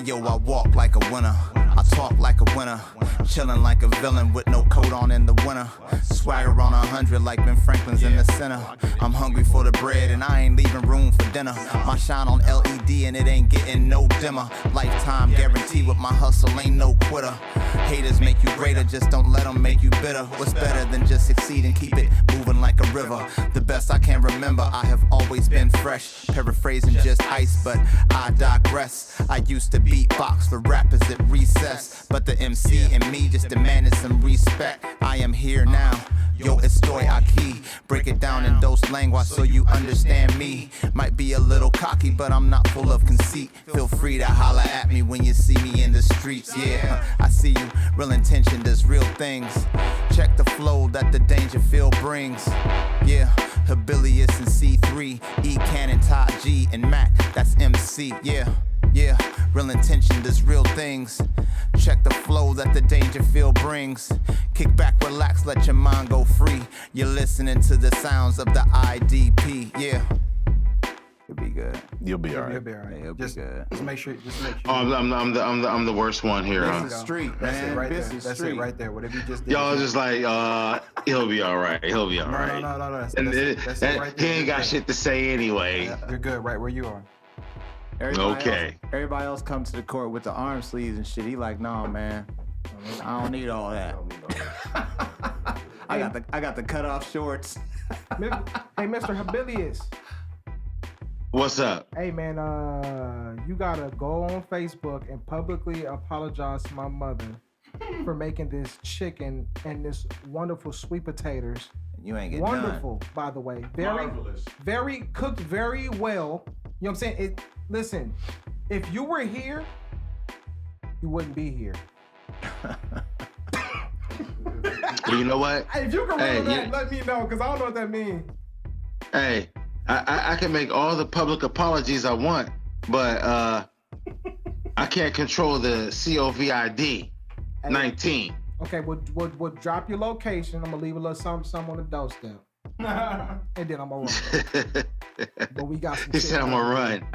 yo, I walk like a winner. I talk like a winner. Chillin' like a villain with no coat on in the winter. Swagger on 100 like Ben Franklin's in the center. I'm hungry for the bread and I ain't leaving room for dinner. My shine on LED and it ain't getting no dimmer. Lifetime guarantee with my hustle, ain't no quitter. Haters make you greater, just don't let them make you bitter. What's better than just succeeding? Keep it moving like a river. The best I can remember, I have always been fresh. Paraphrasing just ice, but I digress. I used to beatbox for rappers at recess, but the MC and me just demanded some respect. I am here now. Yo, estoy aquí. Break it down in dos lenguas so you understand me. Might be a little cocky, but I'm not full of conceit. Feel free to holler at me when you see me in the streets. Yeah, I see you. Real intention does real things. Check the flow that the Dangerfield brings. Yeah, Habilius and C3, E Cannon, Todd G and Mac. That's MC. Yeah, real intention does real things. Check the flow that the Dangerfield brings. Kick back, relax, let your mind go free. You're listening to the sounds of the IDP. Yeah. You'll be good. You'll be all right. You'll be all right. Yeah, Just be good. make sure. Oh, I'm the worst one here. Huh? This is street, That's man. it right This there. is That's street. it right there. Whatever you just did. Y'all just like, he'll be all right. He'll be all No. right. That's And it right there. he ain't got shit to say anyway. You're good right where you are. Everybody else come to the court with the arm sleeves and shit. He like, nah, man. I don't need all that. I got the cut off shorts. Hey, Mr. Habilius. What's up? Hey, man, you gotta go on Facebook and publicly apologize to my mother for making this chicken and this wonderful sweet potatoes. You ain't getting wonderful, by the way. Very cooked, very well. You know what I'm saying? Listen, if you were here, you wouldn't be here. Well, you know what? If you can remember that, let me know, because I don't know what that means. Hey, I can make all the public apologies I want, but I can't control the COVID 19. Okay, we'll drop your location. I'm gonna leave a little something on the doorstep, and then I'm gonna run. But we got some. He said I'm gonna run.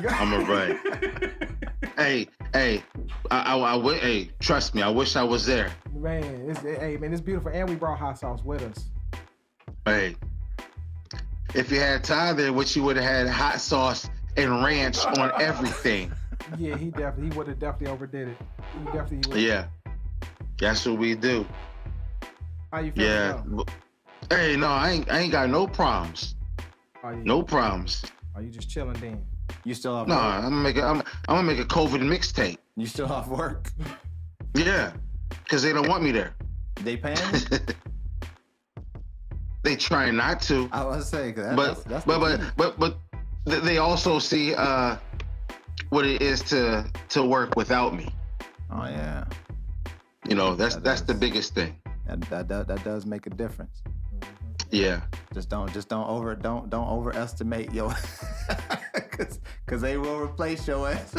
I'm gonna run. Hey, hey, trust me. I wish I was there. Man, it's beautiful, and we brought hot sauce with us. Hey, if you had Ty there, which you would have had hot sauce and ranch on everything. Yeah, he would have definitely overdid it. He definitely would. Yeah, that's what we do. How you feeling? Yeah. Hey, no, I ain't got no problems. No problems. Are you just chilling then? You still off No, work? I'm gonna make a COVID mixtape. You still off work? Yeah, because they don't want me there. They paying you? They trying not to. I was say, but they also see what it is to work without me. Oh yeah. You know, that's the biggest thing. That does make a difference. Yeah. Just don't overestimate your, cause they will replace your ass.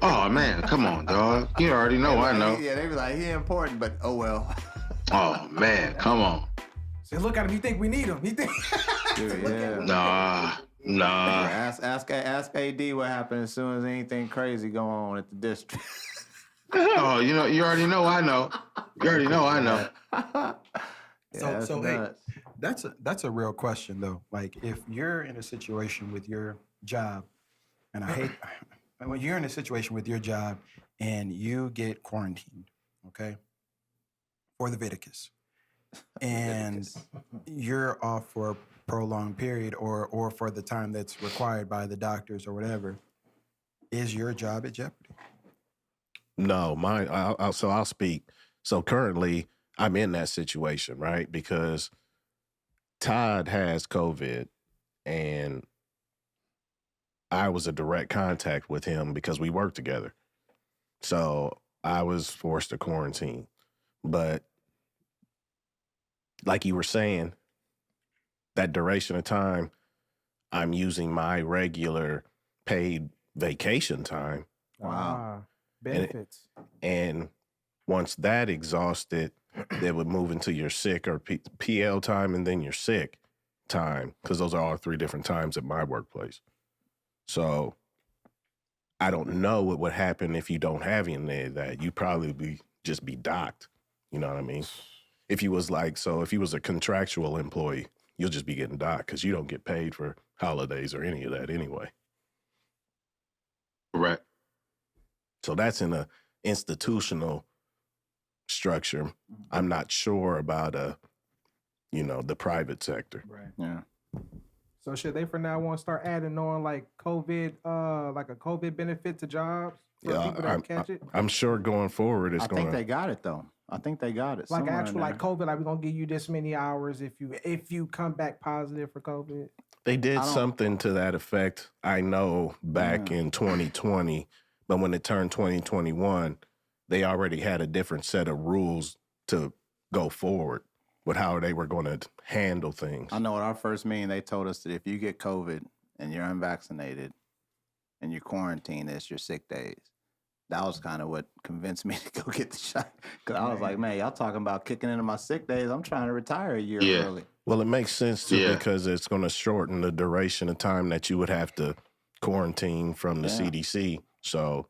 Oh man, come on, dog. You already know. I know. Yeah, they be like, he important, but oh well. Oh man, come on. Say, look at him. He think we need him. He think. Dude, yeah. Nah. Ask AD what happened as soon as anything crazy go on at the district. Oh, you already know. I know. You already know. I know. So hey, that's a real question though. Like if you're in a situation with your job, and when you're in a situation with your job and you get quarantined, okay, for the Leviticus, and you're off for a prolonged period or for the time that's required by the doctors or whatever, is your job at jeopardy? No, I'll speak. So currently, I'm in that situation, right? Because Todd has COVID, and I was a direct contact with him because we work together. So I was forced to quarantine. But like you were saying, that duration of time, I'm using my regular paid vacation time. Wow. Benefits. And once that exhausted, they would move into your sick or PL time and then your sick time, because those are all 3 different times at my workplace. So I don't know what would happen if you don't have any of that. You'd probably just be docked. You know what I mean? If you was a contractual employee, you'll just be getting docked because you don't get paid for holidays or any of that anyway. Correct. So that's in a institutional structure. I'm not sure about the private sector. Right. Yeah. So should they from now on start adding on like COVID, like a COVID benefit to jobs for people that catch it? I'm sure going forward it's going. I think they got it though. I think they got it. Like actual like COVID, like we're gonna give you this many hours if you come back positive for COVID. They did something to that effect. I know back in 2020, but when it turned 2021, they already had a different set of rules to go forward with how they were going to handle things. I know at our first meeting, they told us that if you get COVID and you're unvaccinated and you quarantine, it's your sick days. That was kind of what convinced me to go get the shot. Because I was like, man, y'all talking about kicking into my sick days. I'm trying to retire a year early. Well, it makes sense, too, because it's going to shorten the duration of time that you would have to quarantine from the CDC. So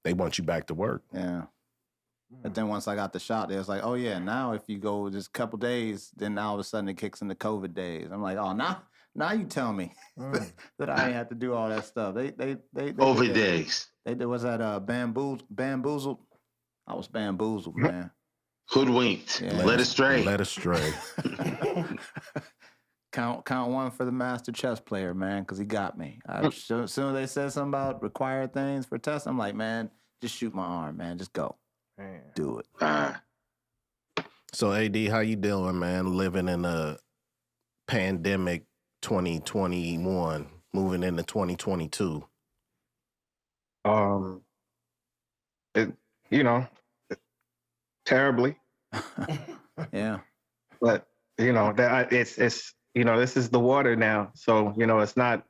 they want you back to work. Yeah. But then once I got the shot, they was like, oh, yeah, now if you go just a couple days, then all of a sudden it kicks into COVID days. I'm like, oh, now you tell me that I ain't have to do all that stuff. They COVID days. They did, was that bamboozled? I was bamboozled, man. Hoodwinked. Yeah. Led astray. Led astray. Count one for the master chess player, man, because he got me. As soon as they said something about required things for tests, I'm like, man, just shoot my arm, man. Just go. Man. Do it. So, AD, how you doing, man? Living in a pandemic 2021, moving into 2022. Terribly. Yeah. But that it's this is the water now. So it's not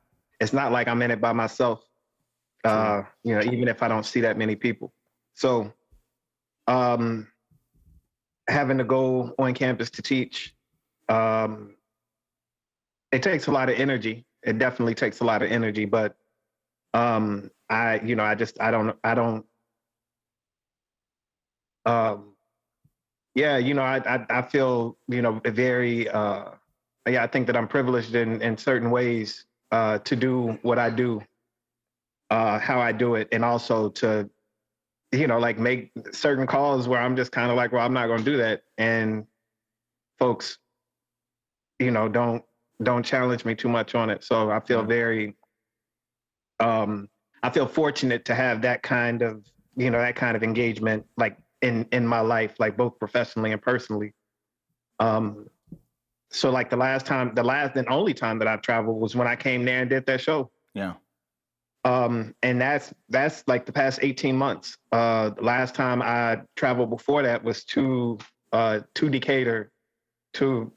like I'm in it by myself. Even if I don't see that many people. So, having to go on campus to teach, it takes a lot of energy. It definitely takes a lot of energy, but I feel, very, I think that I'm privileged in certain ways to do what I do, how I do it, and also to, make certain calls where I'm just kind of like, well, I'm not going to do that. And folks, don't challenge me too much on it. So I feel very, I feel fortunate to have that kind of engagement, like in my life, like both professionally and personally. So like the last and only time that I've traveled was when I came there and did that show. Yeah. And that's like the past 18 months. The last time I traveled before that was to Decatur, a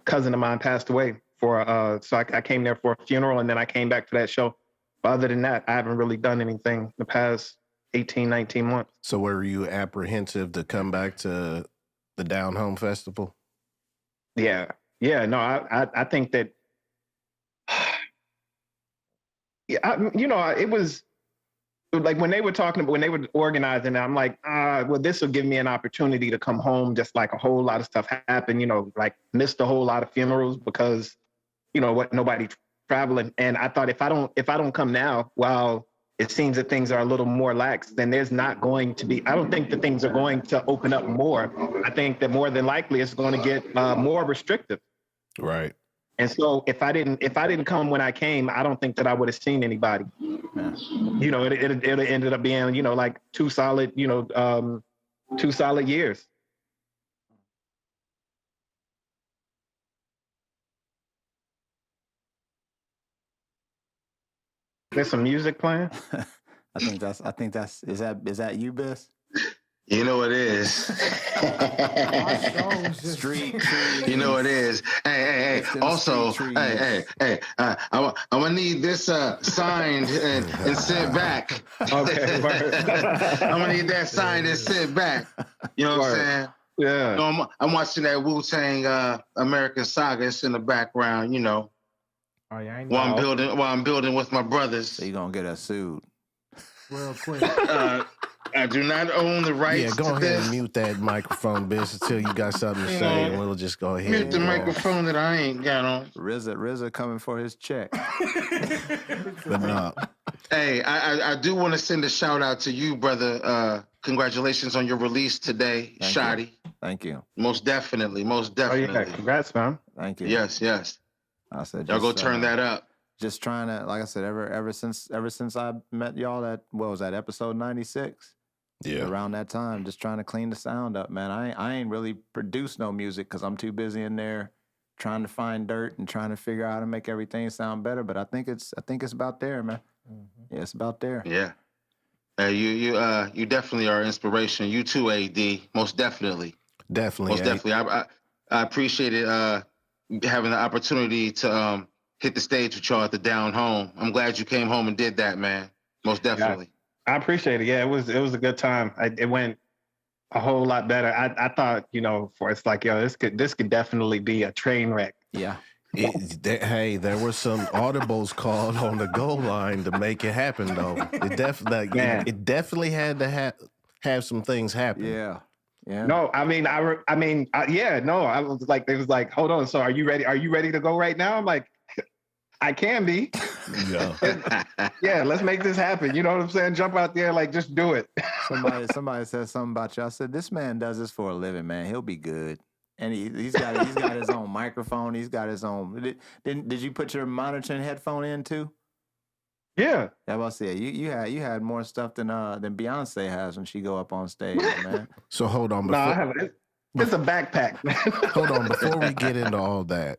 cousin of mine passed away so I came there for a funeral and then I came back for that show. But other than that, I haven't really done anything the past 18, 19 months. So were you apprehensive to come back to the Down Home Festival? Yeah. No, I think that, it was like when they were organizing, I'm like, well, this will give me an opportunity to come home. Just like a whole lot of stuff happened, like missed a whole lot of funerals because, nobody traveling. And I thought if I don't come now, while it seems that things are a little more lax, then there's not going to be, I don't think that things are going to open up more. I think that more than likely it's going to get more restrictive. Right. And so if I didn't come when I came, I don't think that I would have seen anybody. Yeah. It ended up being, like 2 solid years. There's some music playing. I think that's is that you, Biss? You know it is. Street trees. You know it is. Hey. Also, hey. I'm gonna need this signed and sent back. Okay. I'm gonna need that signed and sent back. You know what I'm saying? Yeah. I'm watching that Wu-Tang American Saga. It's in the background. Oh yeah. While I'm building with my brothers. So you gonna get us sued? real quick. I do not own the rights Yeah, go to ahead this. and mute that microphone, bitch, until you got something to say, and we'll just go ahead. Mute the and go. microphone that I ain't got on. RZA coming for his check. But no. Hey, I do want to send a shout out to you, brother. Congratulations on your release today, Shotty. Thank you. Most definitely. Oh yeah, congrats, man. Thank you. Yes. I said, y'all go turn that up. Just trying to, like I said, ever since I met y'all at, what was that, episode 96? Yeah. Around that time, just trying to clean the sound up, man. I ain't really produced no music because I'm too busy in there trying to find dirt and trying to figure out how to make everything sound better. But I think it's about there, man. Mm-hmm. Yeah, it's about there. Yeah. You definitely are inspiration. You too, AD. Most definitely. Definitely. Most definitely. I appreciate it having the opportunity to hit the stage with y'all at the Down Home. I'm glad you came home and did that, man. Most definitely. I appreciate it. Yeah, it was a good time. It went a whole lot better. I thought, it's like, this could definitely be a train wreck. Yeah. There were some audibles called on the goal line to make it happen, though. It definitely had to have some things happen. Yeah. Yeah. No, I was like, it was like, hold on. So are you ready? Are you ready to go right now? I'm like, I can be. Yeah. Yeah, let's make this happen. You know what I'm saying? Jump out there, like, just do it. Somebody said something about you. I said, this man does this for a living, man. He'll be good. And he's got his own microphone. He's got his own. Did you put your monitoring headphone in too? Yeah. I was about to say you had more stuff than Beyonce has when she go up on stage, man. So hold on. No, I have it. It's a backpack. Hold on, before we get into all that,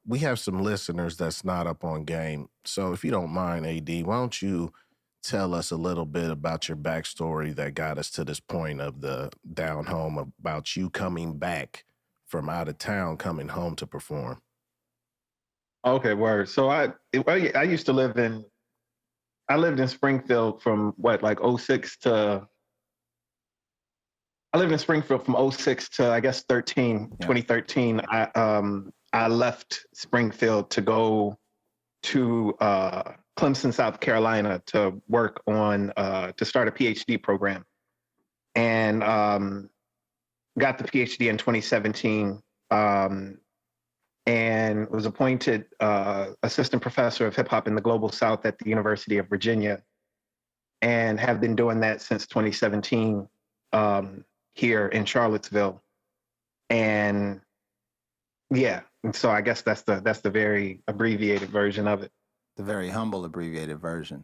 we have some listeners that's not up on game. So if you don't mind, AD, why don't you tell us a little bit about your backstory that got us to this point of the Down Home, about you coming back from out of town, coming home to perform. Okay, word. So I used to lived in Springfield from 06 to, I lived in Springfield from 06 to, I guess, 2013. I left Springfield to go to Clemson, South Carolina to work on, to start a PhD program. And got the PhD in 2017 and was appointed assistant professor of hip hop in the Global South at the University of Virginia, and have been doing that since 2017 here in Charlottesville. And yeah, and so I guess that's the very abbreviated version of it. The very humble abbreviated version.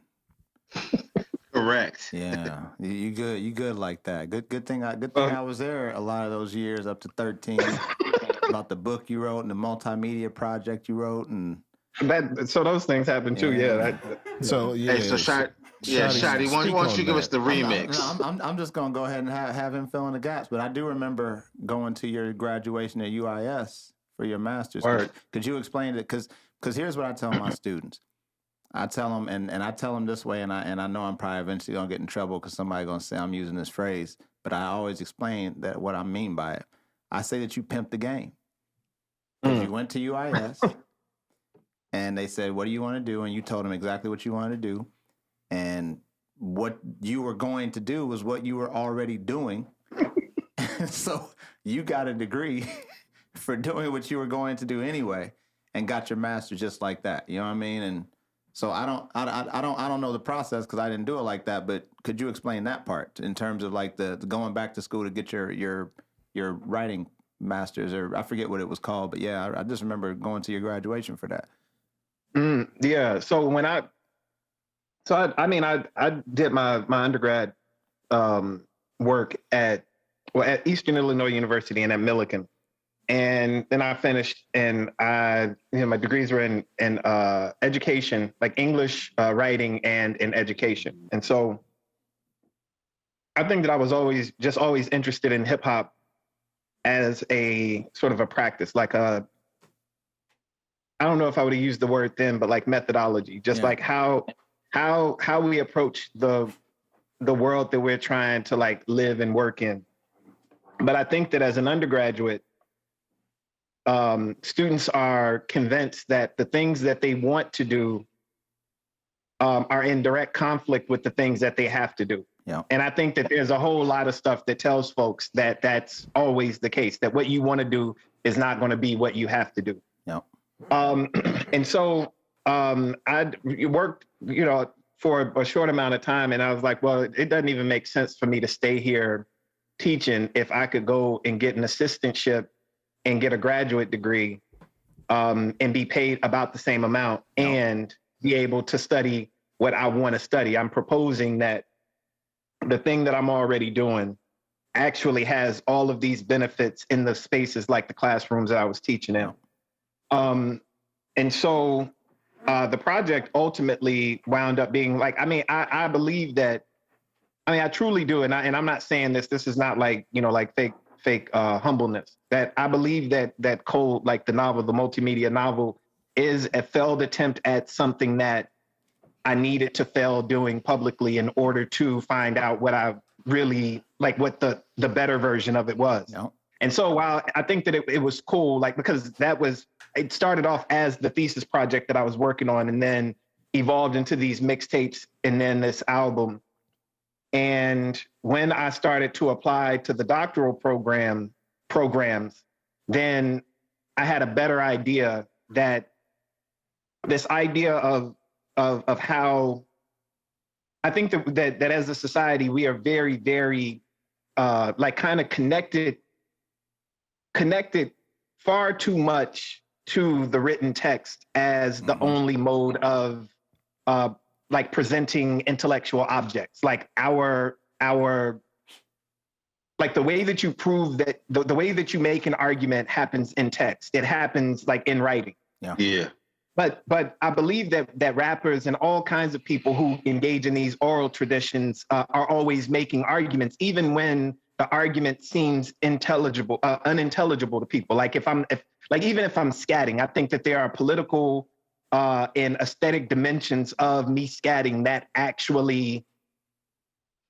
Correct. Yeah, you good like that. Good thing I was there a lot of those years up to 13. About the book you wrote and the multimedia project you wrote, and so those things happen too. Yeah. Shotty, why don't you give us the remix? I'm just gonna go ahead and have him fill in the gaps. But I do remember going to your graduation at UIS for your master's. Could you explain it? Because here's what I tell my students. I tell them, and I tell them this way, and I know I'm probably eventually gonna get in trouble because somebody's gonna say I'm using this phrase, but I always explain that what I mean by it. I say that you pimped the game. Because you went to UIS, and they said, what do you want to do? And you told them exactly what you wanted to do. And what you were going to do was what you were already doing. So you got a degree for doing what you were going to do anyway, and got your master's just like that. You know what I mean? And so I don't know the process because I didn't do it like that. But could you explain that part in terms of like the going back to school to get your writing master's, or I forget what it was called, but yeah, I just remember going to your graduation for that. Yeah. So when I did my undergrad work at Eastern Illinois University and at Millikan, and then I finished, and my degrees were in education, like English, writing, and in education. And so I think that I was always interested in hip hop as a sort of a practice, like I don't know if I would have used the word then, but like methodology, just like how we approach the world that we're trying to like live and work in. But I think that as an undergraduate, students are convinced that the things that they want to do are in direct conflict with the things that they have to do. Yeah. And I think that there's a whole lot of stuff that tells folks that that's always the case, that what you want to do is not going to be what you have to do. Yeah. And so I worked, for a short amount of time, and I was like, well, it doesn't even make sense for me to stay here teaching if I could go and get an assistantship and get a graduate degree and be paid about the same amount and be able to study what I want to study. I'm proposing that the thing that I'm already doing actually has all of these benefits in the spaces like the classrooms that I was teaching in. And so the project ultimately wound up being like, I believe that, I truly do. And I'm not saying this is not like, like fake humbleness, that I believe that Cold, like the novel, the multimedia novel, is a failed attempt at something that I needed to fail doing publicly in order to find out what I really, like what the better version of it was. Yeah. And so while I think that it was cool, like, because it started off as the thesis project that I was working on and then evolved into these mixtapes and then this album. And when I started to apply to the doctoral programs, then I had a better idea that this idea of how I think that as a society, we are very, very like kind of connected far too much to the written text as the only mode of like presenting intellectual objects. Like our like the way that you prove that the way that you make an argument happens in text. It happens like in writing. Yeah. But I believe that rappers and all kinds of people who engage in these oral traditions are always making arguments, even when the argument seems unintelligible to people. Like even if I'm scatting, I think that there are political and aesthetic dimensions of me scatting that actually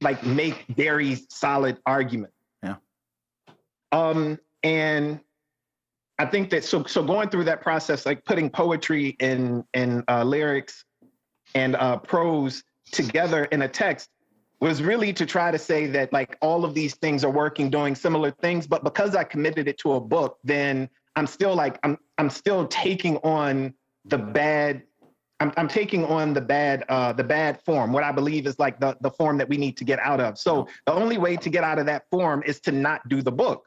like make very solid argument. Yeah. And I think that so going through that process, like putting poetry and lyrics and prose together in a text, was really to try to say that like all of these things are working, doing similar things, but because I committed it to a book, then I'm still like I'm still taking on the bad. I'm taking on the bad form, what I believe is like the form that we need to get out of. So the only way to get out of that form is to not do the book.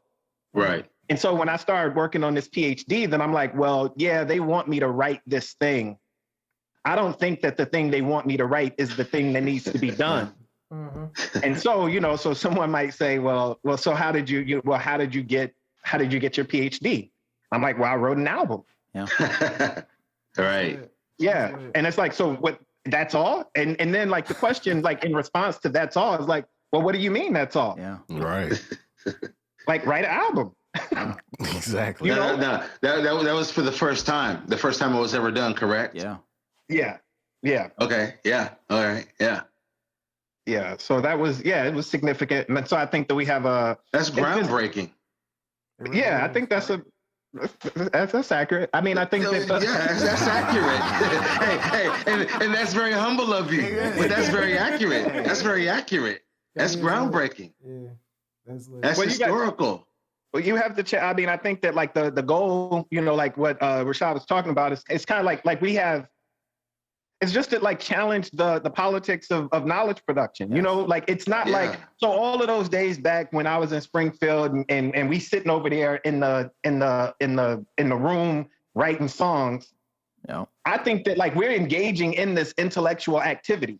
Right. And so when I started working on this PhD, then I'm like, well, yeah, they want me to write this thing. I don't think that the thing they want me to write is the thing that needs to be done. Mm-hmm. And so, so someone might say, well, so how did you get your PhD? I'm like, well, I wrote an album. Yeah. Right. Yeah. And it's like, so what, that's all? And then like the question, like in response to that's all is like, well, what do you mean that's all? Yeah. Right. Like write an album. Exactly. You know? No, that was for the first time. The first time it was ever done, correct? Yeah. Yeah. Yeah. Okay. Yeah. All right. Yeah. Yeah. So that was, it was significant. And so I think that we have that's groundbreaking. I think that's accurate. I mean, I think that that's accurate. hey, and that's very humble of you. But that's very accurate. That's very accurate. That's groundbreaking. Yeah. That's historical. Well, you have to I mean, I think that like the goal, like what Rashad was talking about is it's kind of like we have. It's just to like challenge the politics of knowledge production. Yes. Like it's not like, so all of those days back when I was in Springfield and we sitting over there in the room writing songs. Yeah. I think that like we're engaging in this intellectual activity.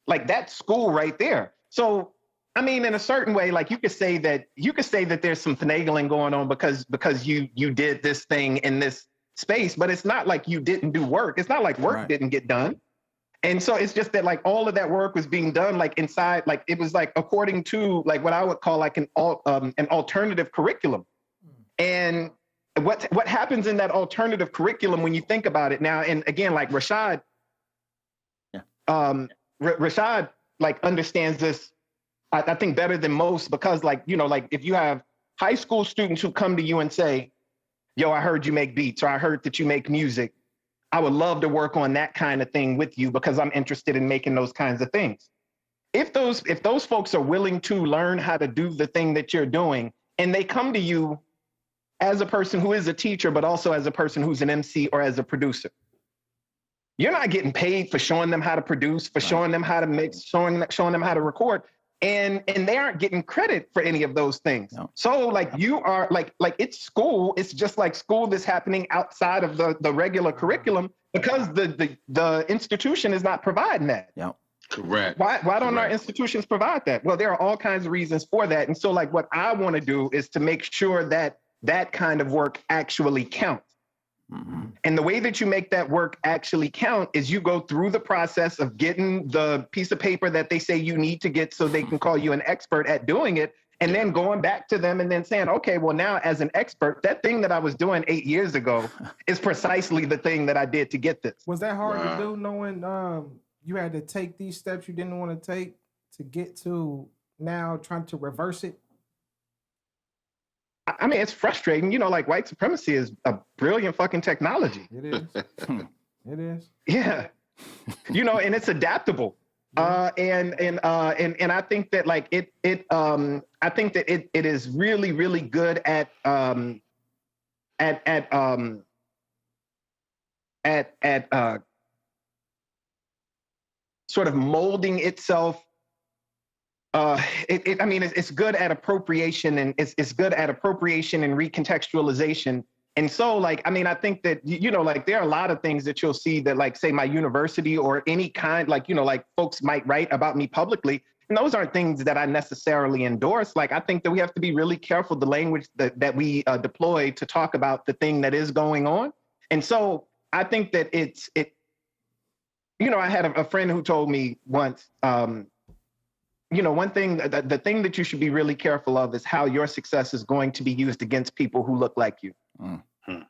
Like that's school right there. So I mean, in a certain way, like you could say that there's some finagling going on because you did this thing in this space, but it's not like you didn't do work. It's not like work didn't get done. And so it's just that like all of that work was being done like inside, like it was like according to like what I would call like an alternative curriculum. And what happens in that alternative curriculum when you think about it now, and again, like Rashad like understands this, I think better than most, because like, like if you have high school students who come to you and say, yo, I heard you make beats, or I heard that you make music. I would love to work on that kind of thing with you because I'm interested in making those kinds of things. If those folks are willing to learn how to do the thing that you're doing, and they come to you as a person who is a teacher, but also as a person who's an MC or as a producer, you're not getting paid for showing them how to produce, for showing them how to mix, showing them how to record. And they aren't getting credit for any of those things. No. So like you are like it's school. It's just like school that's happening outside of the regular curriculum because the institution is not providing that. Yeah. Correct. Why don't our institutions provide that? Well, there are all kinds of reasons for that. And so like what I want to do is to make sure that that kind of work actually counts. Mm-hmm. And the way that you make that work actually count is you go through the process of getting the piece of paper that they say you need to get so they can call you an expert at doing it, and then going back to them and then saying, okay, well now as an expert, that thing that I was doing 8 years ago is precisely the thing that I did to get this. Was that hard to do, knowing you had to take these steps you didn't want to take to get to now trying to reverse it? I mean, it's frustrating. You know, like white supremacy is a brilliant fucking technology. It is. It is. Yeah. You know, and it's adaptable. And I think that like I think that it is really, really good at sort of molding itself. I mean, it's good at appropriation, and it's good at appropriation and recontextualization. And so, like, I mean, I think that, you know, like there are a lot of things that you'll see that, like, say my university or any kind, like, you know, like folks might write about me publicly. And those aren't things that I necessarily endorse. Like, I think that we have to be really careful the language that we deploy to talk about the thing that is going on. And so I think that you know, I had a friend who told me once, you know, one thing, the thing that you should be really careful of is how your success is going to be used against people who look like you. Mm-hmm.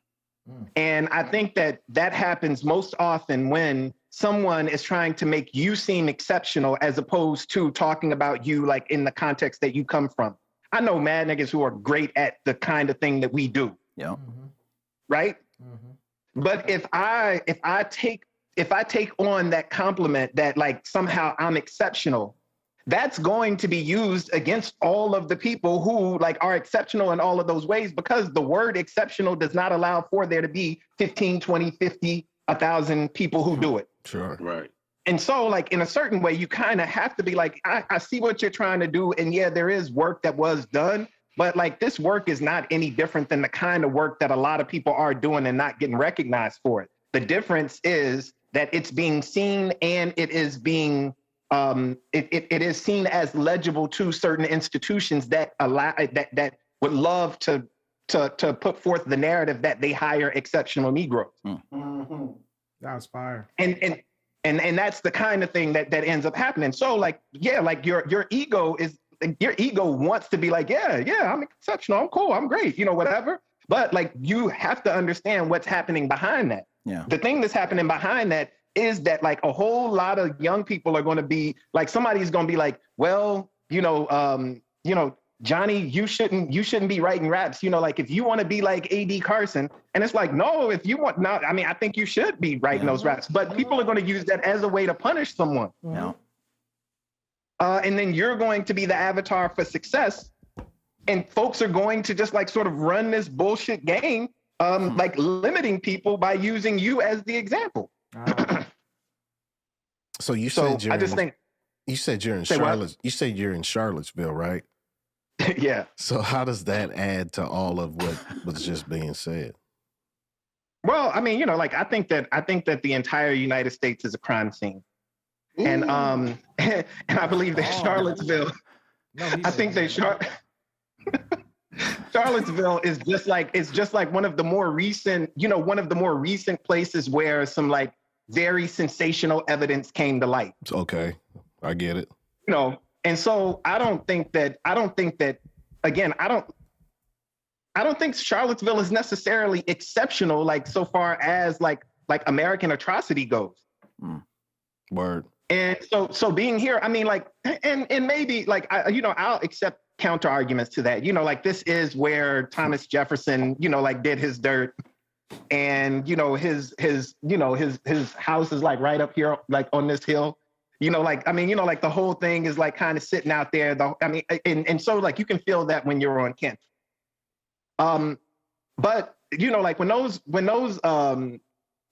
And I think that happens most often when someone is trying to make you seem exceptional as opposed to talking about you like in the context that you come from. I know mad niggas who are great at the kind of thing that we do. Yeah. Mm-hmm. Right? Mm-hmm. But if I take on that compliment that like somehow I'm exceptional, that's going to be used against all of the people who like are exceptional in all of those ways, because the word exceptional does not allow for there to be 15, 20, 50, 1,000 people who do it. Sure. Right. And so like in a certain way, you kind of have to be like, I see what you're trying to do. And yeah, there is work that was done, but like this work is not any different than the kind of work that a lot of people are doing and not getting recognized for it. The difference is that it's being seen and it is being it is seen as legible to certain institutions that allow that would love to put forth the narrative that they hire exceptional Negroes. Mm-hmm. That's fire. And that's the kind of thing that ends up happening. So like, yeah, like your ego wants to be like, yeah, I'm exceptional, I'm cool, I'm great, you know, whatever. But like, you have to understand what's happening behind that. Yeah. The thing that's happening behind that is that like a whole lot of young people are going to be like, somebody's going to be like, well, Johnny, you shouldn't be writing raps. You know, like if you want to be like AD Carson, and it's like, no, if you want not, I mean, I think you should be writing those raps, but people are going to use that as a way to punish someone. Yeah. And then you're going to be the avatar for success, and folks are going to just like sort of run this bullshit game, like limiting people by using you as the example. So you said I just think you said you're in Charlotte. You said you're in Charlottesville, right? Yeah. So how does that add to all of what was just being said? Well, I mean, you know, like I think that the entire United States is a crime scene. Ooh. And and I believe that Charlottesville, I think that Charlottesville is just like one of the more recent places where some like very sensational evidence came to light. Okay, I get it. You know, and so I don't think that again, I don't think Charlottesville is necessarily exceptional, like so far as like American atrocity goes. Word. And so being here, I mean, like, and maybe like I'll accept counter arguments to that. You know, like this is where Thomas Jefferson, you know, like did his dirt. and his house is like right up here, like on this hill. Like the whole thing is like kind of sitting out there. And so like you can feel that when you're on campus. But like when those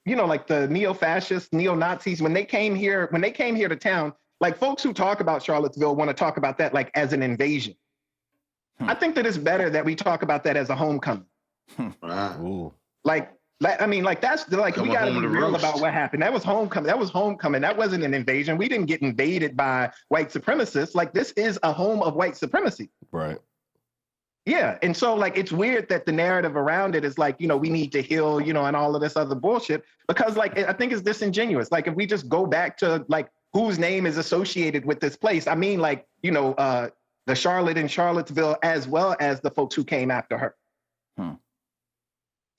like the neo-fascists, neo-Nazis, when they came here to town, like folks who talk about Charlottesville want to talk about that like as an invasion. I think that it's better that we talk about that as a homecoming. Ooh. Like that's like we got to be real about what happened. That was homecoming. That wasn't an invasion. We didn't get invaded by white supremacists. Like this is a home of white supremacy. Right. Yeah. And so like it's weird that the narrative around it is like, we need to heal, and all of this other bullshit, because like I think it's disingenuous. Like if we just go back to like whose name is associated with this place, I mean like, the Charlotte and Charlottesville, as well as the folks who came after her.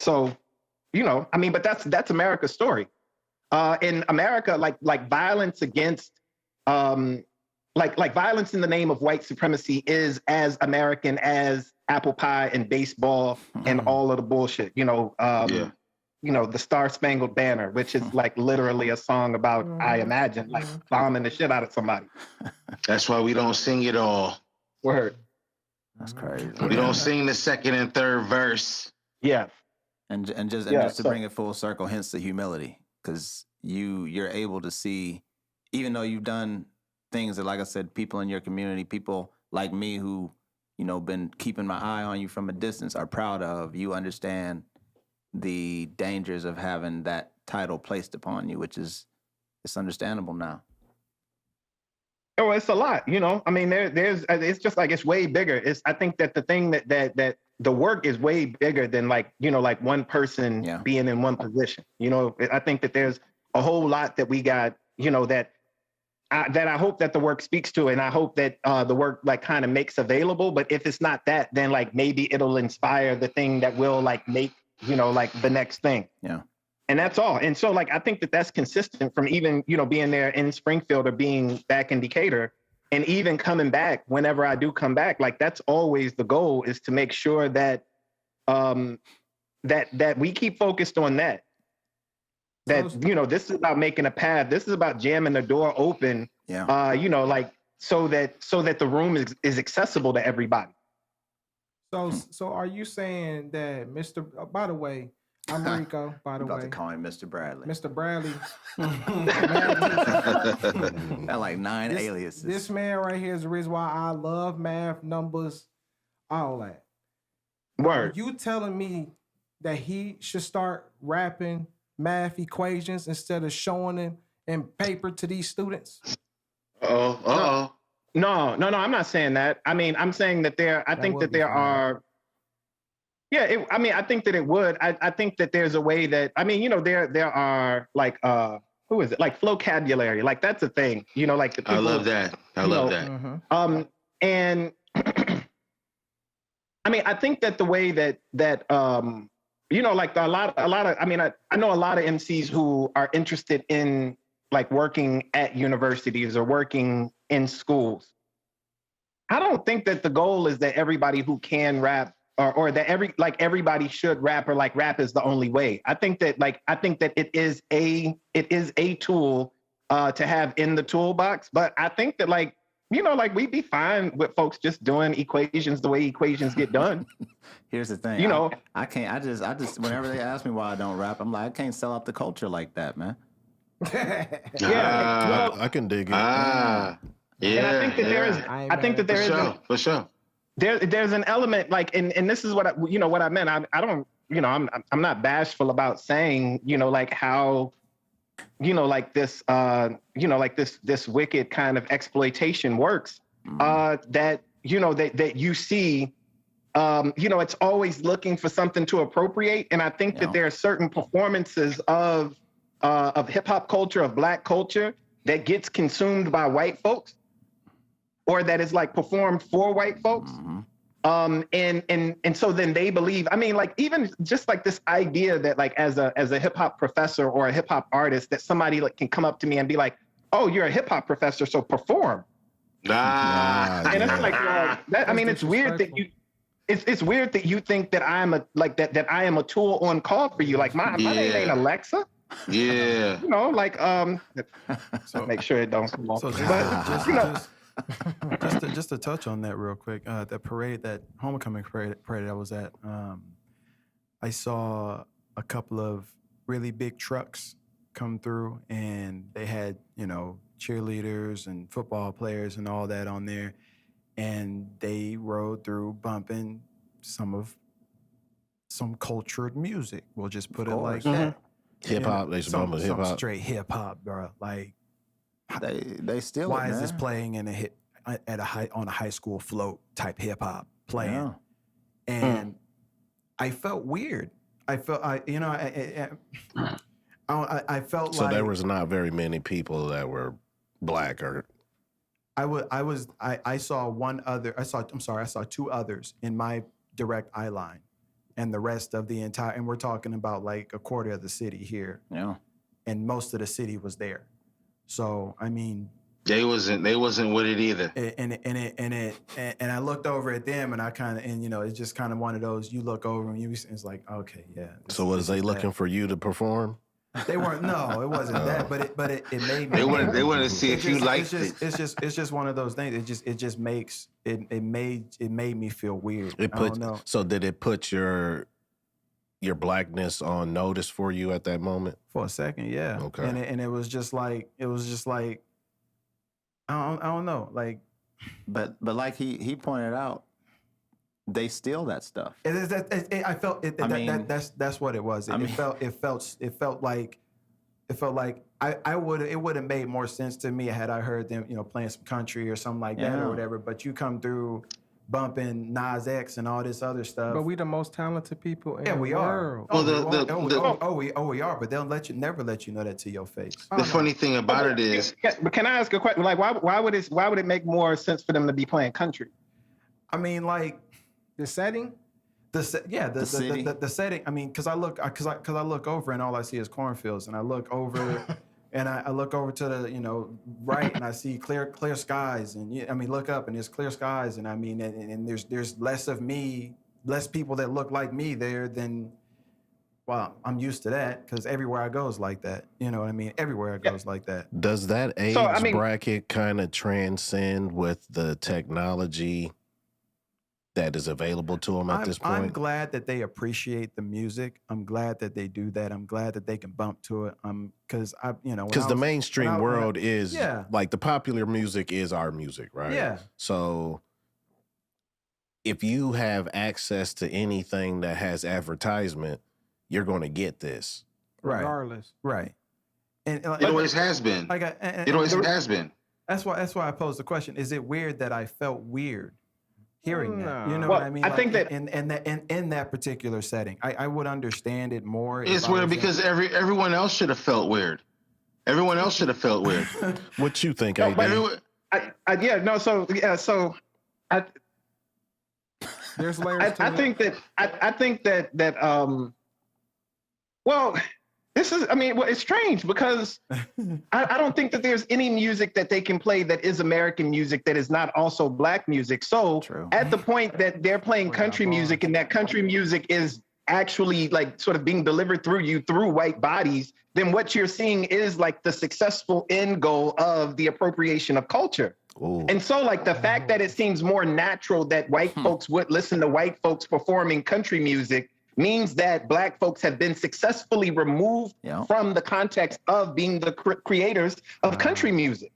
So, but that's America's story. In America, like violence against, like violence in the name of white supremacy is as American as apple pie and baseball and all of the bullshit. The Star Spangled Banner, which is like literally a song about, I imagine, like bombing the shit out of somebody. That's why we don't sing it all. Word. That's crazy. We don't sing the second and third verse. Yeah. And just to bring it full circle, hence the humility, because you're able to see, even though you've done things that, like I said, people in your community, people like me who, been keeping my eye on you from a distance are proud of. You understand the dangers of having that title placed upon you, which is, it's understandable now. Oh, it's a lot, I mean, it's just like, it's way bigger. I think that the thing that the work is way bigger than like, like one person being in one position. I think that there's a whole lot that we got, that I hope that the work speaks to, and I hope that the work like kind of makes available. But if it's not that, then like maybe it'll inspire the thing that will like make, like the next thing. Yeah. And that's all. And so like, I think that that's consistent from even, being there in Springfield or being back in Decatur, and even coming back whenever I do come back. Like that's always the goal, is to make sure that that we keep focused on that. That, this is about making a path. This is about jamming the door open. Yeah. Like so that the room is accessible to everybody. So are you saying that by the way, I'm Rico, by the way. About to call him Mr. Bradley. Mr. Bradley. Got like 9 aliases. This man right here is the reason why I love math, numbers, all that. Word. Are you telling me that he should start rapping math equations instead of showing them in paper to these students? No, I'm not saying that. I mean, I'm saying that I think that there are. Yeah, I think that it would. I think that there's a way that, there are like, who is it? Like vocabulary, like that's a thing, like the people, I love that. I love that. And I think that the way that like a lot of, I know a lot of MCs who are interested in like working at universities or working in schools. I don't think that the goal is that everybody who can rap or that everybody should rap, or like rap is the only way. I think that it is a tool to have in the toolbox. But I think that we'd be fine with folks just doing equations the way equations get done. Here's the thing. I can't. I just. Whenever they ask me why I don't rap, I'm like, I can't sell out the culture like that, man. I can dig it. Yeah. And I think that there is. I think that there is. For sure. There's an element like, and this is what what I meant. I don't, I'm not bashful about saying, like how, like this, like this wicked kind of exploitation works. That you see, it's always looking for something to appropriate, and I think that there are certain performances of hip hop culture, of Black culture, that gets consumed by white folks, or that is like performed for white folks. And so then they believe, like even just like this idea that like as a hip hop professor or a hip hop artist, that somebody like can come up to me and be like, oh, you're a hip hop professor, so perform. And it's like, well, it's weird that it's weird that you think that I am a tool on call for you. Like my name ain't Alexa. Yeah. You know, like so make sure it don't come off. So just to touch on that real quick, that parade, that homecoming parade I was at, I saw a couple of really big trucks come through, and they had, you know, cheerleaders and football players and all that on there, and they rode through bumping some cultured music. We'll just put it like that. Hip hop, they some hip hop. Straight hip hop, bro. Like They still. why is this playing in on a high school float type hip hop playing? Yeah. And I felt weird. I felt I felt So like there was not very many people that were black or. I saw two others in my direct eye line, and the rest of the entire, and we're talking about like a quarter of the city here. Yeah. And most of the city was there. So I mean, They wasn't with it either. And I looked over at them, and it's just kind of one of those, you look over and it's like, okay, yeah. So was they looking for you to perform? They weren't. No, it wasn't that. But it made me. They wanted to see if you liked it. It's just one of those things. It made me feel weird. I don't know. So did it put your blackness on notice for you at that moment? For a second, yeah. Okay. And it was just like I don't know, like. But like he pointed out, they steal that stuff. I felt it. That's what it was. It felt like it would have made more sense to me had I heard them, you know, playing some country or something like that or whatever. But you come through bumping Nas X and all this other stuff. But we the most talented people in the we world. are. We are. But they'll never let you know that to your face. The funny thing about it is, but can I ask a question? Like, why would it make more sense for them to be playing country? I mean, like The setting. the setting. I mean, because I look over and all I see is cornfields, and I look over. And I look over to the, right, and I see clear skies, and I mean, look up and there's clear skies, and I mean, and there's less of me, less people that look like me there than, well, I'm used to that because everywhere I go is like that. You know what I mean? Everywhere I go is like that. Does that age bracket kind of transcend with the technology that is available to them at this point? I'm glad that they appreciate the music. I'm glad that they do that. I'm glad that they can bump to it. Because the mainstream world is like the popular music is our music, right? Yeah. So if you have access to anything that has advertisement, you're going to get this, regardless. Right. And it always has been. It always has been. That's why I posed the question. Is it weird that I felt weird hearing that? You know well, what I mean? I think that in that particular setting, I would understand it more. It's weird because everyone else should have felt weird. Everyone else should have felt weird. What you think, no, AD? There's layers to I think that well, this is, it's strange because I don't think that there's any music that they can play that is American music that is not also black music. So at the point that they're playing country music and that country music is actually like sort of being delivered through you through white bodies, then what you're seeing is like the successful end goal of the appropriation of culture. Ooh. And so like the fact that it seems more natural that white folks would listen to white folks performing country music means that black folks have been successfully removed from the context of being the creators of country music.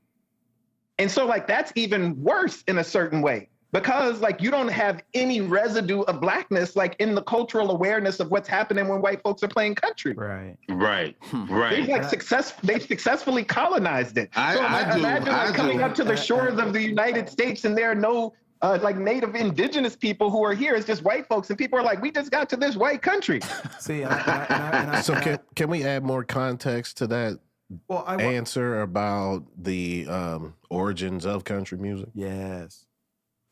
And so like that's even worse in a certain way because like you don't have any residue of blackness like in the cultural awareness of what's happening when white folks are playing country. Right. They've like they've successfully colonized it. Imagine coming up to the shores of the United States and there are no like native indigenous people who are here. It's just white folks, and people are like, we just got to this white country. See, so can we add more context to that answer about the origins of country music? Yes.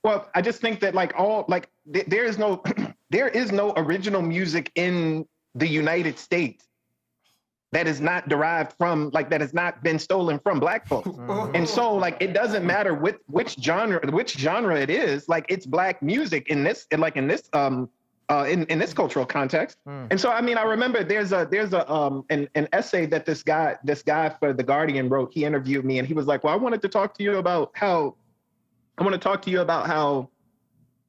Well, I just think that there is no original music in the United States that is not derived from, like, that has not been stolen from Black folks. And so, like, it doesn't matter which genre it is, like, it's Black music in this cultural context. And so, I mean, I remember there's an essay that this guy for The Guardian wrote. He interviewed me and he was like, well, I wanted to talk to you about how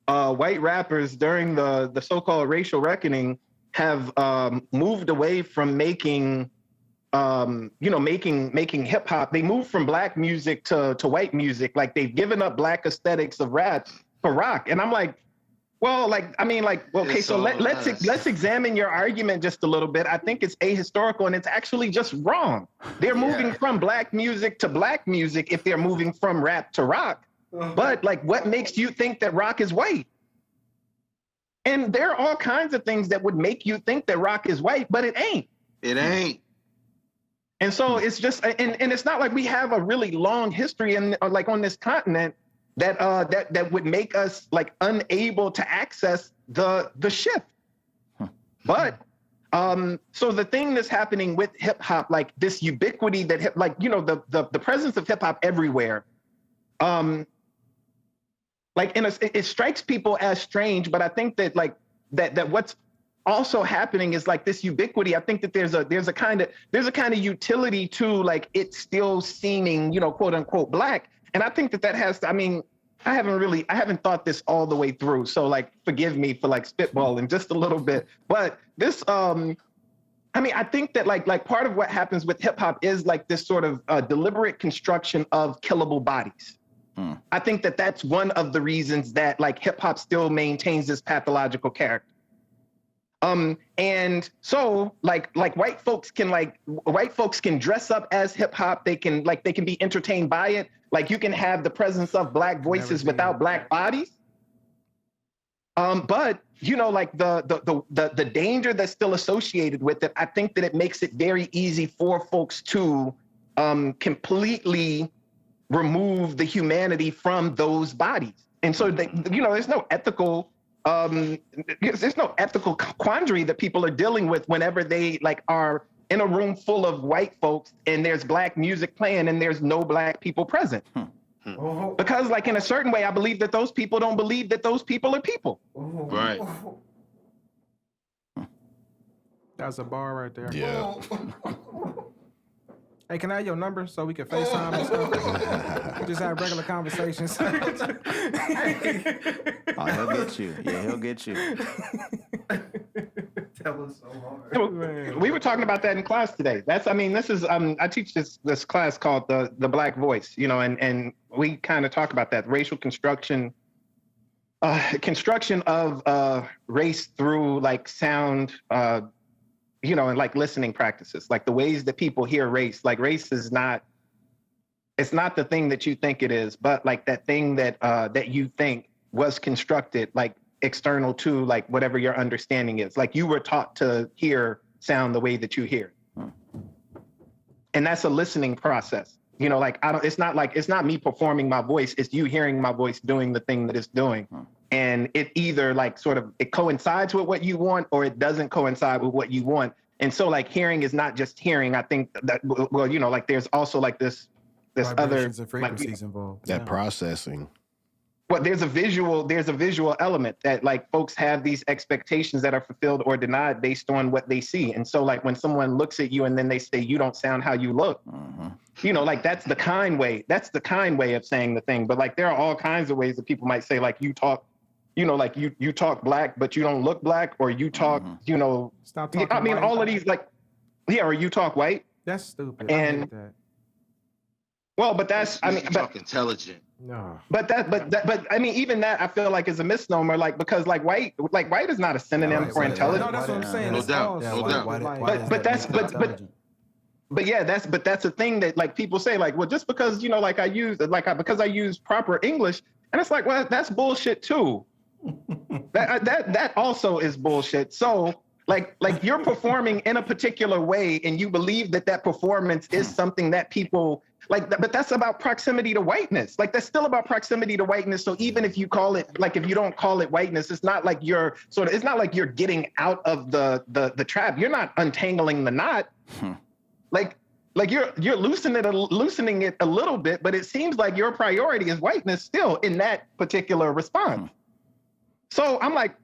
white rappers during the so-called racial reckoning have moved away from making hip hop. They moved from Black music to white music. Like, they've given up Black aesthetics of rap for rock. And I'm like, well, like, I mean, like, okay, so let's examine your argument just a little bit. I think it's ahistorical and it's actually just wrong. They're moving from Black music to Black music if they're moving from rap to rock. But, like, what makes you think that rock is white? And there are all kinds of things that would make you think that rock is white, but it ain't. It ain't. And so it's just, and it's not like we have a really long history like on this continent that would make us, like, unable to access the shift. But so the thing that's happening with hip hop, like this ubiquity that the presence of hip hop everywhere, like, it strikes people as strange, but I think that, like, that what's also happening is, like, this ubiquity. I think that there's a kind of utility to, like, it still seeming, quote unquote Black. And I think that has to, I mean, I haven't thought this all the way through. So, like, forgive me for, like, spitballing just a little bit. But this, I mean, I think that like part of what happens with hip hop is, like, this sort of deliberate construction of killable bodies. I think that that's one of the reasons that, like, hip hop still maintains this pathological character. And so, like white folks can dress up as hip hop. They can be entertained by it. Like, you can have the presence of Black voices without Black bodies. But, like, the danger that's still associated with it, I think that it makes it very easy for folks to completely remove the humanity from those bodies. And so, there's no ethical quandary that people are dealing with whenever they, like, are in a room full of white folks and there's Black music playing and there's no Black people present. Because, like, in a certain way, I believe that those people don't believe that those people are people. Right. That's a bar right there. Yeah. Hey, can I have your number so we can FaceTime and stuff? We just have regular conversations. Oh, he'll get you. Yeah, he'll get you. That was so hard. We were talking about that in class today. This is I teach this class called the Black Voice, and we kind of talk about that racial construction of race through, like, sound, and, like, listening practices, like the ways that people hear race. Like, race is not the thing that you think it is, but, like, that thing that you think was constructed, like, external to, like, whatever your understanding is. Like, you were taught to hear sound the way that you hear it. And that's a listening process. Like, it's not me performing my voice, it's you hearing my voice doing the thing that it's doing. And it either, like, sort of, it coincides with what you want or it doesn't coincide with what you want. And so, like, hearing is not just hearing. I think that, well, like, there's also, like, this other, and frequencies involved. That processing. Well, there's a visual element that, like, folks have these expectations that are fulfilled or denied based on what they see. And so, like, when someone looks at you and then they say, you don't sound how you look, like, that's the kind way of saying the thing. But, like, there are all kinds of ways that people might say, like, you talk, like, you talk Black, but you don't look Black, or you talk, Stop talking. I mean, white. all of these, like, or you talk white. That's stupid. And, I hate that. well, but that's, I mean, You talk intelligent. No. But I mean, even that I feel like is a misnomer, like, because, like, white is not a synonym for intelligent. No, that's what I'm saying. No It's doubt. all No stupid. doubt. Like, But yeah, that's a thing that, like, people say, like, well, just because, like, because I use proper English, and it's like, well, that's bullshit too. that also is bullshit. So, like you're performing in a particular way and you believe that performance is something that people like, but that's about proximity to whiteness. Like, that's still about proximity to whiteness. So even if you call it, like, if you don't call it whiteness, it's not like you're it's not like you're getting out of the trap. You're not untangling the knot. Like you're loosening it a little bit, but it seems like your priority is whiteness still in that particular response. So I'm like,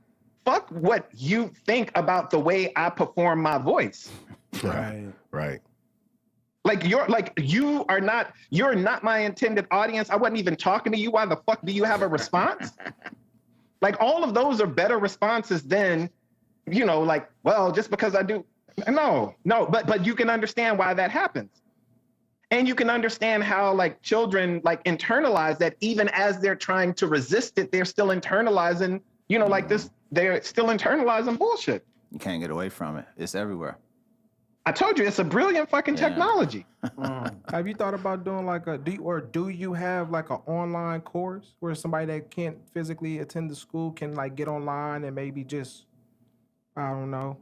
fuck what you think about the way I perform my voice. Right. Like you're not my intended audience. I wasn't even talking to you. Why the fuck do you have a response? Like all of those are better responses than, like, well, just because I do. No, but you can understand why that happens. And you can understand how like children like internalize that even as they're trying to resist it, they're still internalizing, like this, they're still internalizing bullshit. You can't get away from it. It's everywhere. I told you, it's a brilliant fucking technology. Have you thought about doing like do you have like an online course where somebody that can't physically attend the school can like get online and maybe just, I don't know,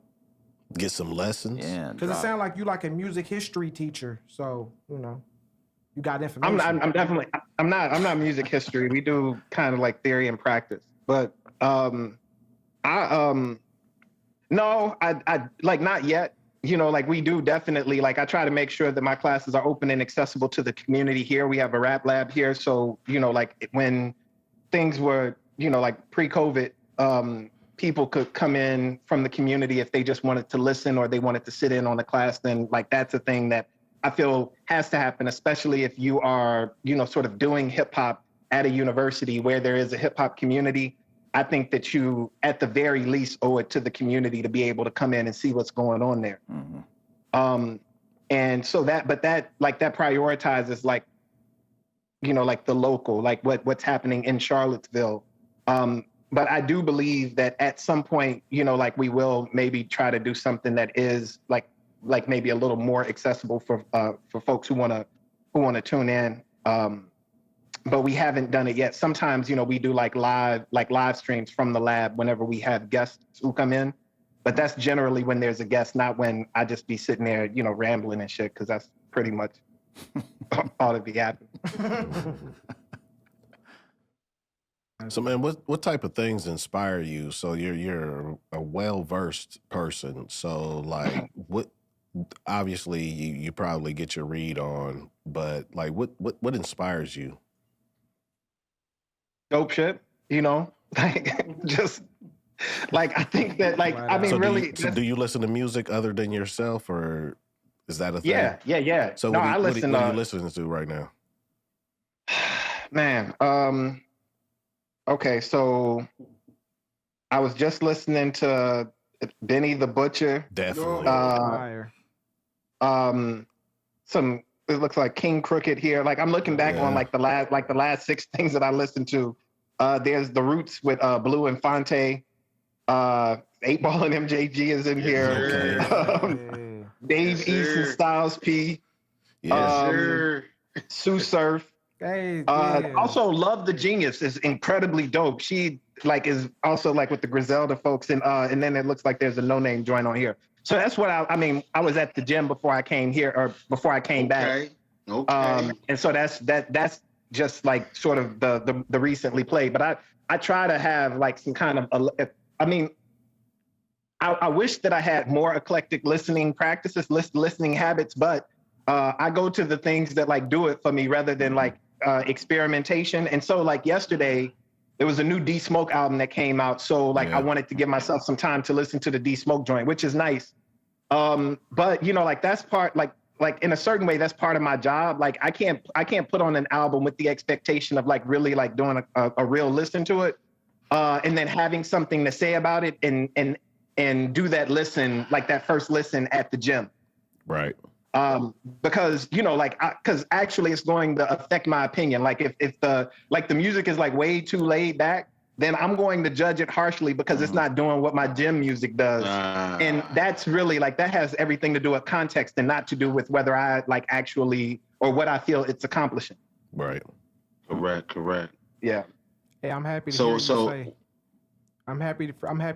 get some lessons? Yeah. Because it sounds like you like a music history teacher. So, you got information. I'm not music history. We do kind of like theory and practice. But I like not yet. Like we do definitely, like I try to make sure that my classes are open and accessible to the community here. We have a rap lab here. So, like when things were, like pre-COVID, people could come in from the community if they just wanted to listen or they wanted to sit in on the class, then like that's a thing that I feel has to happen, especially if you are, sort of doing hip hop at a university where there is a hip hop community. I think that you, at the very least, owe it to the community to be able to come in and see what's going on there. Mm-hmm. And so that prioritizes like, like the local, like what's happening in Charlottesville. But I do believe that at some point, like we will maybe try to do something that is like maybe a little more accessible for folks who want to tune in. But we haven't done it yet. Sometimes, we do like live streams from the lab whenever we have guests who come in. But that's generally when there's a guest, not when I just be sitting there, rambling and shit, because that's pretty much all that be happening. So, man, what type of things inspire you? So you're a well-versed person. So, like, what? Obviously, you probably get your read on, but like, what inspires you? Dope shit, like just like I think that like I mean, so really. Do you listen to music other than yourself, or is that a thing? Yeah. So no, what are you listening to right now? Man, okay, so I was just listening to Benny the Butcher. Definitely. Some, it looks like King Crooked here. Like I'm looking back on like the last 6 things that I listened to. There's The Roots with Blue and Fonte. 8-Ball and MJG is in here. Dave East and Styles P. Sue Surf. Also Love the Genius is incredibly dope. She like is also like with the Griselda folks, and then it looks like there's a No Name joint on here. So that's what I mean. I was at the gym before I came here, or before I came back. Okay. And so that's just like sort of the recently played. But I try to have like some kind of I wish that I had more eclectic listening practices, listening habits, but I go to the things that like do it for me rather than like experimentation. And so like yesterday, there was a new D Smoke album that came out. So like I wanted to give myself some time to listen to the D Smoke joint, which is nice. But like that's part like in a certain way, that's part of my job. Like I can't put on an album with the expectation of like really like doing a real listen to it. And then having something to say about it and do that listen, like that first listen at the gym. Right. Because because actually it's going to affect my opinion. Like if the music is like way too laid back, then I'm going to judge it harshly because it's not doing what my gym music does. And that's really like, that has everything to do with context and not to do with whether I like actually, or what I feel it's accomplishing. Right. Correct. Yeah. Hey, I'm happy to hear you say. I'm happy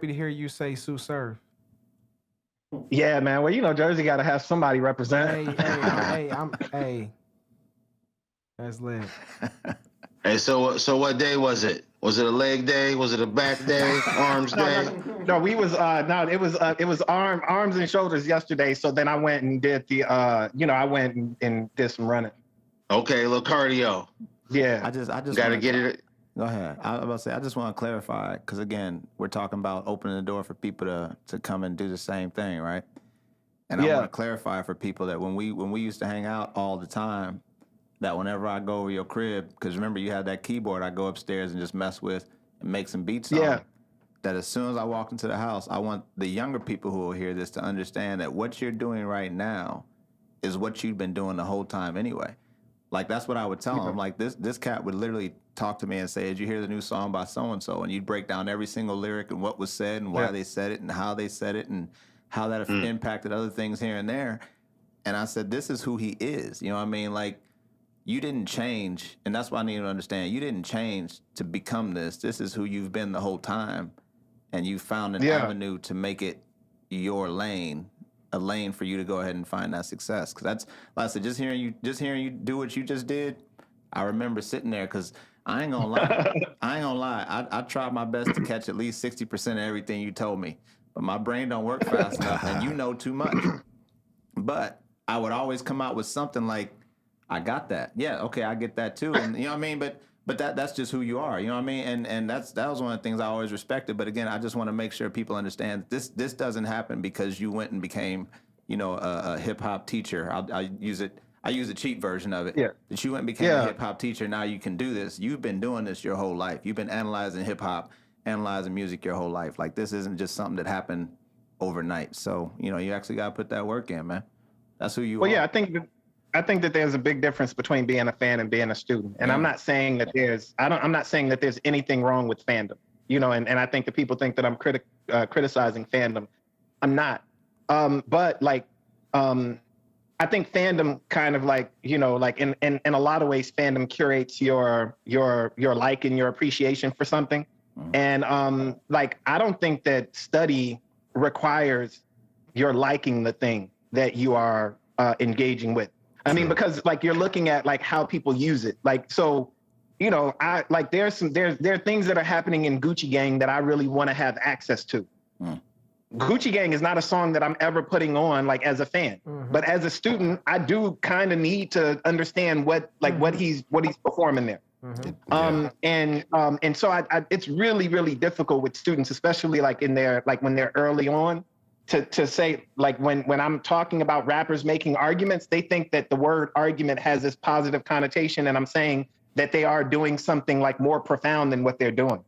to hear you say Sue Surf. Yeah, man. Well, Jersey got to have somebody represent. Hey. That's lit. Hey, so what day was it? Was it a leg day? Was it a back day? Arms day? No, we was it was arms and shoulders yesterday. So then I went and did the I went and did some running. Okay, a little cardio. Yeah. I just Gotta get it. Go ahead. I was about to say, I just want to clarify, because again, we're talking about opening the door for people to come and do the same thing, right? And I want to clarify for people that when we used to hang out all the time, that whenever I go over your crib, because remember you had that keyboard I go upstairs and just mess with and make some beats on, that as soon as I walk into the house, I want the younger people who will hear this to understand that what you're doing right now is what you've been doing the whole time anyway. Like, that's what I would tell them. Like, this cat would literally talk to me and say, did you hear the new song by so-and-so? And you'd break down every single lyric and what was said and why they said it and how they said it and how that impacted other things here and there. And I said, this is who he is. You know what I mean? Like, you didn't change, and that's what I need to understand. You didn't change to become this. This is who you've been the whole time. And you found an avenue to make it your lane, a lane for you to go ahead and find that success. Because that's, like I said, just hearing you do what you just did, I remember sitting there, because I ain't gonna lie. I tried my best to catch at least 60% of everything you told me, but my brain don't work fast enough, and you know too much. But I would always come out with something like, I got that. Yeah, okay, I get that too. And you know what I mean? But that's just who you are. You know what I mean? And that was one of the things I always respected. But again, I just want to make sure people understand this doesn't happen because you went and became, a hip hop teacher. I use a cheat version of it. Yeah. That you went and became a hip hop teacher. Now you can do this. You've been doing this your whole life. You've been analyzing hip hop, analyzing music your whole life. Like, this isn't just something that happened overnight. So, you actually got to put that work in, man. That's who you are. Well, yeah, I think that there's a big difference between being a fan and being a student. And I'm not saying that I'm not saying that there's anything wrong with fandom, and I think that people think that I'm criticizing fandom. I'm not. But I think fandom kind of in a lot of ways, fandom curates your like and your appreciation for something. And I don't think that study requires your liking the thing that you are engaging with. I mean, because you're looking at how people use it. There are things that are happening in Gucci Gang that I really want to have access to. Gucci Gang is not a song that I'm ever putting on as a fan, but as a student, I do kind of need to understand what he's performing there. And so it's really, really difficult with students, especially when they're early on. To say, when I'm talking about rappers making arguments, they think that the word argument has this positive connotation, and I'm saying that they are doing something more profound than what they're doing.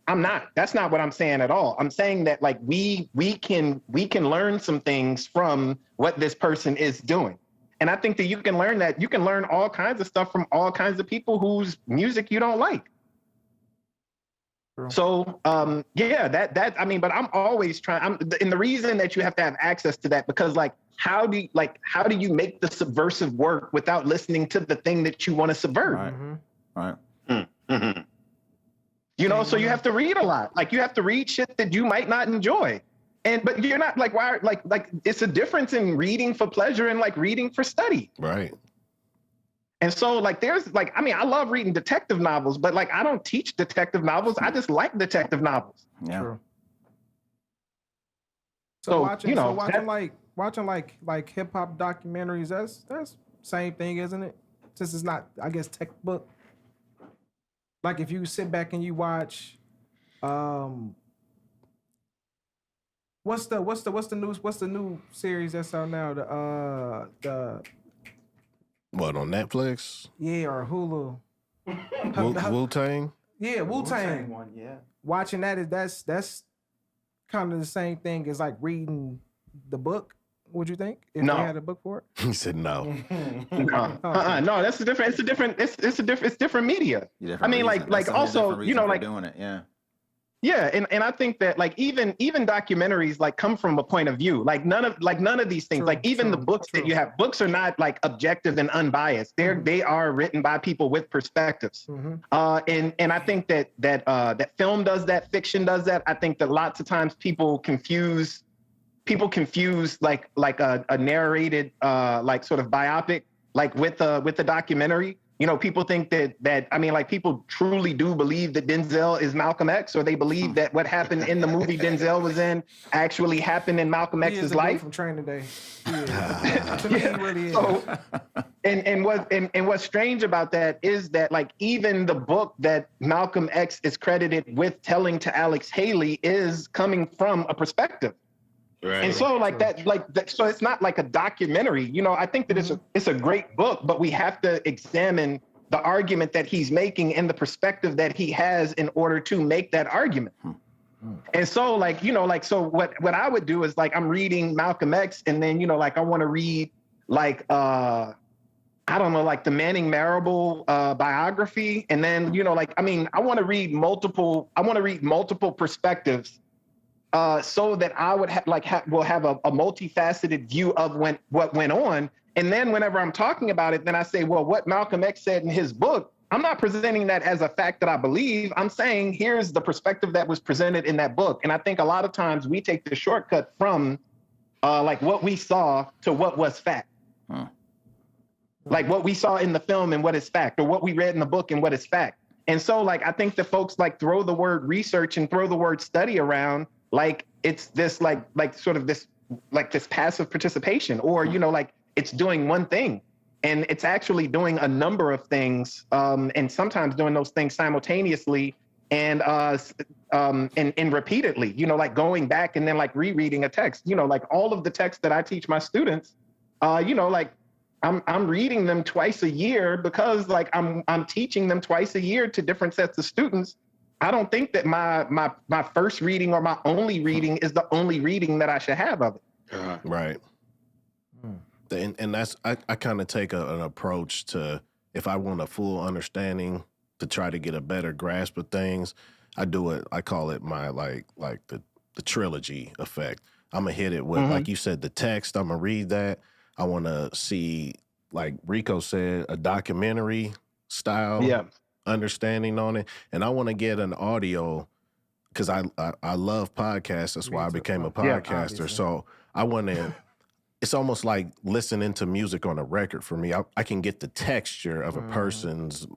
I'm not. That's not what I'm saying at all. I'm saying that we can learn some things from what this person is doing. And I think that you can learn that. You can learn all kinds of stuff from all kinds of people whose music you don't like. So, but I'm always trying, and the reason that you have to have access to that, because how do you make the subversive work without listening to the thing that you want to subvert? Right. So you have to read a lot. You have to read shit that you might not enjoy. But you're not why, it's a difference in reading for pleasure and reading for study. Right. And so there's I love reading detective novels, but I don't teach detective novels. I just like detective novels. Yeah. True. So watching hip hop documentaries, that's same thing, isn't it? Since it's not, I guess, textbook. If you sit back and you watch, what's the new series that's out now? The What, on Netflix? Yeah, or Hulu. Wu-Tang? Yeah, Wu-Tang. One, yeah. Watching that's kind of the same thing as reading the book. Would you think if No. they had a book for it? He said no. No, that's a different. It's different media. Different I mean, reason. That's a also, different reason for doing it. Yeah. Yeah, and I think that even documentaries come from a point of view. None of these things. True, the books that you have, books are not objective and unbiased. They are written by people with perspectives. And I think that film does that, fiction does that. I think that lots of times people confuse a narrated sort of biopic with a documentary. people think that I mean, like, people truly do believe that Denzel is Malcolm X, or they believe that what happened in the movie Denzel was in actually happened in Malcolm X's life. From Training Day. To me, he really is. So, and what's strange about that is that, like, even the book that Malcolm X is credited with telling to Alex Haley is coming from a perspective. Right. And so so it's not like a documentary. I think that it's a great book, but we have to examine the argument that he's making and the perspective that he has in order to make that argument. And so so what I would do is, like, I'm reading Malcolm X, and then, I want to read I don't know, like the Manning Marable biography. And then, I want to read multiple perspectives so that I would will have a multifaceted view of what went on. And then whenever I'm talking about it, then I say, well, what Malcolm X said in his book, I'm not presenting that as a fact that I believe. I'm saying, here's the perspective that was presented in that book. And I think a lot of times we take the shortcut from what we saw to what was fact. Like what we saw in the film and what is fact, or what we read in the book and what is fact. And so, I think that folks throw the word research and throw the word study around like it's this sort of this passive participation, or it's doing one thing, and it's actually doing a number of things, and sometimes doing those things simultaneously and repeatedly. Going back and then rereading a text. All of the texts that I teach my students, I'm reading them twice a year because I'm teaching them twice a year to different sets of students. I don't think that my first reading or my only reading is the only reading that I should have of it. Right. And that's, I kind of take an approach to, if I want a full understanding to try to get a better grasp of things, I call it my the trilogy effect. I'm going to hit it with, like you said, the text. I'm going to read that. I want to see, like Rico said, a documentary style understanding on it. And I want to get an audio, because I love podcasts. That's why I became a podcaster. So I want to, it's almost like listening to music on a record for me. I can get the texture of a person's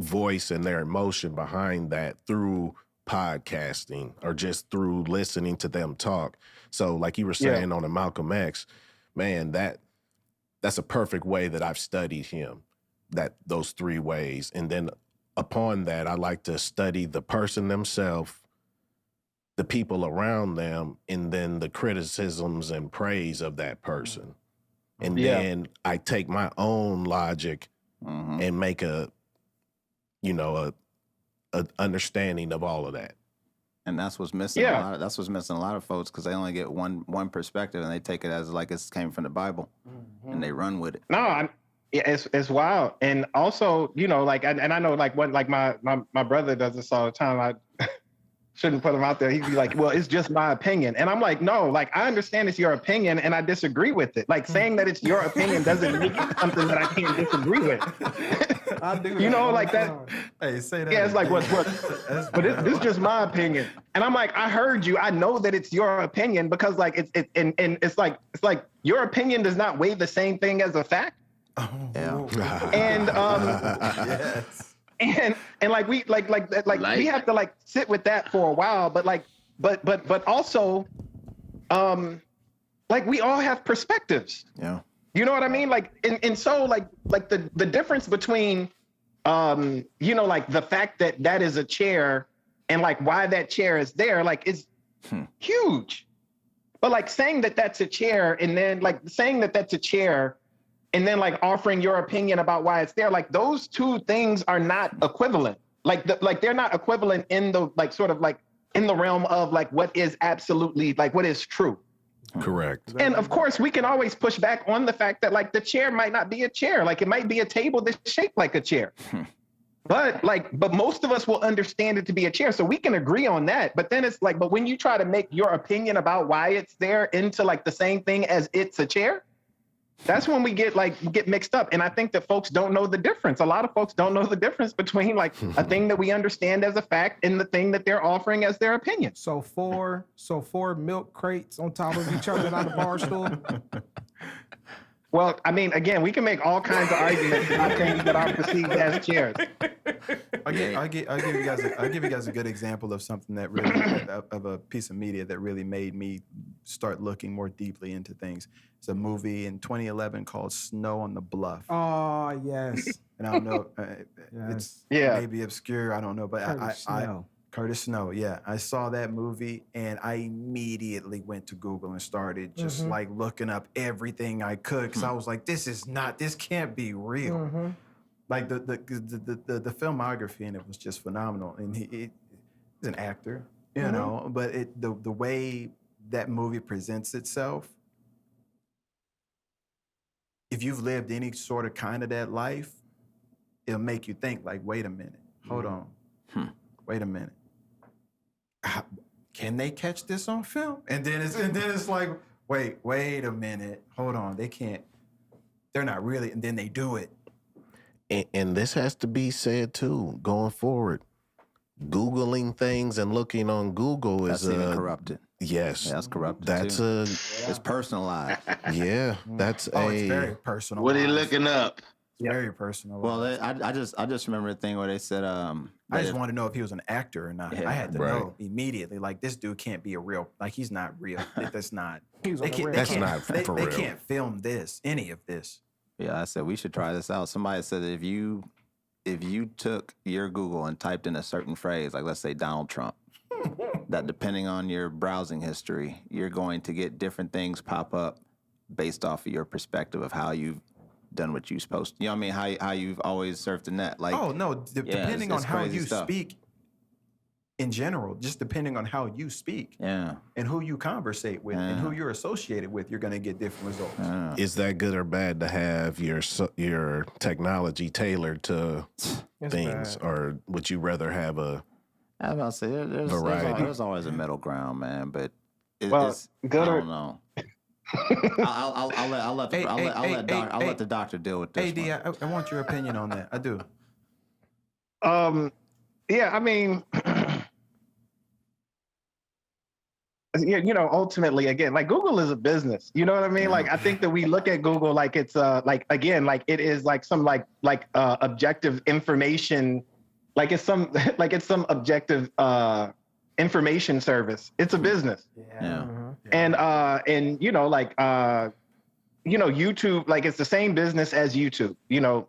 voice and their emotion behind that through podcasting, or just through listening to them talk. So like you were saying on a Malcolm X, man, that's a perfect way that I've studied him, those three ways. And then upon that, I like to study the person themselves, the people around them, and then the criticisms and praise of that person. And then I take my own logic and make a understanding of all of that. And that's what's missing. That's what's missing a lot of folks, because they only get one perspective, and they take it as like it came from the Bible, and they run with it. No, it's wild. And also, and I know my brother does this all the time. I shouldn't put him out there. He'd be like, well, it's just my opinion. And I'm like, no, I understand it's your opinion, and I disagree with it. Saying that it's your opinion doesn't make it something that I can't disagree with. I do. That. Hey, say that. Yeah, it's like what? But this is just my opinion. And I'm like, I heard you. I know that it's your opinion, because it's like your opinion does not weigh the same thing as a fact. Oh. Yeah. And Yes. And we we have to sit with that for a while, but also we all have perspectives. Yeah. You know what I mean? And so the difference between the fact that is a chair and why that chair is there is huge. But saying that that's a chair, and then saying that that's a chair, and then offering your opinion about why it's there, those two things are not equivalent. They're not equivalent in the in the realm of what is absolutely what is true. Correct. And of course, we can always push back on the fact that the chair might not be a chair. It might be a table that's shaped like a chair. But most of us will understand it to be a chair. So we can agree on that. But then it's but when you try to make your opinion about why it's there into the same thing as it's a chair, that's when we get mixed up. And I think that folks don't know the difference. A lot of folks don't know the difference between a thing that we understand as a fact and the thing that they're offering as their opinion. So four milk crates on top of each other at the bar stool. Well, I mean, again, we can make all kinds of arguments about things that are perceived as chairs. I'll give you guys a good example of something that really of a piece of media that really made me start looking more deeply into things. It's a movie in 2011 called Snow on the Bluff. Oh, yes. And I don't know, it's maybe obscure. I don't know, but Curtis Snow, yeah. I saw that movie and I immediately went to Google and started just like looking up everything I could because I was like, this can't be real. Like the filmography in it was just phenomenal. And he's an actor, you know, but the way that movie presents itself, if you've lived any sort of kind of that life, it'll make you think like, wait a minute, hold on, wait a minute. Can they catch this on film? And then it's like, wait a minute, hold on, they can't. They're not really, and then they do it. And this has to be said too, going forward. Googling things and looking on Google that's even corrupted. Yes, that's corrupted. That's too. It's personalized. Yeah, that's it's very personal. What are you looking up? It's very personal. Well, I just remember a thing where they said I just want to know if he was an actor or not. Yeah, I had to know immediately. Like, this dude can't be a real. Like, he's not real. That's not. That's not for real. They can't film any of this. Yeah, I said we should try this out. Somebody said that if you took your Google and typed in a certain phrase, like let's say Donald Trump, that depending on your browsing history, you're going to get different things pop up based off of your perspective of how you've done what you're supposed to. You know what I mean? How you've always surfed the net. Like, oh no, depending on how you speak. In general, just depending on how you speak and who you conversate with and who you're associated with, you're going to get different results. Is that good or bad to have your technology tailored to things, or would you rather have a I was about to say variety? There's always a middle ground, man. But it's good I don't know. I'll let the doctor deal with this. Hey, D, I want your opinion on that. I do. Yeah, I mean. Yeah, you know, ultimately, again, like Google is a business. You know what I mean? Like, I think that we look at Google like it's like again, like it is like some like objective information, like it's some objective information service. It's a business. Yeah. And you know, like you know, YouTube, like it's the same business as YouTube. You know,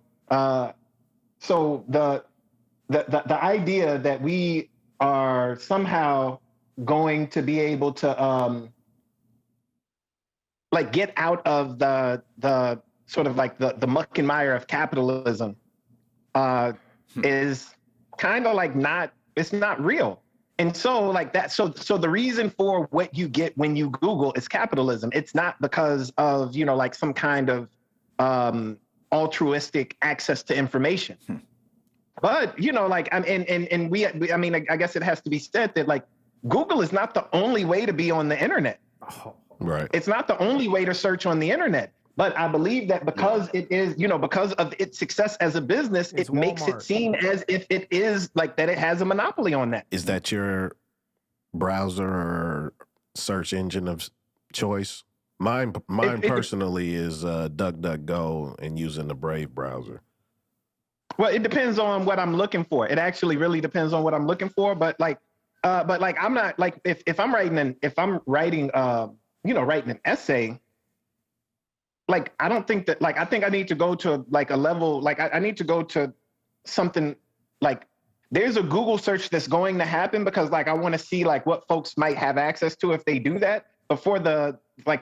so the idea that we are somehow going to be able to like get out of the sort of like the muck and mire of capitalism is kind of like it's not real. And so like that, so the reason for what you get when you Google is capitalism. It's not because of, you know, like some kind of altruistic access to information. But, you know, like, I mean, I guess it has to be said that like Google is not the only way to be on the internet. Right. It's not the only way to search on the internet. But I believe that because it is, you know, because of its success as a business, it makes it seem as if it is like that it has a monopoly on that. Is that your browser or search engine of choice? Mine personally is DuckDuckGo and using the Brave browser. Well, it depends on what I'm looking for. It actually really depends on what I'm looking for. But like I'm not like if I'm writing an essay. Like, I don't think that, like, I think I need to go to like a level, like I need to go to something like there's a Google search that's going to happen because like, I want to see like what folks might have access to if they do that. But for the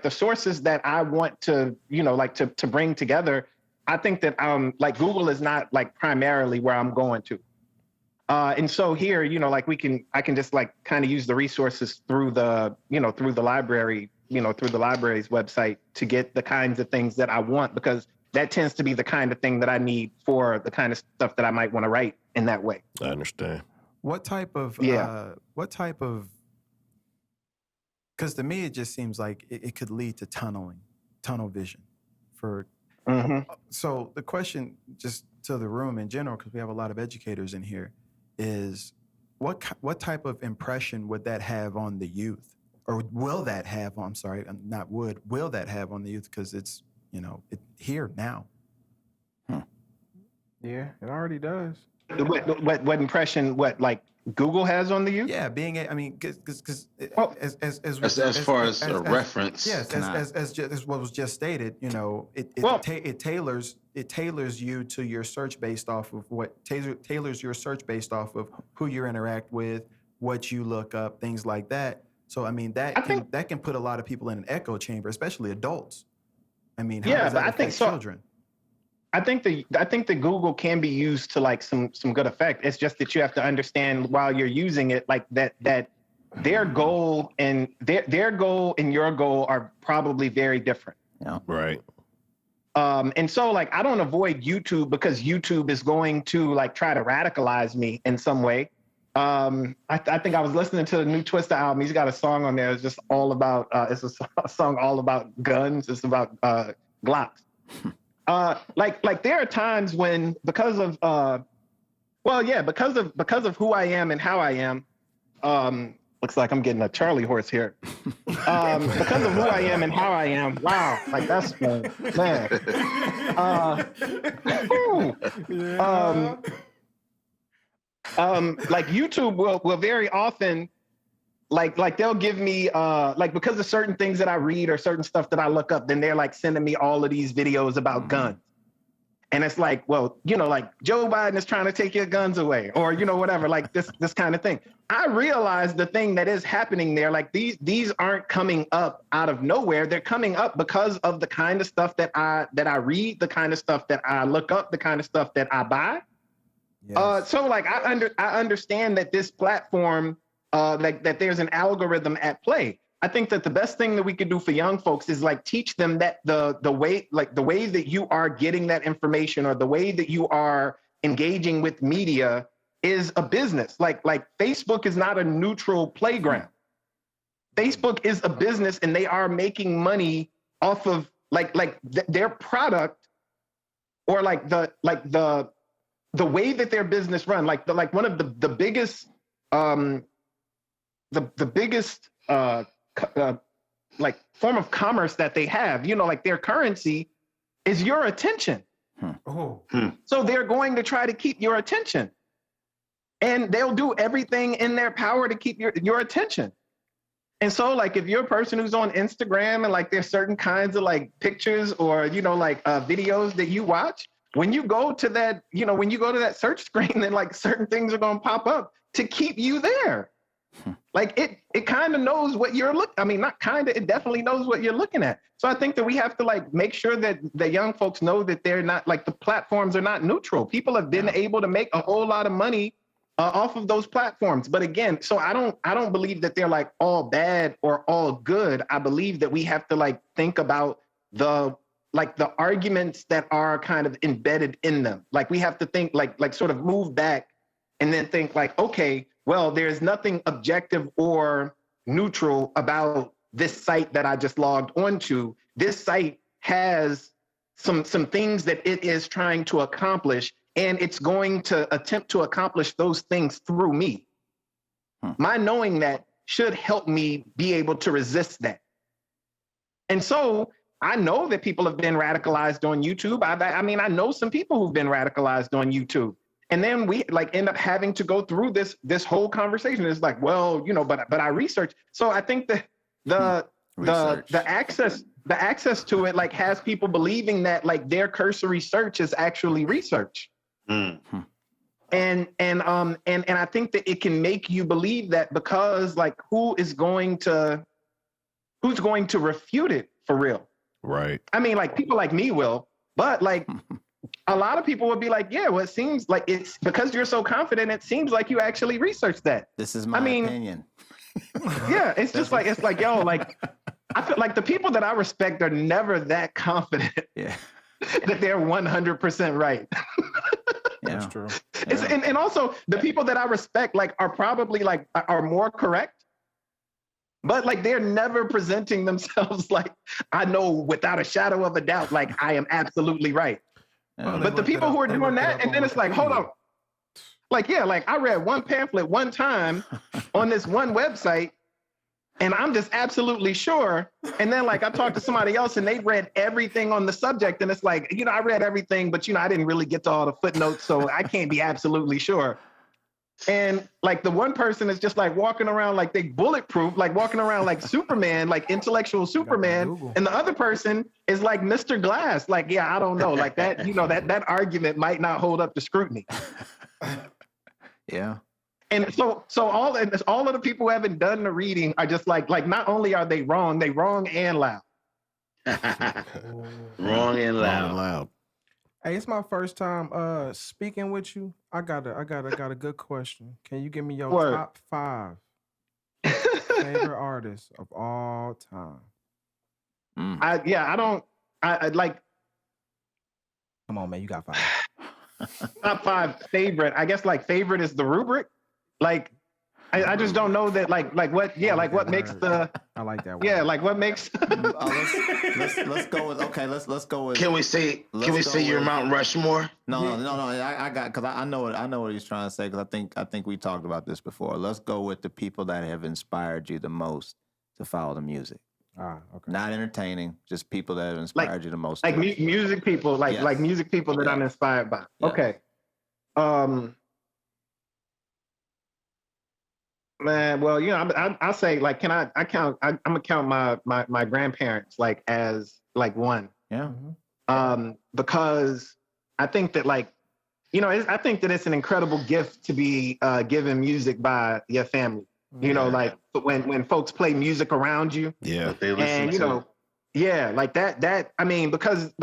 sources that I want to, you know, like to bring together, I think that like Google is not like primarily where I'm going to. And so here, you know, like I can just like kind of use the resources through the library, through the library's website to get the kinds of things that I want, because that tends to be the kind of thing that I need for the kind of stuff that I might want to write in that way. I understand. What type of, because to me, it just seems like it could lead to tunnel vision So the question just to the room in general, because we have a lot of educators in here, is what type of impression would that have on the youth? Or will that have, will that have on the youth? Because it's here now. Yeah, it already does. What impression? What like Google has on the youth? Yeah, because as far as a reference. Yes, as what was just stated, it tailors you to your search based off of tailors your search based off of who you interact with, what you look up, things like that. So that can put a lot of people in an echo chamber, especially adults. How does that affect children? I think that Google can be used to like some good effect. It's just that you have to understand while you're using it, like that their goal and their goal and your goal are probably very different. Yeah. Right. And so like I don't avoid YouTube because YouTube is going to like try to radicalize me in some way. I think I was listening to the new Twista album. He's got a song on there. It's just all about it's a song all about guns. It's about Glocks. Like there are times when because of who I am and how I am, looks like I'm getting a Charlie horse here. Because of who I am and how I am, wow, like that's man. Like YouTube will very often like they'll give me like because of certain things that I read or certain stuff that I look up, then they're like sending me all of these videos about guns. And it's like, well, like Joe Biden is trying to take your guns away or, whatever, like this kind of thing. I realize the thing that is happening there, like these aren't coming up out of nowhere. They're coming up because of the kind of stuff that I read, the kind of stuff that I look up, the kind of stuff that I buy. Yes. So like I understand that this platform, like that there's an algorithm at play. I think that the best thing that we could do for young folks is like teach them that the way that you are getting that information or the way that you are engaging with media is a business. Like Facebook is not a neutral playground. Facebook is a business and they are making money off of their product or the way that their business run. Like one of the biggest like form of commerce that they have, like their currency is your attention. So they're going to try to keep your attention and they'll do everything in their power to keep your attention. And so like if you're a person who's on Instagram and like there's certain kinds of like pictures or videos that you watch, when you go to that search screen, then like certain things are going to pop up to keep you there. Like it kind of knows what you're it definitely knows what you're looking at. So I think that we have to like make sure that the young folks know that they're not like the platforms are not neutral. People have been able to make a whole lot of money off of those platforms. But again, so I don't believe that they're like all bad or all good. I believe that we have to like think about the arguments that are kind of embedded in them. Like we have to think like sort of move back and then think like, okay, well, there's nothing objective or neutral about this site that I just logged onto. This site has some things that it is trying to accomplish, and it's going to attempt to accomplish those things through me. My knowing that should help me be able to resist that. And so I know that people have been radicalized on YouTube. I know some people who've been radicalized on YouTube. And then we like end up having to go through this whole conversation. It's like, well, but I research. So I think that the access to it like has people believing that like their cursory search is actually research. And I think that it can make you believe that because like who's going to refute it for real? Right. I mean, like people like me will, but like a lot of people would be like, yeah, well, it seems like it's because you're so confident. It seems like you actually researched that. This is my opinion. Yeah, it's just like, it's like, yo, like, I feel like the people that I respect are never that confident that they're 100% right. That's true. It's, and also the people that I respect, like, are probably like, are more correct. But like, they're never presenting themselves like, I know without a shadow of a doubt, like I am absolutely right. But the people who are doing that, and then it's like, hold on. Like, yeah, like I read one pamphlet one time on this one website, And I'm just absolutely sure. And then like I talked to somebody else and they read everything on the subject. And it's like, I read everything, but I didn't really get to all the footnotes. So I can't be absolutely sure. And like the one person is just like walking around like they bulletproof, like walking around like Superman, like intellectual Superman. And the other person is like Mr. Glass. Like, yeah, I don't know. Like that, that argument might not hold up to scrutiny. Yeah. And so all of the people who haven't done the reading are just like not only are they wrong and loud. Wrong and loud. Hey, it's my first time speaking with you. I got a good question. Can you give me your top 5 favorite artists of all time? I like. Come on, man, you got 5. Top 5 favorite. I guess like favorite is the rubric. Like, I just don't know that like what what makes the. I like that word. Yeah, like what makes. Let's go with Let's go with. Can we say your Mount Rushmore? No. I got because I know what he's trying to say because I think we talked about this before. Let's go with the people that have inspired you the most to follow the music. Okay. Not entertaining, just people that have inspired you the most. Like music people, like music people that I'm inspired by. Yeah. Okay. Man, well, I'll say like, I'm gonna count my grandparents like as like one. Yeah. Because I think that like, I think that it's an incredible gift to be given music by your family. Like when folks play music around you. Yeah. They listen to. Yeah, like that. I mean, because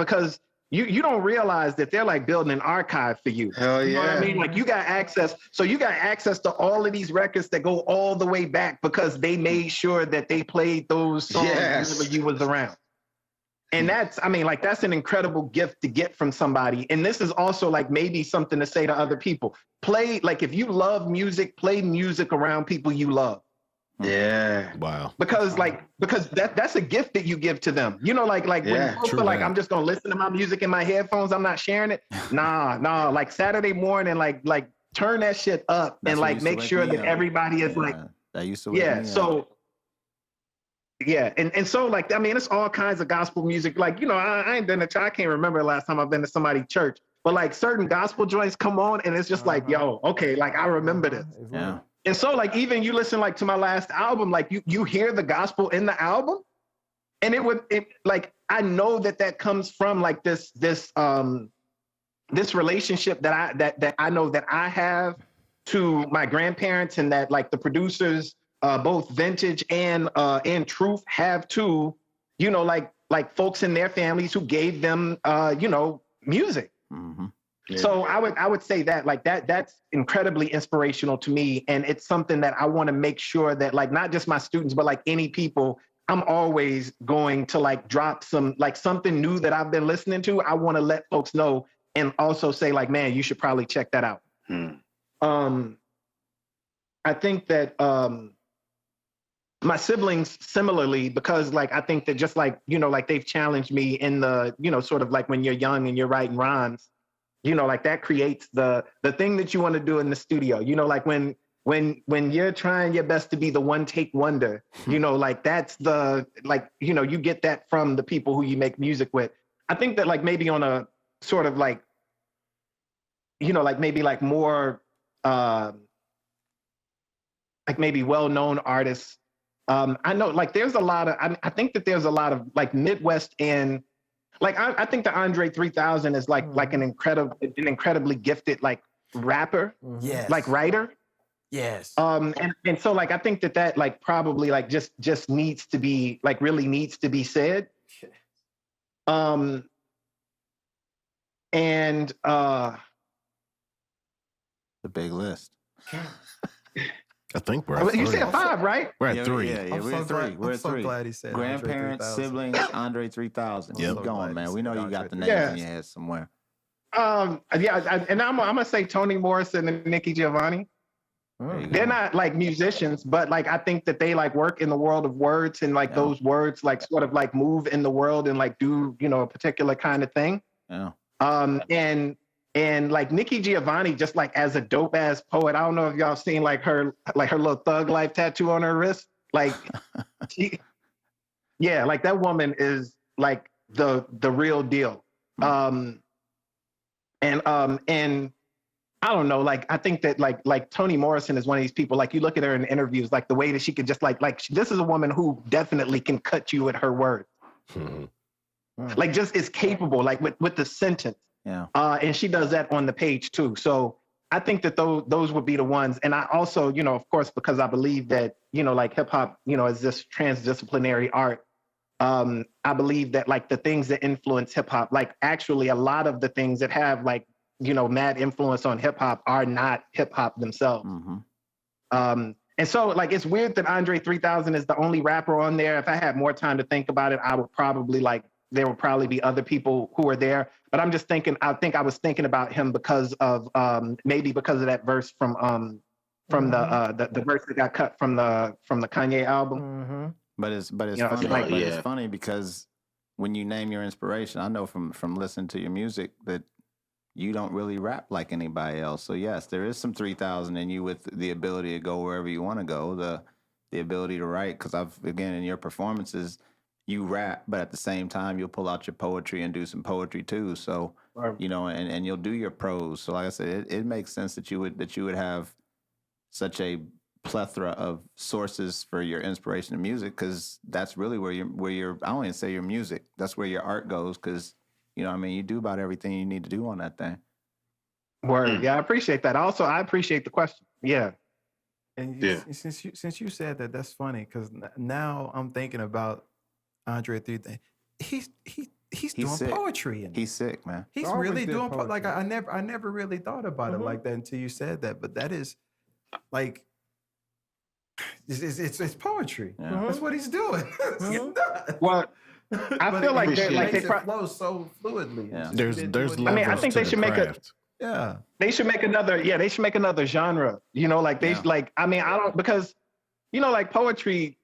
you don't realize that they're like building an archive for you. Hell yeah. You know what I mean? Like you got access. So you got access to all of these records that go all the way back because they made sure that they played those songs whenever you was around. And that's an incredible gift to get from somebody. And this is also like maybe something to say to other people. Like if you love music, play music around people you love. Yeah. Wow. Because that's a gift that you give to them. Like when folks are like, I'm just gonna listen to my music in my headphones, I'm not sharing it. Nah. Like Saturday morning, like turn that shit up and like make sure that everybody is like that used to wake me so yeah, and so like it's all kinds of gospel music. Like I ain't been to I can't remember the last time I've been to somebody's church, but like certain gospel joints come on and it's just like yo, okay, like I remember this. Yeah. And so like even you listen like to my last album, like you hear the gospel in the album, and it like I know that comes from like this relationship that I know that I have to my grandparents, and that like the producers both Vintage and Truth have to like folks in their families who gave them music. Mm-hmm. Yeah. So I would say that like that's incredibly inspirational to me, and it's something that I want to make sure that like not just my students but like any people, I'm always going to like drop some like something new that I've been listening to. I want to let folks know and also say like, man, you should probably check that out. I think that my siblings similarly, because like I think that just like like they've challenged me in the sort of like when you're young and you're writing rhymes. Like that creates the thing that you want to do in the studio. Like when you're trying your best to be the one take wonder, like that's the like you get that from the people who you make music with. I think that like maybe on a sort of like like maybe like more like maybe well-known artists. I know like there's a lot of I think that there's a lot of like Midwest and like I think the Andre 3000 is like an incredibly gifted like rapper, like writer. Yes. And so like I think that like probably like just needs to be like really needs to be said. And the big list. I think we're at you 3. said 5, right? We're at 3. Yeah, we're at 3. We're at 3. Glad he said grandparents, siblings, Andre 3000. Yep. Keep going, man. We know you got the names in your head somewhere. And I'm gonna say Toni Morrison and Nikki Giovanni. They're not like musicians, but like I think that they like work in the world of words, and like those words like sort of like move in the world and like do a particular kind of thing. Yeah. And like Nikki Giovanni, just like as a dope ass poet, I don't know if y'all seen like her little thug life tattoo on her wrist. Like, like that woman is like the real deal. And I don't know, like, I think that like Toni Morrison is one of these people, like you look at her in interviews, like the way that she could just like this is a woman who definitely can cut you at her word. Like just is capable, like with the sentence. Yeah. And she does that on the page too. So I think that those would be the ones. And I also, you know, of course, because I believe that, you know, like hip hop, you know, is this transdisciplinary art. I believe that like the things that influence hip hop, like actually a lot of the things that have like, you know, mad influence on hip hop are not hip hop themselves. And so like, it's weird that Andre 3000 is the only rapper on there. If I had more time to think about it, I would probably there would probably be other people who are there, but I'm just thinking, I was thinking about him because of, maybe because of that verse from the verse that got cut from the Kanye album. But it's funny. It's funny because when you name your inspiration, I know from listening to your music that you don't really rap like anybody else. So yes, there is some 3000 in you with the ability to go wherever you want to go, the ability to write. Because again, in your performances, you rap, but at the same time, you'll pull out your poetry and do some poetry too. So, you know, and you'll do your prose. So like I said, it makes sense that you would have such a plethora of sources for your inspiration in music, because that's really where your I don't even say your music, that's where your art goes, because you know what I mean, you do about everything you need to do on that thing. Word. Yeah, I appreciate that. Also, I appreciate the question. Yeah. And since you said that, that's funny, because now I'm thinking about Andre 3000. He's doing sick. poetry, and He's sick, man. He's really doing like I never really thought about it like that until you said that. But that is like it's poetry. That's what he's doing. Well, I feel like they flow so fluidly. Yeah. There's levels. I mean, I think they should make they should make another genre. You know, like like, I mean, I don't, because you know, like poetry.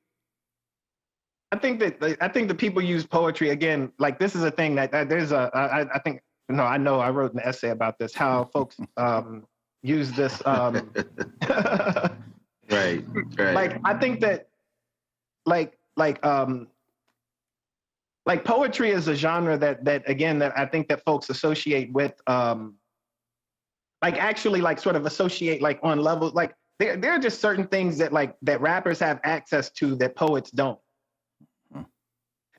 I think that people use poetry again. Like this is a thing that there's I think, no, I know I wrote an essay about this, how folks use this. Right. Like I think that like poetry is a genre that again that I think that folks associate with like actually like sort of associate like on levels, like there are just certain things that like that rappers have access to that poets don't.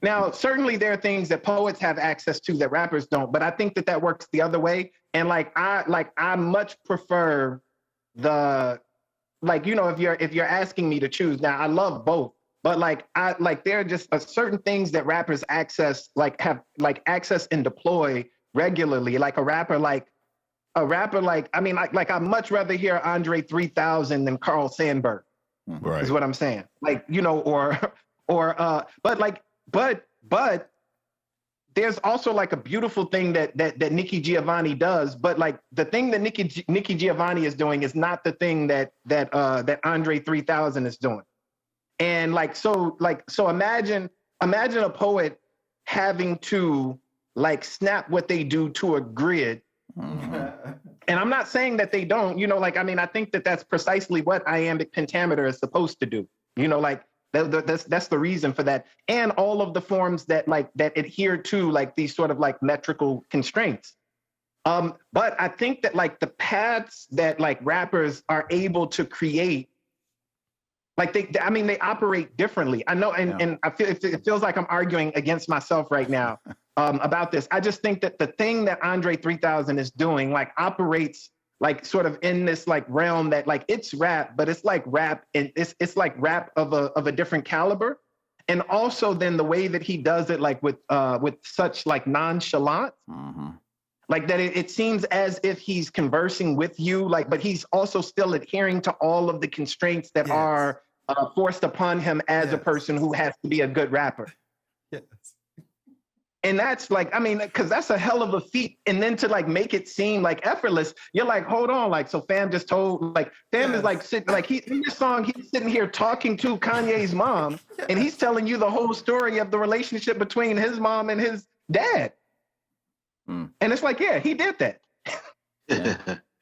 Now, certainly there are things that poets have access to that rappers don't, but I think that works the other way. And I much prefer the, like, you know, if you're asking me to choose, now I love both, but there are just certain things that rappers access, like have like access and deploy regularly. Like a rapper, I mean, I'd much rather hear Andre 3000 than Carl Sandburg, right? Is what I'm saying. Like, you know, but there's also like a beautiful thing that Nikki Giovanni does. But like the thing that Nikki Giovanni is doing is not the thing that Andre 3000 is doing. And so imagine a poet having to like snap what they do to a grid. And I'm not saying that they don't, you know, like, I mean, I think that that's precisely what iambic pentameter is supposed to do. You know, like that's the reason for that. And all of the forms that adhere to like these sort of like metrical constraints. But I think that like the paths that like rappers are able to create, like they operate differently. I know, and I feel it feels like I'm arguing against myself right now about this. I just think that the thing that Andre 3000 is doing like operates like sort of in this like realm that like it's rap, but it's like rap, and it's like rap of a different caliber. And also then the way that he does it like with such like nonchalance, like that it seems as if he's conversing with you, like, but he's also still adhering to all of the constraints that are forced upon him as a person who has to be a good rapper. Yes. And that's like, I mean, because that's a hell of a feat. And then to like make it seem like effortless, you're like, hold on, like, so Fam just told, like, Fam is like sitting, like in this song, he's sitting here talking to Kanye's mom, and he's telling you the whole story of the relationship between his mom and his dad. And it's like, yeah, he did that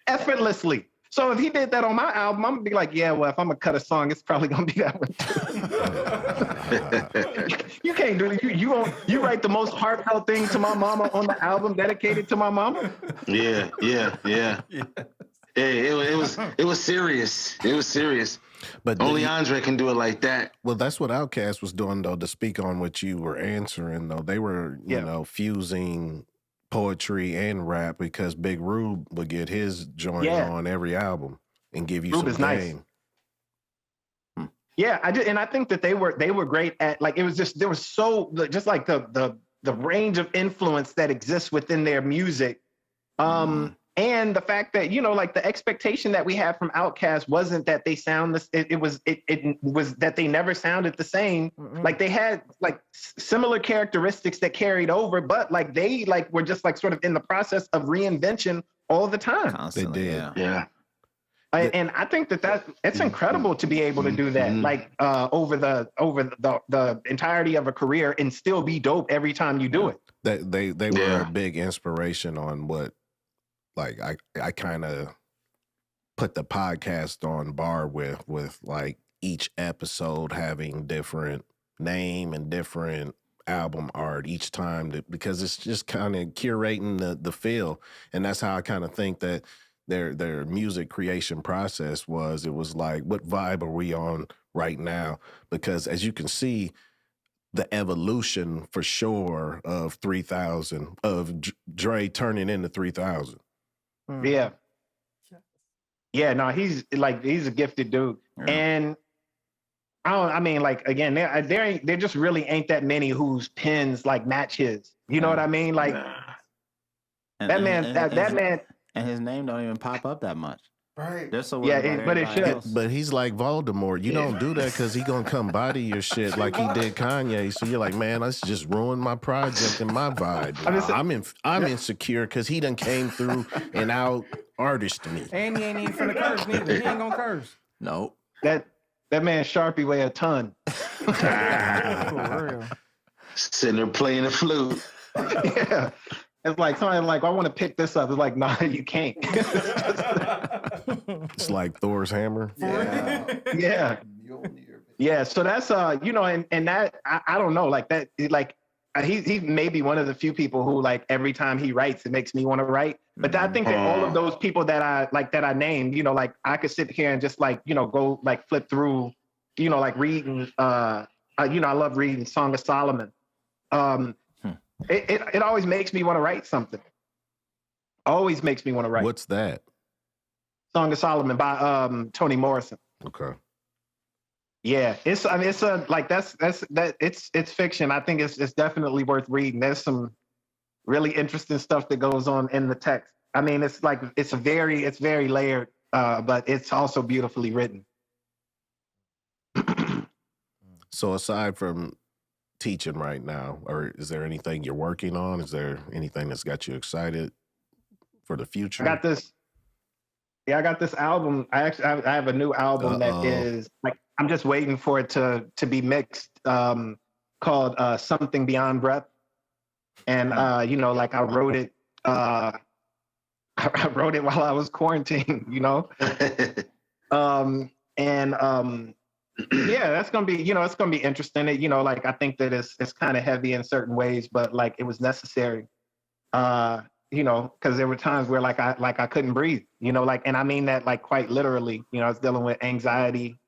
effortlessly. So if he did that on my album, I'm gonna be like, yeah, well, if I'm gonna cut a song, it's probably gonna be that one too. You can't do it. You write the most heartfelt thing to my mama on the album dedicated to my mama. Yeah. It was serious. It was serious. But only Andre can do it like that. Well, that's what Outkast was doing, though. To speak on what you were answering, though, they were, you know, fusing poetry and rap because Big Rube would get his joint on every album and give you some game. Nice. Yeah, I think that they were great at, like, it was just, there was so just like the range of influence that exists within their music. And the fact that, you know, like the expectation that we had from Outkast wasn't that they sound this, it was that they never sounded the same. Like they had like similar characteristics that carried over, but like they like were just like sort of in the process of reinvention all the time. Constantly, they did. Yeah. And I think that it's incredible to be able to do that, like over the entirety of a career and still be dope every time you do it. They were a big inspiration on what, like, I kind of put the podcast on bar with like each episode having different name and different album art each time because it's just kind of curating the feel. And that's how I kind of think that their music creation process was. It was like, what vibe are we on right now? Because as you can see, the evolution for sure of 3000, of Dre turning into 3000. Yeah. Yeah, no, he's a gifted dude. Yeah. And I mean, like, again, there just really ain't that many whose pens like match his. You know what I mean? Like that man and his name don't even pop up that much. Right. But it should. But he's like Voldemort. You don't do that because he gonna come body your shit like he did Kanye. So you're like, man, let's just ruin my project and my vibe. I'm insecure because he done came through and out artist me. And he ain't even finna curse neither. He ain't gonna curse. Nope. That man Sharpie weigh a ton. For real. Sitting there playing the flute. Yeah. It's like somebody like, I want to pick this up. It's like, nah, you can't. It's like Thor's hammer. Yeah. Yeah. So that's you know, and that I don't know, like that, like he may be one of the few people who like every time he writes, it makes me want to write. But I think that all of those people that I named, you know, like I could sit here and just like, you know, go like flip through, you know, like reading, you know, I love reading Song of Solomon. It always makes me want to write something. Always makes me want to write. What's that? Song of Solomon by Toni Morrison. Okay. Yeah, it's fiction. I think it's definitely worth reading. There's some really interesting stuff that goes on in the text. I mean, it's very layered, but it's also beautifully written. So aside from teaching right now, or is there anything you're working on? Is there anything that's got you excited for the future? I got this album. I have a new album that is like, I'm just waiting for it to be mixed, called Something Beyond Breath. And you know, like I wrote it while I was quarantined, you know. Yeah, that's gonna be, you know, it's gonna be interesting. You know, like I think that it's kind of heavy in certain ways, but like it was necessary. You know, because there were times where like I couldn't breathe, you know, like, and I mean that like quite literally. You know, I was dealing with anxiety,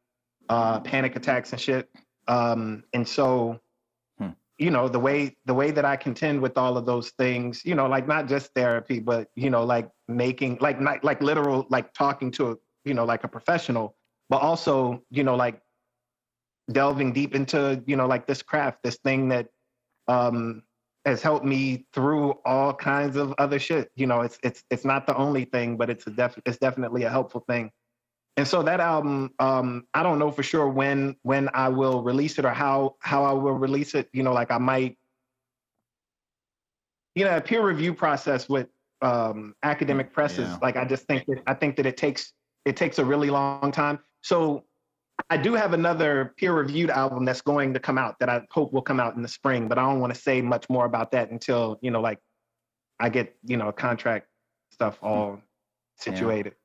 panic attacks and shit. And so, you know, the way that I contend with all of those things, you know, like not just therapy, but you know, like making like literal, like talking to, you know, like a professional, but also, you know, like delving deep into, you know, like this craft, this thing that has helped me through all kinds of other shit. You know, it's not the only thing, but it's definitely a helpful thing. And so that album, I don't know for sure when I will release it or how I will release it. You know, like I might, you know, a peer review process with academic presses. Yeah. Like I think that it takes a really long time. So I do have another peer-reviewed album that's going to come out that I hope will come out in the spring, but I don't want to say much more about that until, you know, like I get, you know, contract stuff all situated.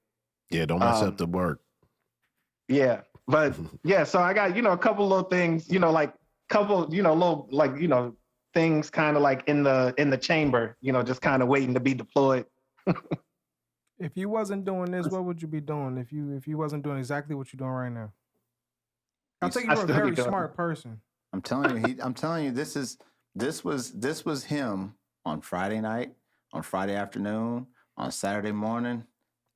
Yeah, don't mess up the work. Yeah, but yeah, so I got, a couple little things, like little, like, things kind of like in the chamber, just kind of waiting to be deployed. If you wasn't doing this, what would you be doing if you wasn't doing exactly what you're doing right now? I think you're a very smart person. I'm telling you, this was him on Friday night, on Friday afternoon, on Saturday morning.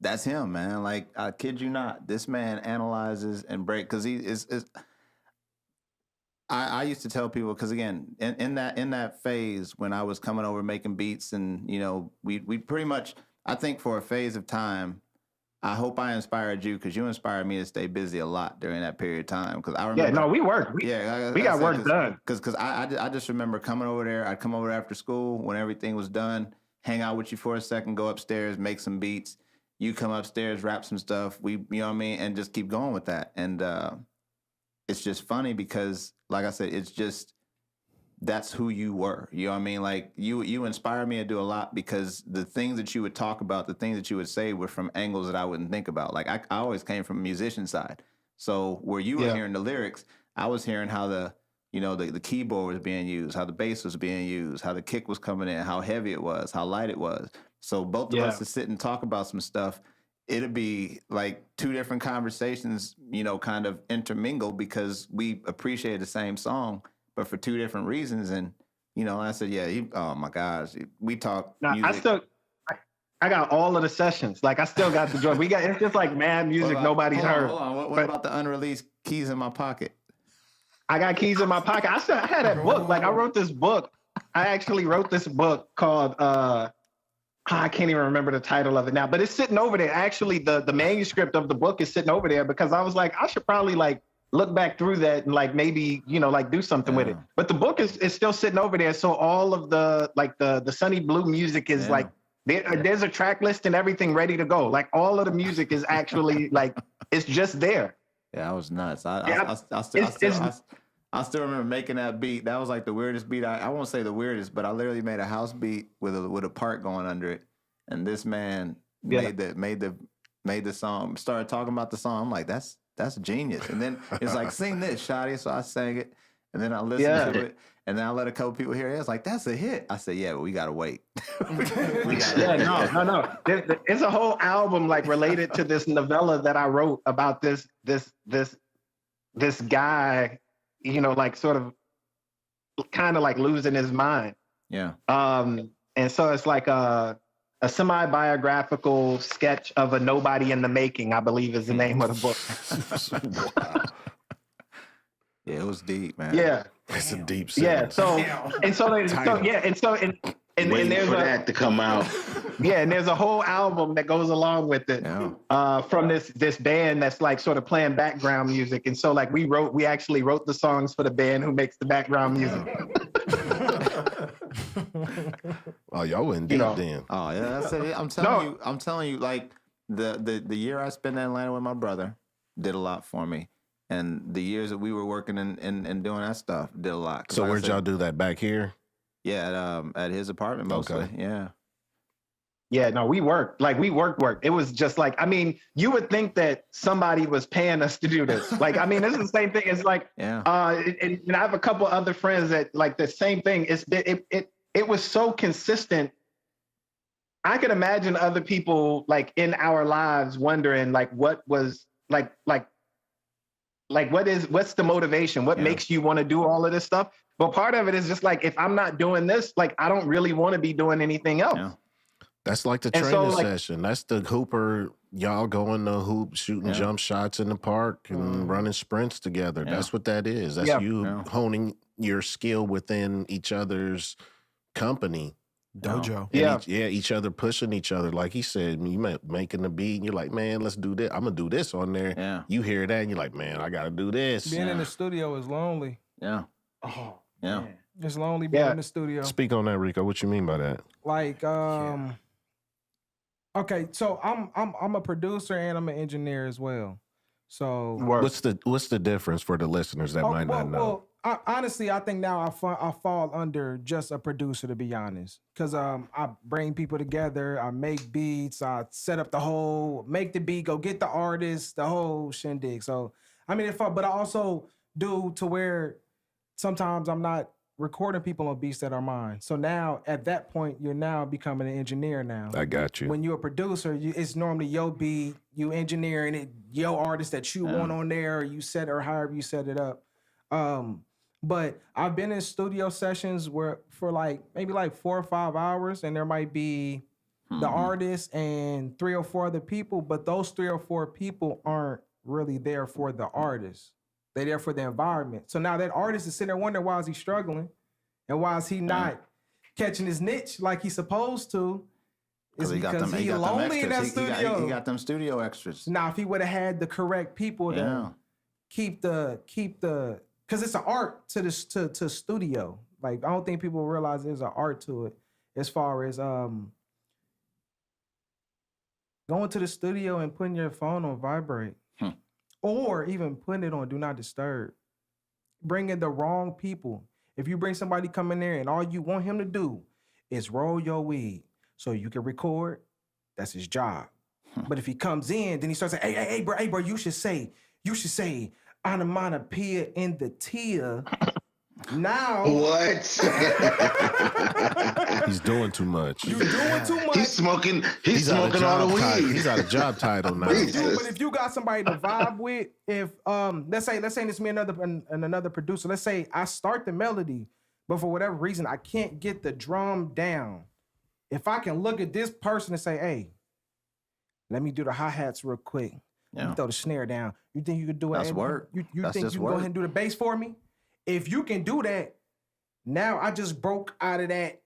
That's him, man. Like, I kid you not. This man analyzes and because he is. I used to tell people, because again, in that phase when I was coming over making beats, and we pretty much, I think for a phase of time, I hope I inspired you, because you inspired me to stay busy a lot during that period of time. Because I remember, we worked. We got work done. Because I just remember coming over there. I'd come over after school when everything was done, hang out with you for a second, go upstairs, make some beats. You come upstairs, rap some stuff. We, you know what I mean, and just keep going with that. And it's just funny because, like I said, it's just, that's who you were. You know what I mean? Like, you inspired me to do a lot, because the things that you would talk about, the things that you would say were from angles that I wouldn't think about. Like, I always came from a musician side. So where you were hearing the lyrics, I was hearing how the keyboard was being used, how the bass was being used, how the kick was coming in, how heavy it was, how light it was. So both of us to sit and talk about some stuff, it'd be like two different conversations, kind of intermingled, because we appreciated the same song, but for two different reasons. And, I said, oh my gosh, we talk music. I got all of the sessions. Like, I still got the joy. It's just like mad music nobody's heard. Hold on. What about the unreleased Keys in My Pocket? I got Keys in My Pocket. I had that book. Like, I wrote this book. I actually wrote this book called, I can't even remember the title of it now, but it's sitting over there. Actually, the manuscript of the book is sitting over there, because I was like, I should probably like look back through that and like maybe, like do something with it. But the book is still sitting over there. So all of the Sunny Blue music is like, there's a track list and everything ready to go. Like, all of the music is actually like, it's just there. Yeah, I was nuts. I still remember making that beat. That was like the weirdest beat. I won't say the weirdest, but I literally made a house beat with a part going under it. And this man made the song, started talking about the song. I'm like, that's genius. And then it's like, sing this, Shotty. So I sang it, and then I listened to it, and then I let a couple people hear it. It's like, that's a hit. I said, yeah, but we gotta wait. No. It's a whole album like related to this novella that I wrote about this guy, like sort of kind of like losing his mind. Yeah. And so it's like a semi-biographical sketch of a nobody in the making, I believe is the name of the book. Wow. Yeah, it was deep, man. Yeah. It's a deep sentence. Yeah. And so there's that to come out. Yeah, and there's a whole album that goes along with it, from this band that's like sort of playing background music. And so like we actually wrote the songs for the band who makes the background music. Oh, y'all went deep then. Oh yeah, that's it. I'm telling you, like the year I spent in Atlanta with my brother did a lot for me. And the years that we were working and doing that stuff did a lot. So where'd y'all do that? Back here? Yeah, at his apartment mostly. Okay. Yeah. Yeah, no, we worked. It was just like, I mean, you would think that somebody was paying us to do this. Like, I mean, this is the same thing. It's like, and I have a couple other friends that like the same thing. It was so consistent. I could imagine other people like in our lives wondering like what was what's the motivation? What makes you want to do all of this stuff? But part of it is just like, if I'm not doing this, like, I don't really want to be doing anything else. Yeah. That's like the training session. That's the hooper. Y'all going to hoop, shooting jump shots in the park and running sprints together. Yeah. That's what that is. That's you honing your skill within each other's company. Dojo. And each other pushing each other. Like he said, you making the beat and you're like, man, let's do this. I'm going to do this on there. Yeah. You hear that and you're like, man, I got to do this. Being in the studio is lonely. Yeah. Oh, yeah. Man. It's lonely being in the studio. Speak on that, Rico. What you mean by that? Like, okay, so I'm a producer and I'm an engineer as well. So what's the difference for the listeners that might not know? Well, Honestly, I think now I fall under just a producer, to be honest, because I bring people together, I make beats, I set up make the beat, go get the artist, the whole shindig. So I mean, but I also do to where sometimes I'm not recording people on beats that are mine. So now at that point, you're now becoming an engineer now. I got you. When you're a producer, it's normally your beat, you engineering it, your artist that you want on there, or you set or however you set it up. But I've been in studio sessions where for maybe 4 or 5 hours, and there might be the artist and 3 or 4 other people, but those 3 or 4 people aren't really there for the artist. They're there for the environment. So now that artist is sitting there wondering, why is he struggling? And why is he not catching his niche like he's supposed to? Is because he's lonely in that studio. He got them studio extras. Now, if he would have had the correct people to keep the, because it's an art to this to studio. Like, I don't think people realize there's an art to it as far as going to the studio and putting your phone on vibrate. Or even putting it on Do Not Disturb. Bringing the wrong people. If you bring somebody come in there and all you want him to do is roll your weed so you can record, that's his job. But if he comes in, then he starts saying, hey, bro, you should say onomatopoeia in the tia. Now what? He's doing too much. You doing too much. He's smoking all the weed. He's out of job title now. But if you got somebody to vibe with, if let's say it's me and another producer. Let's say I start the melody, but for whatever reason I can't get the drum down. If I can look at this person and say, hey, let me do the hi-hats real quick. Let me throw the snare down. You think you could do it? That's work. You think you can go ahead and do the bass for me? If you can do that, now I just broke out of that.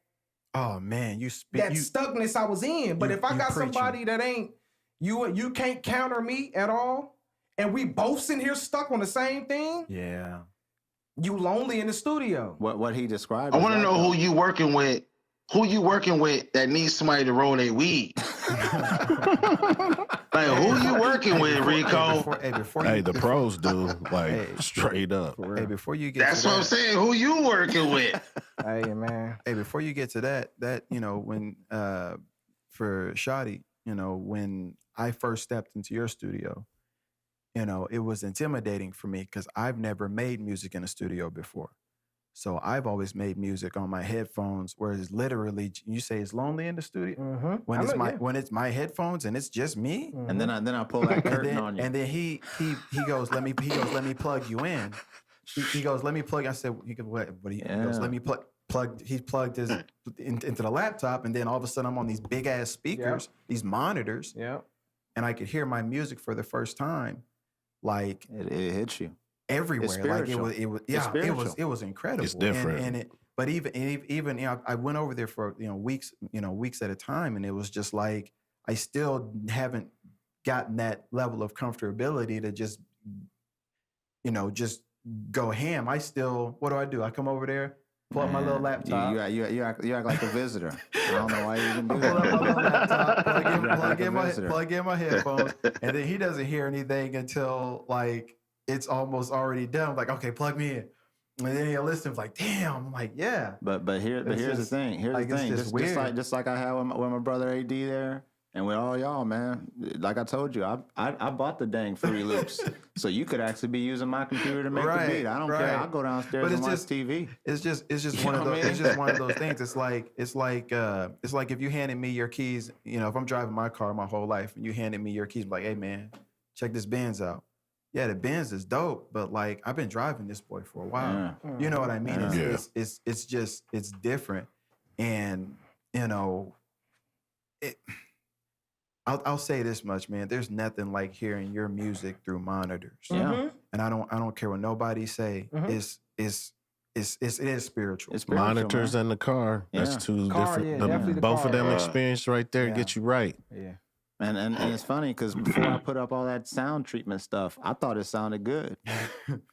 Oh man, that stuckness I was in. But if I got somebody that ain't you can't counter me at all, and we both sitting here stuck on the same thing. Yeah, you lonely in the studio. What he described. I want to know who you working with. Who you working with that needs somebody to roll their weed? Like, who you working with, Rico? The pros do, straight up. Hey, before you get That's to what that, I'm saying. Who you working with? Hey, man. Hey, before you get to that, when for Shotty, when I first stepped into your studio, it was intimidating for me because I've never made music in a studio before. So I've always made music on my headphones, where it's literally, you say it's lonely in the studio. Mm-hmm. When it's my headphones and it's just me. Mm-hmm. And then I pull that curtain on you. And then he goes, let me plug you in. He goes, let me plug. I said, he goes, let me plug. He plugged his into the laptop, and then all of a sudden I'm on these big ass speakers, these monitors, and I could hear my music for the first time. Like it hits you everywhere. Like it was incredible. It's different. But even I went over there for weeks at a time, and it was just like I still haven't gotten that level of comfortability to just go ham. I still, what do? I come over there, pull up my little laptop. You act like a visitor. I don't know why you even do that. Pull up my little laptop, plug in my headphones, and then he doesn't hear anything until like it's almost already done. I'm like, okay, plug me in. And then he'll listen, like, damn. I'm like, yeah. But here's the thing. Here's the thing. Just like I had with my brother AD there, and with all y'all, man. Like I told you, I bought the dang Fruity Loops, so you could actually be using my computer to make the beat. I don't care. I'll go downstairs and watch TV. It's just one of those. It's just one of those things. It's like if you handed me your keys. If I'm driving my car my whole life, and you handed me your keys, I'm like, hey man, check this Benz out. Yeah, the Benz is dope, but like I've been driving this boy for a while. Yeah. You know what I mean? It's different, and I'll say this much, man. There's nothing like hearing your music through monitors. Yeah, and I don't care what nobody say. It is spiritual. It's monitors in the car. That's two different. Both of them experience right there get you right. Yeah. And it's funny because before I put up all that sound treatment stuff, I thought it sounded good.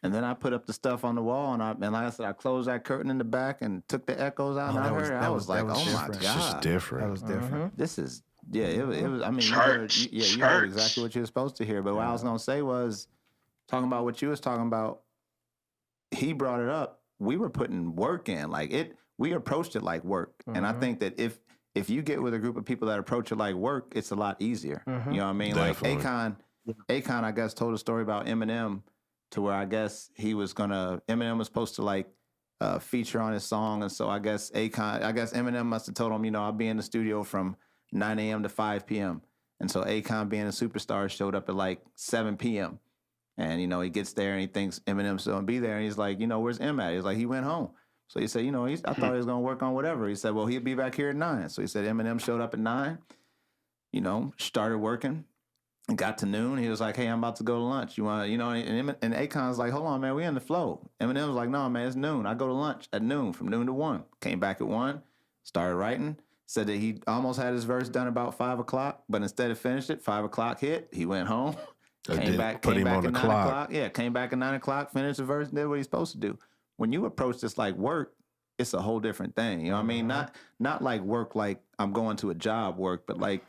And then I put up the stuff on the wall, and like I said, I closed that curtain in the back and took the echoes out, and I heard it. I was like, oh my God. It's just different. That was different. This is, it was, I mean, you heard exactly what you were supposed to hear. But what I was going to say was, talking about what you was talking about, he brought it up, we were putting work in. We approached it like work. And I think that if you get with a group of people that approach it like work, it's a lot easier. You know what I mean? Definitely. Like Akon, I guess, told a story about Eminem to where I guess Eminem was supposed to like feature on his song. And so I guess Eminem must have told him, I'll be in the studio from 9 a.m. to 5 p.m. And so Akon, being a superstar, showed up at like 7 p.m. And, he gets there and he thinks Eminem's still going to be there. And he's like, where's M at? He's like, he went home. So he said, I thought he was going to work on whatever. He said, well, he'll be back here at 9. So he said Eminem showed up at 9, started working. And got to noon. He was like, hey, I'm about to go to lunch. You want to, and Akon's like, hold on, man, we in the flow. Eminem was like, no, man, it's noon. I go to lunch at noon, from noon to 1. Came back at 1, started writing. Said that he almost had his verse done about 5 o'clock, but instead of finished it, 5 o'clock hit. He went home. Came back at 9 o'clock. Yeah, came back at 9 o'clock, finished the verse, did what he's supposed to do. When you approach this like work, it's a whole different thing. You know what I mean? Not like work like I'm going to a job work, but like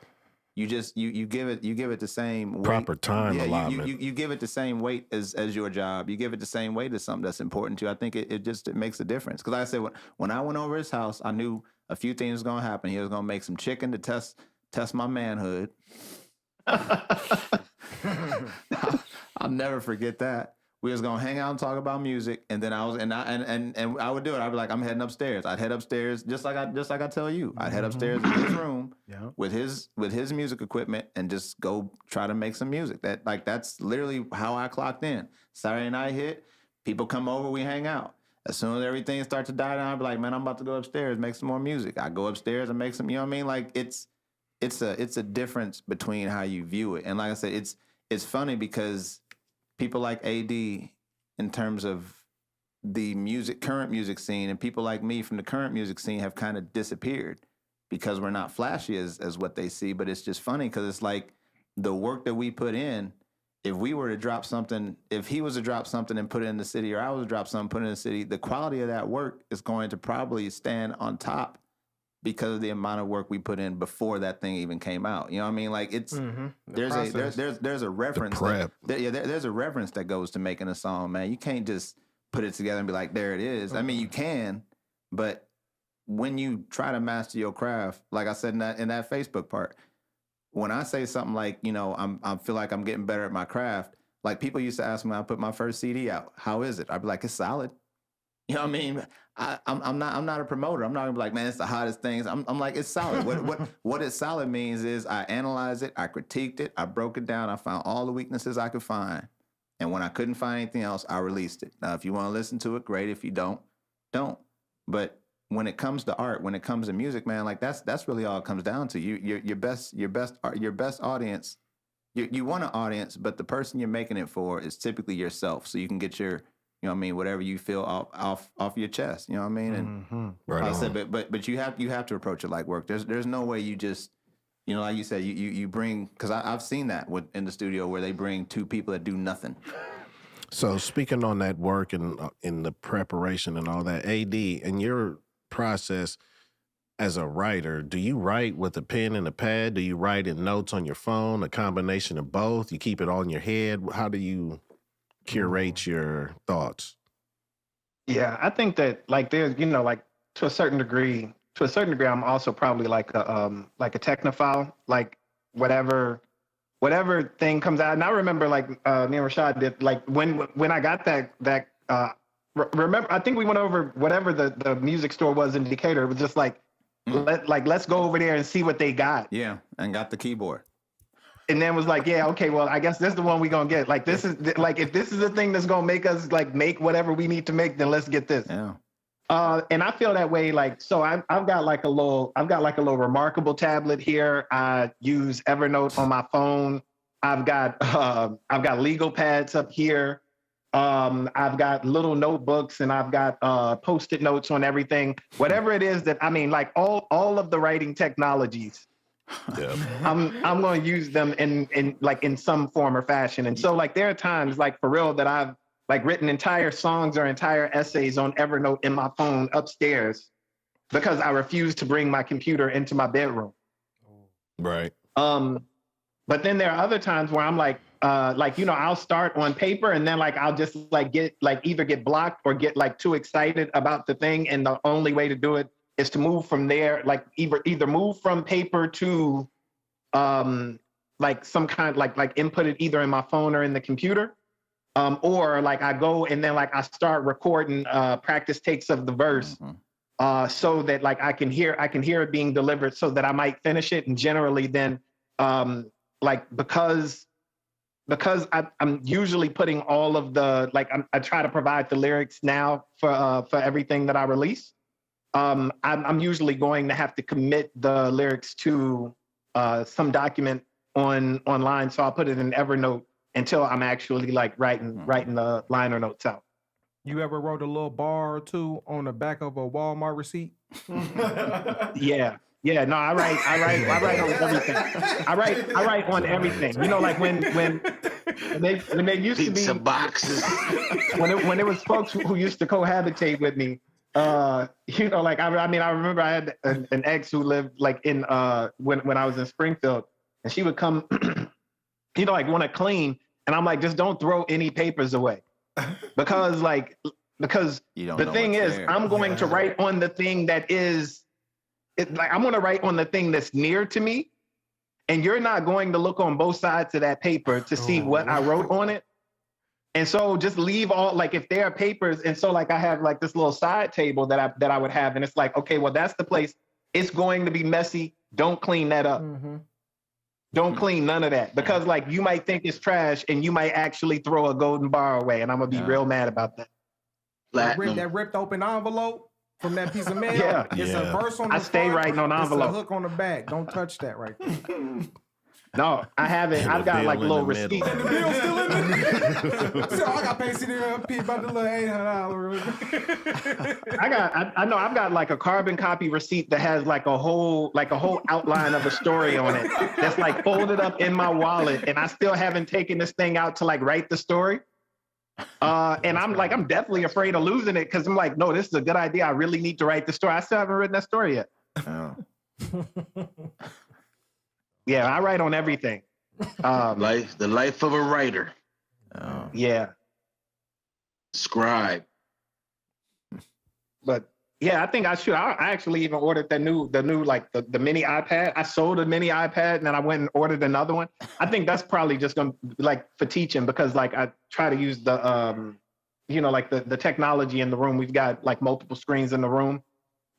you just you give it the same weight. Proper time allotment. You give it the same weight as your job. You give it the same weight as something that's important to you. I think it makes a difference. Because like I said, when I went over his house, I knew a few things was gonna happen. He was gonna make some chicken to test my manhood. I'll never forget that. We was gonna hang out and talk about music, and then I would do it. I'd be like, I'm heading upstairs. I'd head upstairs just like I tell you. I'd head upstairs in his room with his music equipment and just go try to make some music. That's literally how I clocked in. Saturday night hit, people come over, we hang out. As soon as everything starts to die down, I'd be like, man, I'm about to go upstairs, make some more music. I go upstairs and make some. You know what I mean? Like it's a difference between how you view it. And like I said, it's funny because people like AD, in terms of the current music scene, and people like me from the current music scene have kind of disappeared because we're not flashy as what they see. But it's just funny because it's like the work that we put in, if we were to drop something, if he was to drop something and put it in the city, or I was to drop something, put it in the city, the quality of that work is going to probably stand on top because of the amount of work we put in before that thing even came out. You know what I mean? Like it's there's a reference. There's a reverence that goes to making a song, man. You can't just put it together and be like, there it is. I mean, you can, but when you try to master your craft, like I said in that Facebook part, when I say something like, I feel like I'm getting better at my craft, like people used to ask me when I put my first CD out, how is it? I'd be like, it's solid. You know what I mean? I'm not a promoter. I'm not gonna be like, man, it's the hottest things. I'm like, it's solid. What it's solid means is I analyzed it, I critiqued it, I broke it down, I found all the weaknesses I could find. And when I couldn't find anything else, I released it. Now, if you want to listen to it, great. If you don't. But when it comes to art, when it comes to music, man, like that's really all it comes down to. Your best audience. You want an audience, but the person you're making it for is typically yourself. So you can get your, you know what I mean, whatever you feel off your chest. You know what I mean? And right like I said, but you have to approach it like work. There's no way you just, like you said, you bring, because I've seen that in the studio where they bring two people that do nothing. So speaking on that work and in the preparation and all that, AD, in your process as a writer, do you write with a pen and a pad? Do you write in notes on your phone? A combination of both? You keep it all in your head? How do you curate your thoughts? Yeah, I think that like there's, like to a certain degree, I'm also probably like a technophile, like whatever thing comes out. And I remember like me and Rashad did, like when I got that remember, I think we went over whatever the music store was in Decatur. It was just like, let's go over there and see what they got. Yeah, and got the keyboard. And then was like, yeah, okay, well, I guess this is the one we're going to get. Like, this is, like, if this is the thing that's going to make us, like, make whatever we need to make, then let's get this. Yeah. And I feel that way, like, so I've got a little Remarkable tablet here. I use Evernote on my phone. I've got legal pads up here. I've got little notebooks, and I've got Post-it notes on everything. Whatever it is that, I mean, like all of the writing technologies, yeah. I'm going to use them in some form or fashion. And so like there are times like for real that I've like written entire songs or entire essays on Evernote in my phone upstairs because I refuse to bring my computer into my bedroom. Right. But then there are other times where I'm like, like, I'll start on paper and then like I'll just like either get blocked or get like too excited about the thing, and the only way to do it is to move from there, like either move from paper to like some kind like input it either in my phone or in the computer, or like I go and then like I start recording practice takes of the verse, so that like I can hear it being delivered, so that I might finish it. And generally then like because I'm usually putting all of the like I try to provide the lyrics now for everything that I release. I'm usually going to have to commit the lyrics to some document online, so I'll put it in Evernote until I'm actually like writing the liner notes out. You ever wrote a little bar or two on the back of a Walmart receipt? Yeah. No, I write on everything. I write on everything. Like when they used to be some boxes. when it was folks who used to cohabitate with me. Like I remember I had an ex who lived like in when I was in Springfield, and she would come, like want to clean, and I'm like, just don't throw any papers away, because the thing is, I'm going to write on the thing that is. I'm going to write on the thing that's near to me, and you're not going to look on both sides of that paper to see what I wrote on it. And so just leave all, like if there are papers, and so like I have like this little side table that I would have, and it's like, okay, well that's the place. It's going to be messy. Don't clean that up. Don't clean none of that, because like you might think it's trash and you might actually throw a golden bar away, and I'm gonna be real mad about that. That ripped open envelope from that piece of mail. Yeah. It's a verse on the I stay front, writing on envelope. It's a hook on the back. Don't touch that right there. No, I haven't. I've got like little receipts. The bill's still in there. So I got paid CDP about the little $800. I've got like a carbon copy receipt that has like a whole outline of a story on it. That's like folded up in my wallet, and I still haven't taken this thing out to like write the story. And I'm definitely afraid of losing it, because I'm like, no, this is a good idea. I really need to write the story. I still haven't written that story yet. Oh. Yeah, I write on everything. The life of a writer. Oh. Yeah. Scribe. But yeah, I think I should. I actually even ordered the new like the mini iPad. I sold a mini iPad, and then I went and ordered another one. I think that's probably just gonna like for teaching, because like I try to use the like the technology in the room. We've got like multiple screens in the room,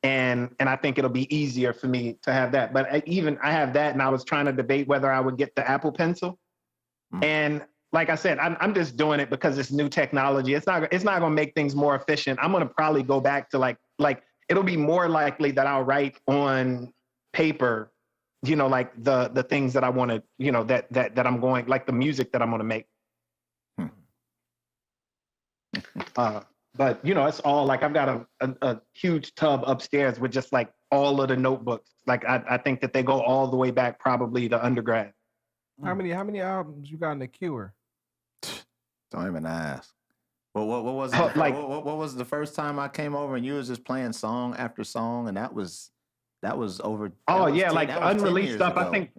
and I think it'll be easier for me to have that. But I have that, and I was trying to debate whether I would get the Apple Pencil. And like I said, I'm just doing it because it's new technology. It's not gonna make things more efficient. I'm gonna probably go back to like it'll be more likely that I'll write on paper, like the things that I want to, that I'm going, like the music that I'm gonna make. But it's all like I've got a huge tub upstairs with just like all of the notebooks. Like I think that they go all the way back probably to undergrad. How many albums you got in the queue? Don't even ask. Well, what was it? What was the first time I came over and you was just playing song after song, and that was over. Like unreleased stuff. Ago. I think.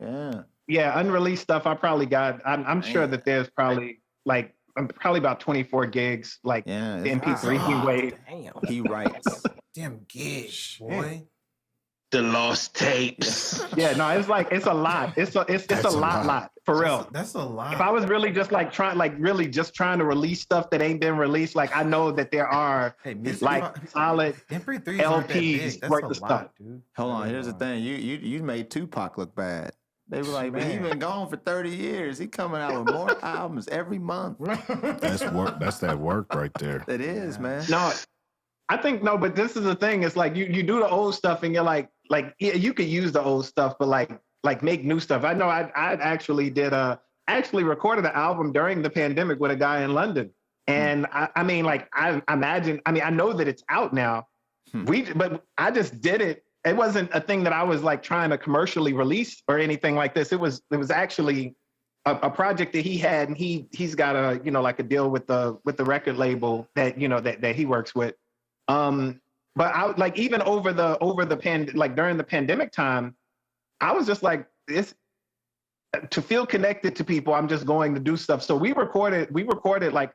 Yeah, unreleased stuff. I probably got. I'm sure that there's probably like probably about 24 gigs, like MP3 way. Damn, he writes. Damn gigs, boy. The lost tapes. Yeah, no, it's a lot. It's a lot for real. That's a lot. If I was really just like trying to release stuff that ain't been released, like I know that there are solid LPs worth of stuff. Dude. Hold on, here's the thing. You made Tupac look bad. They were like, man, he been gone for 30 years. He coming out with more albums every month. That's work. That's that work right there. It is, man. No, I think no, but this is the thing. It's like you do the old stuff and you're like yeah, you could use the old stuff, but like make new stuff. I know I actually did actually recorded an album during the pandemic with a guy in London. And I mean, like I know that it's out now. But I just did it. It wasn't a thing that I was like trying to commercially release or anything like this. It was actually a project that he had, and he's got a like a deal with the record label that that he works with. But I like even over the during the pandemic time, I was just like to feel connected to people, I'm just going to do stuff. So we recorded like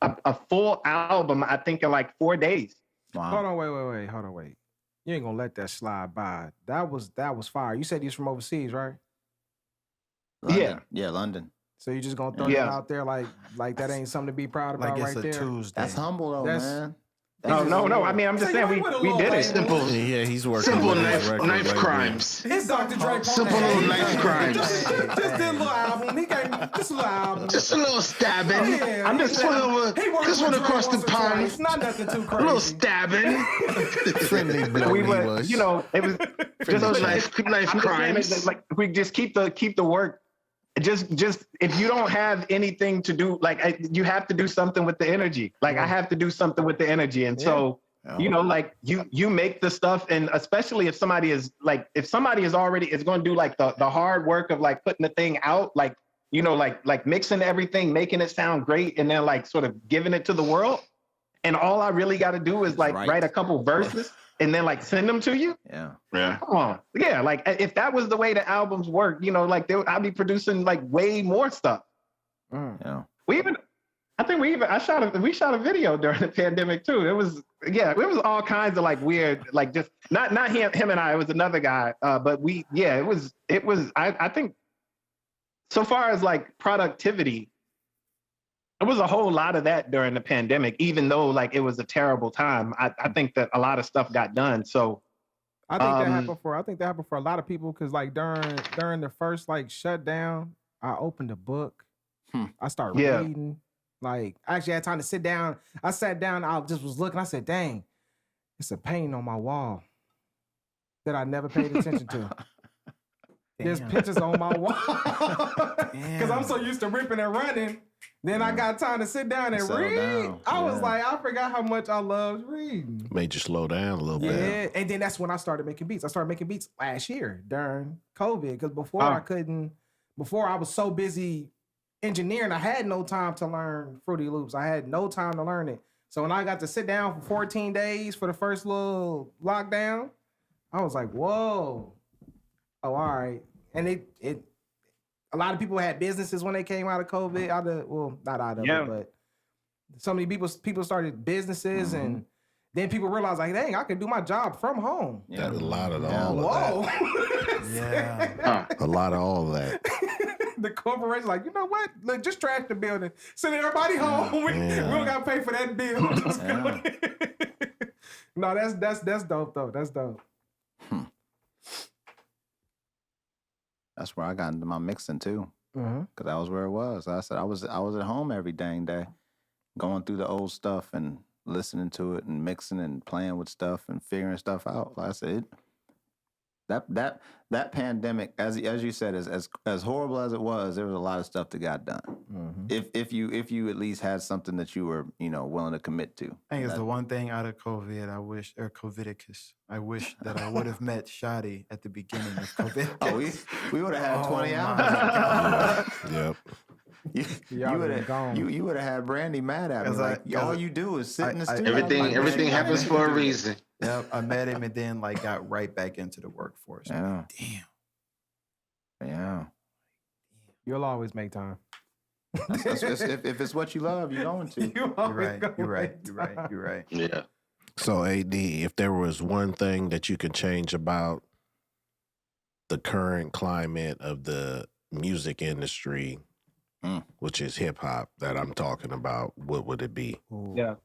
a full album, I think, in like 4 days. Wow. Hold on, wait. You ain't gonna let that slide by. That was fire. You said he's from overseas, right? London. Yeah, London. So you just gonna throw that out there like that ain't something to be proud about right there? Tuesday. That's humble though, man. No. I mean, I'm just saying we did it. Simple. Yeah, he's working. Simple with knife crimes. His Dr. Dre. Simple little knife crimes. Just did a little album. He gave just a little album. Just a little stabbing. Yeah, I'm just went across the pond. It's not nothing too crazy. A little stabbing. Friendly blow. We were, you know, it was just those knife crimes. Like we just keep the work. Just if you don't have anything to do, like you have to do something with the energy. Like I have to do something with the energy, and so you know, like you make the stuff, and especially if somebody is already going to do like the hard work of like putting the thing out, like you know, like mixing everything, making it sound great, and then like sort of giving it to the world. And all I really got to do is like write a couple verses and then like send them to you. Yeah. Come on. Yeah. Like if that was the way the albums work, you know, like I'd be producing like way more stuff. Yeah. We shot a video during the pandemic too. It was all kinds of like weird, like just not him and I, it was another guy. But it was, I think so far as like productivity, it was a whole lot of that during the pandemic, even though like it was a terrible time. I think that a lot of stuff got done. So I think that happened for a lot of people because like during the first like shutdown, I opened a book. I started reading. Like I actually had time to sit down. I sat down, I just was looking, I said, dang, it's a painting on my wall that I never paid attention to. There's pictures on my wall. Because I'm so used to ripping and running. Then I got time to sit down and read. I was like, I forgot how much I loved reading. Made you slow down a little bit. Yeah, and then that's when I started making beats. I started making beats last year during COVID because before I was so busy engineering, I had no time to learn Fruity Loops. I had no time to learn it. So when I got to sit down for 14 days for the first little lockdown, I was like, whoa. Oh, all right. And it a lot of people had businesses when they came out of COVID, not out of it, but so many people started businesses and then people realized like, dang, I can do my job from home. Yeah, a lot of all of that. A lot of all of that. The corporation like, you know what? Look, just trash the building. Send everybody home. We don't got to pay for that bill. No, that's dope though. That's dope. That's where I got into my mixing too, because that was where it was. I said I was at home every dang day, going through the old stuff and listening to it and mixing and playing with stuff and figuring stuff out. Like I said, that pandemic, as you said, as horrible as it was, there was a lot of stuff that got done. If you at least had something that you were willing to commit to. I think it's the one thing out of COVID COVIDicus. I wish that I would have met Shadi at the beginning of COVID. Oh, we would have had 20 hours. Yep. You would have had Brandy mad at me. Like, all you do is sit in the studio. Everything happens for a reason. Yep, I met him and then like got right back into the workforce. Yeah. Damn. Yeah. You'll always make time. If it's what you love, you're going to. You're right. Yeah. So AD, if there was one thing that you could change about the current climate of the music industry, which is hip hop that I'm talking about, what would it be? Yeah.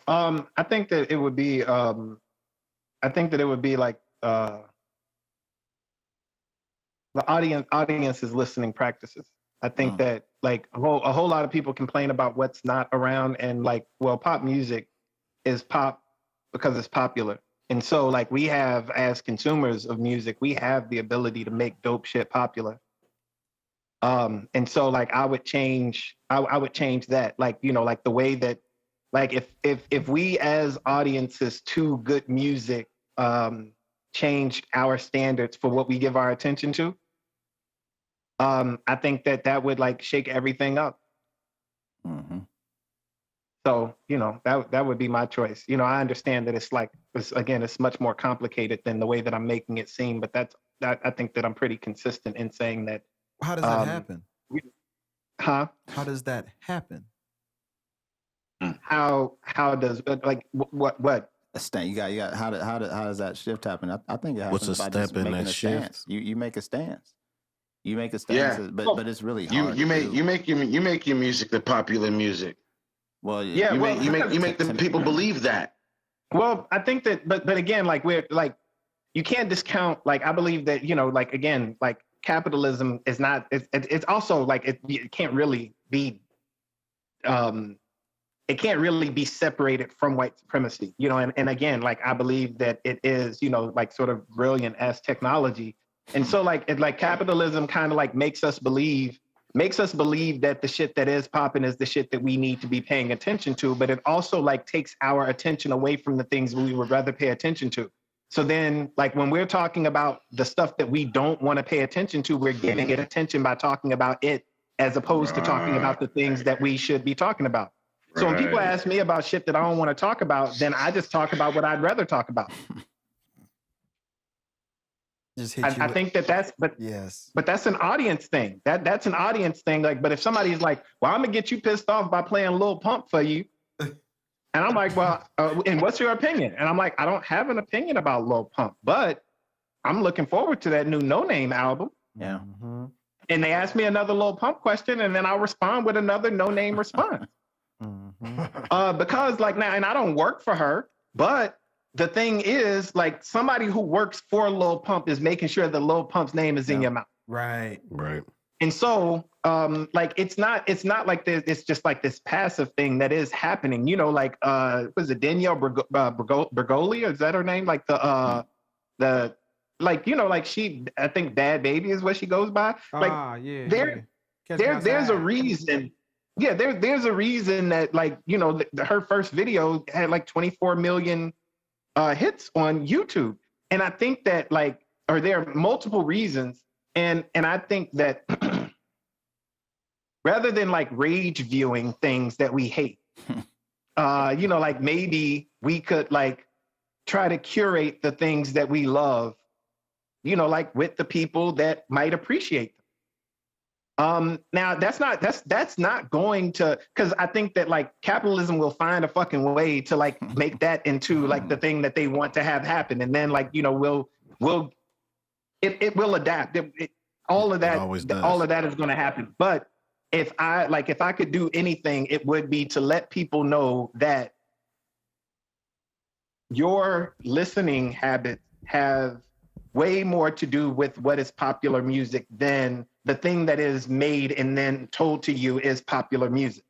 I think that it would be like the audience's listening practices. I think that like a whole lot of people complain about what's not around, and like, well, pop music is pop because it's popular. And so like we have, as consumers of music, we have the ability to make dope shit popular. And so like I would change that, like, like the way that, like if we as audiences to good music changed our standards for what we give our attention to, I think that would like shake everything up. So, that would be my choice. I understand that it's much more complicated than the way that I'm making it seem, but I think that I'm pretty consistent in saying that. How does that happen? How does that happen? How does like what? A stance. You got. How does that shift happen? I think it happens What's a by step just in making that a shift? stance. You make a stance. You make a stance, Yeah. but it's really hard. You make your music the popular music. Well, Yeah, you well, make the people believe that. Well, I think that, but again, like we're like, you can't discount. Like I believe that like again, like capitalism is not. It's also like it can't really be. It can't really be separated from white supremacy, and again, like I believe that it is, like sort of brilliant as technology. And so like capitalism kind of like makes us believe that the shit that is popping is the shit that we need to be paying attention to, but it also like takes our attention away from the things we would rather pay attention to. So then like when we're talking about the stuff that we don't want to pay attention to, we're giving it attention by talking about it as opposed to talking about the things that we should be talking about. So when people ask me about shit that I don't want to talk about, then I just talk about what I'd rather talk about. I think that's an audience thing. That's an audience thing. Like, but if somebody's like, well, I'm gonna get you pissed off by playing Lil Pump for you, and I'm like, well, and what's your opinion? And I'm like, I don't have an opinion about Lil Pump, but I'm looking forward to that new No Name album. Yeah. Mm-hmm. And they ask me another Lil Pump question, and then I'll respond with another No Name response. Mm-hmm. Because like now, and I don't work for her, but the thing is, like somebody who works for Lil Pump is making sure that Lil Pump's name is in your mouth. Right. And so, like it's not like this. It's just like this passive thing that is happening. Like was it Danielle Bergoli? Is that her name? Like the like she, I think Bad Baby is what she goes by. Like there's a reason. Yeah, there's a reason that like her first video had like 24 million hits on YouTube, and I think that like, or there are multiple reasons, and I think that rather than like rage viewing things that we hate, like maybe we could like try to curate the things that we love, like with the people that might appreciate them. Now that's not going to, because I think that like capitalism will find a fucking way to like make that into like the thing that they want to have happen, and then like it will adapt. All of that is going to happen. But if I could do anything, it would be to let people know that your listening habits have way more to do with what is popular music than the thing that is made and then told to you is popular music.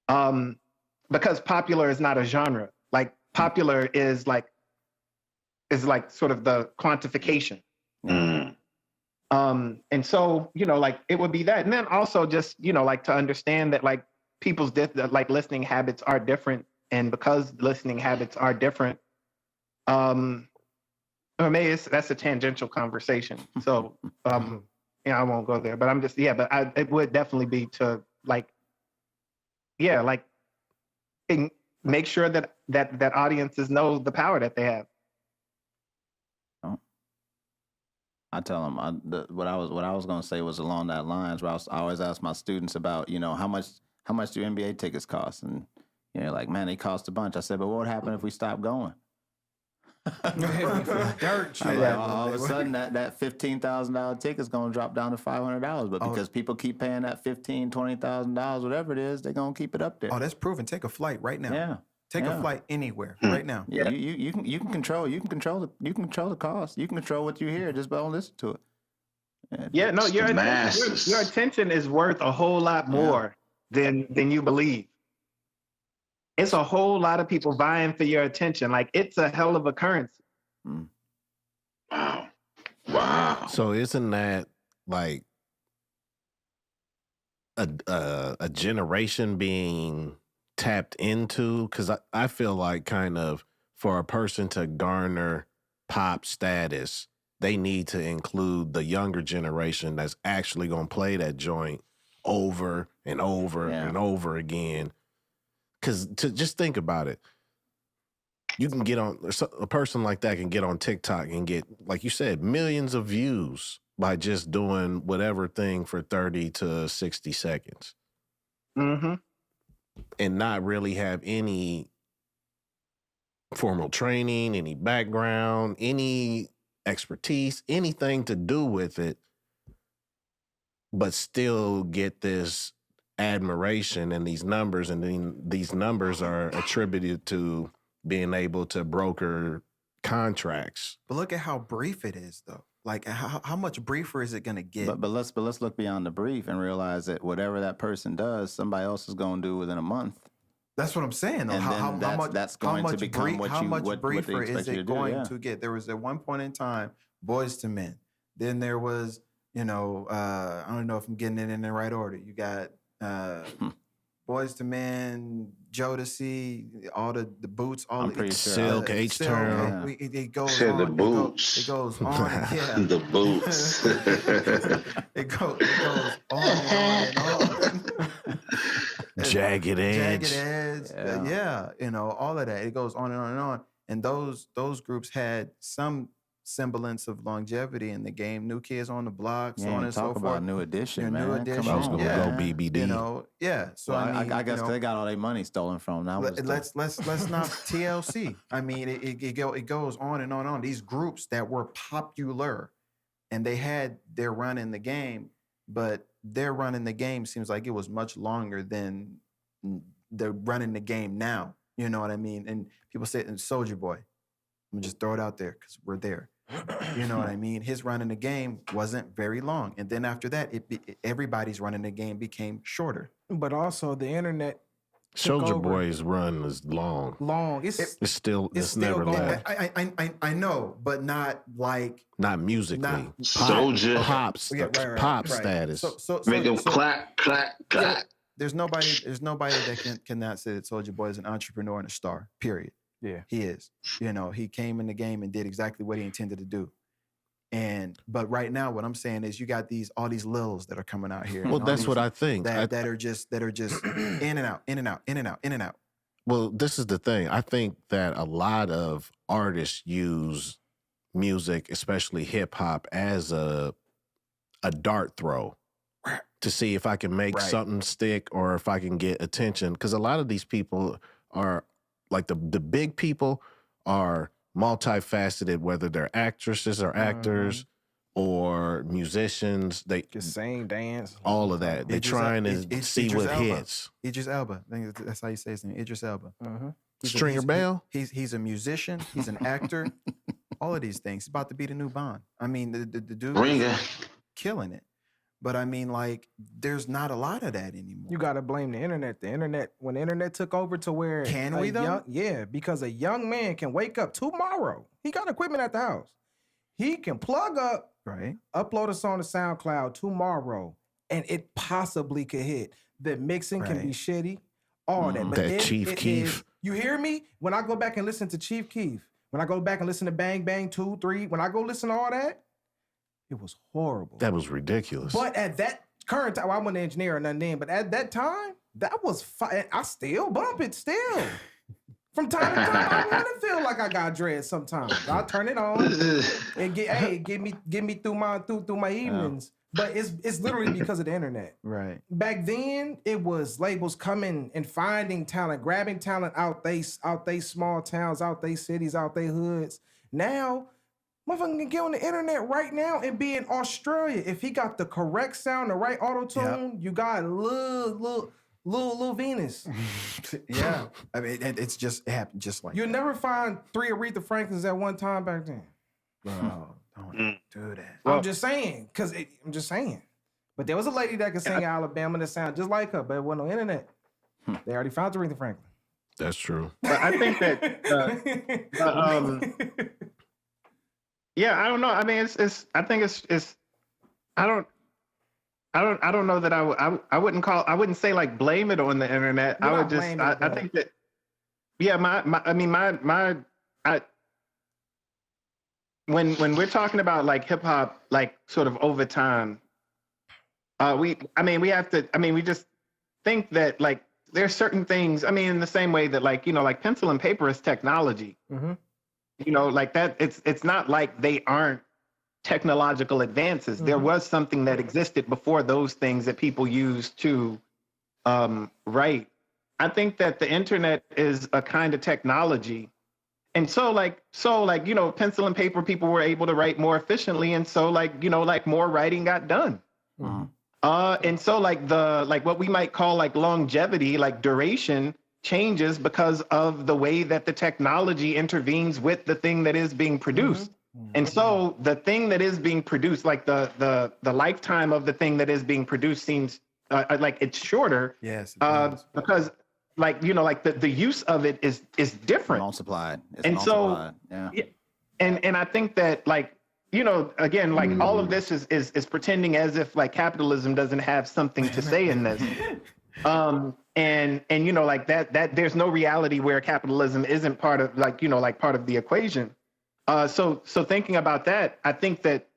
Because popular is not a genre. Like popular is like sort of the quantification. Mm. And so, like it would be that. And then also just, like to understand that like people's like listening habits are different. And because listening habits are different, maybe that's a tangential conversation. So, I won't go there, but I'm just, but it would definitely be to like, like make sure that audiences know the power that they have. I tell them what I was going to say was along that lines where I always ask my students about, how much do NBA tickets cost? And, like, man, they cost a bunch. I said, but what would happen if we stopped going? Dirt. All of a sudden, that $15,000 ticket's going to drop down to $500. But because people keep paying that $15,000, $20,000, whatever it is, they're going to keep it up there. Oh, that's proven. Take a flight right now. Yeah. Take a flight anywhere right now. Yeah, you can control the cost. You can control what you hear. Just don't listen to it. Yeah, no, your attention is worth a whole lot more than you believe. It's a whole lot of people vying for your attention. Like it's a hell of a currency. Mm. Wow. So isn't that like a generation being tapped into? Because I feel like kind of for a person to garner pop status, they need to include the younger generation that's actually going to play that joint over and over and over again. Because to just think about it, you can get on, a person like that can get on TikTok and get, like you said, millions of views by just doing whatever thing for 30 to 60 seconds. Mm-hmm. And not really have any formal training, any background, any expertise, anything to do with it, but still get this admiration and these numbers, and then these numbers are attributed to being able to broker contracts. But look at how brief it is, though. Like, how much briefer is it going to get? But let's look beyond the brief and realize that whatever that person does, somebody else is going to do within a month. That's what I'm saying. Though. And How much that's going to become how much briefer is it going to get? There was at one point in time, Boys to Men. Then there was, I don't know if I'm getting it in the right order. You got Boys to Men, Jodeci, all the boots, all the Silk, H-Town. It goes Said on. the boots. It goes on. Yeah. The boots. it goes on and on. Jagged Edge. Yeah, all of that. It goes on and on and on. And those groups had some semblance of longevity in the game. New Kids on the Block, so on and so forth. Talk about New Edition, man. New Edition. I was gonna go BBD. Yeah. So well, I guess they got all their money stolen from them. Let's not TLC. I mean, it goes on and on and on. These groups that were popular, and they had their run in the game, but their run in the game seems like it was much longer than the run in the game now. You know what I mean? And people say, and Soulja Boy, I'm gonna just throw it out there because we're there. You know what I mean? His run in the game wasn't very long, and then after that, everybody's run in the game became shorter. But also the internet. Soulja Boy's run is long. It's still never going. left. I know, but not like not musically. Soulja pop right. status. So make them clap, clap, clap. Yeah, there's nobody that cannot say that Soulja Boy is an entrepreneur and a star. Period. Yeah, he is. He came in the game and did exactly what he intended to do. But right now, what I'm saying is, you got all these lils that are coming out here. Well, that's what I think. That are just in and out, in and out, in and out, in and out. Well, this is the thing. I think that a lot of artists use music, especially hip hop, as a dart throw to see if I can make something stick or if I can get attention. Because a lot of these people are like the big people are multifaceted, whether they're actresses or actors or musicians. They just sing, dance, all of that. They're trying to see what hits. Idris Elba. I think that's how you say his name. Idris Elba. Stringer Bell. He's a musician. He's an actor. All of these things. He's about to be the new Bond. I mean, the dude is killing it. But I mean, like, there's not a lot of that anymore. You got to blame the internet. When the internet took over to where... Can we, though? Because a young man can wake up tomorrow. He got equipment at the house. He can plug up, upload a song to SoundCloud tomorrow, and it possibly could hit. The mixing can be shitty, all that. But that Chief Keef. You hear me? When I go back and listen to Chief Keef, when I go back and listen to Bang Bang 2, 3, when I go listen to all that, it was horrible. That was ridiculous. But at that current time, I wasn't an engineer or nothing then, but at that time, that was fine. I still bump it still. From time to time, I want to feel like I got dread sometimes. I'll turn it on and get me through my evenings. But it's literally because of the internet. Right. Back then, it was labels coming and finding talent, grabbing talent out they small towns, out they cities, out they hoods. Now, motherfucker can get on the internet right now and be in Australia. If he got the correct sound, the right auto-tune, you got little Venus. Yeah. I mean, it happened just like You'll never find 3 Aretha Franklins at one time back then. Bro, don't do that. Well, I'm just saying. But there was a lady that could sing Alabama that sound just like her, but it wasn't on the internet. They already found Aretha Franklin. That's true. But I think that... yeah, I don't know. I mean, I think it's. I don't know that I wouldn't say like blame it on the internet. I would just. I think that. Yeah, when we're talking about like hip hop, like sort of over time, we just think that like certain things. I mean, in the same way that like, like pencil and paper is technology. Like that, it's not like they aren't technological advances. There was something that existed before those things that people used to write. I think that the internet is a kind of technology. And so pencil and paper, people were able to write more efficiently. And so more writing got done. And so what we might call like longevity, like duration changes because of the way that the technology intervenes with the thing that is being produced. And so the thing that is being produced, like the lifetime of the thing that is being produced seems like it's shorter. Yes. Because the use of it is different. Multiplied. And so, and I think that again, like all of this is pretending as if like capitalism doesn't have something to say in this. And that there's no reality where capitalism isn't part of part of the equation. So thinking about that, I think that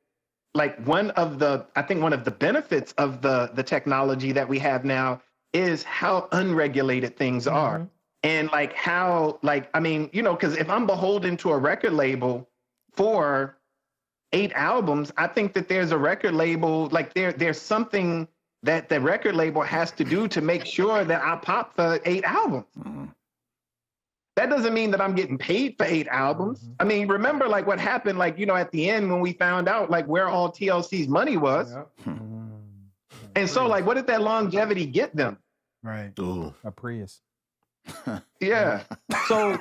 one of the benefits of the technology that we have now is how unregulated things are. And because if I'm beholden to a record label for 8 albums, I think that there's a record label, there's something that the record label has to do to make sure that I pop for 8 albums. That doesn't mean that I'm getting paid for 8 albums. I mean, remember what happened, at the end when we found out where all TLC's money was. And so what did that longevity get them? Right. Ooh. A Prius. Yeah. So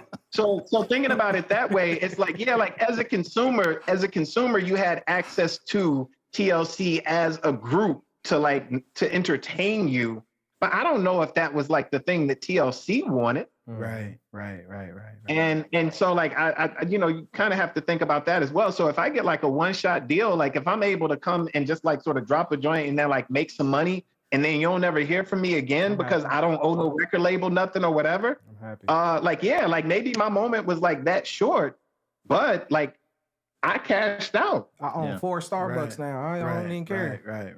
thinking about it that way, it's as a consumer, you had access to TLC as a group to entertain you. But I don't know if that was the thing that TLC wanted. Right. And so I you kind of have to think about that as well. So if I get a one-shot deal, if I'm able to come and just sort of drop a joint and then make some money, and then you'll never hear from me again because I don't owe no record label nothing or whatever. I'm happy. Maybe my moment was that short, but I cashed out. I own 4 Starbucks now. I don't even care. Right.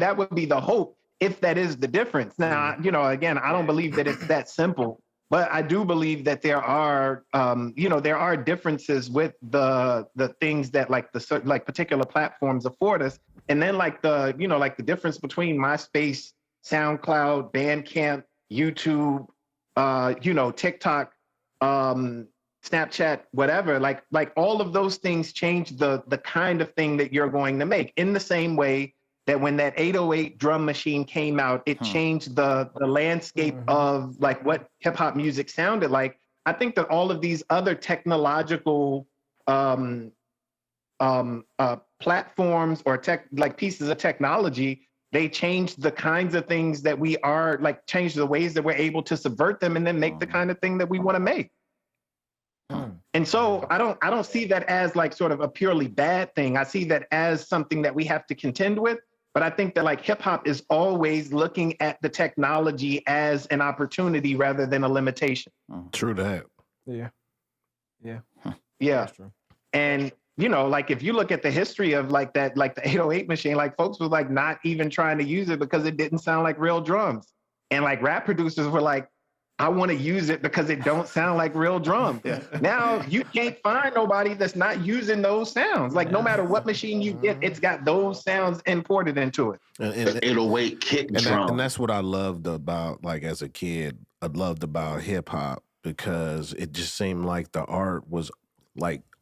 That would be the hope if that is the difference. Now, again, I don't believe that it's that simple, but I do believe that there are, there are differences with the things that the particular platforms afford us. And then the difference between MySpace, SoundCloud, Bandcamp, YouTube, TikTok, Snapchat, whatever, all of those things change the kind of thing that you're going to make, in the same way that when that 808 drum machine came out, it changed the landscape of what hip hop music sounded like. I think that all of these other technological platforms or pieces of technology, they changed the kinds of things that we are change the ways that we're able to subvert them and then make the kind of thing that we want to make. And so I don't see that as sort of a purely bad thing. I see that as something that we have to contend with. But I think that hip hop is always looking at the technology as an opportunity rather than a limitation. True that. Yeah. That's true. And if you look at the history of the 808 machine, folks was not even trying to use it because it didn't sound like real drums. And rap producers were I want to use it because it don't sound like real drums. Now you can't find nobody that's not using those sounds. No matter what machine you get, it's got those sounds imported into it. And 808 kick drum. And that's what I loved about, as a kid, I loved about hip hop, because it just seemed like the art was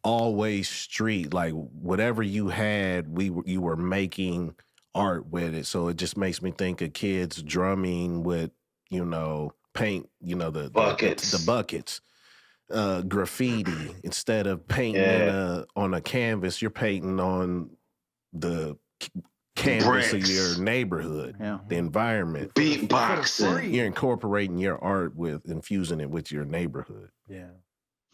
always street. Whatever you had, you were making art with it. So it just makes me think of kids drumming with, paint, the buckets, graffiti. Instead of painting on a canvas, you're painting on the canvas of your neighborhood, the environment. Beatboxing. You're incorporating your art with, infusing it with your neighborhood. Yeah.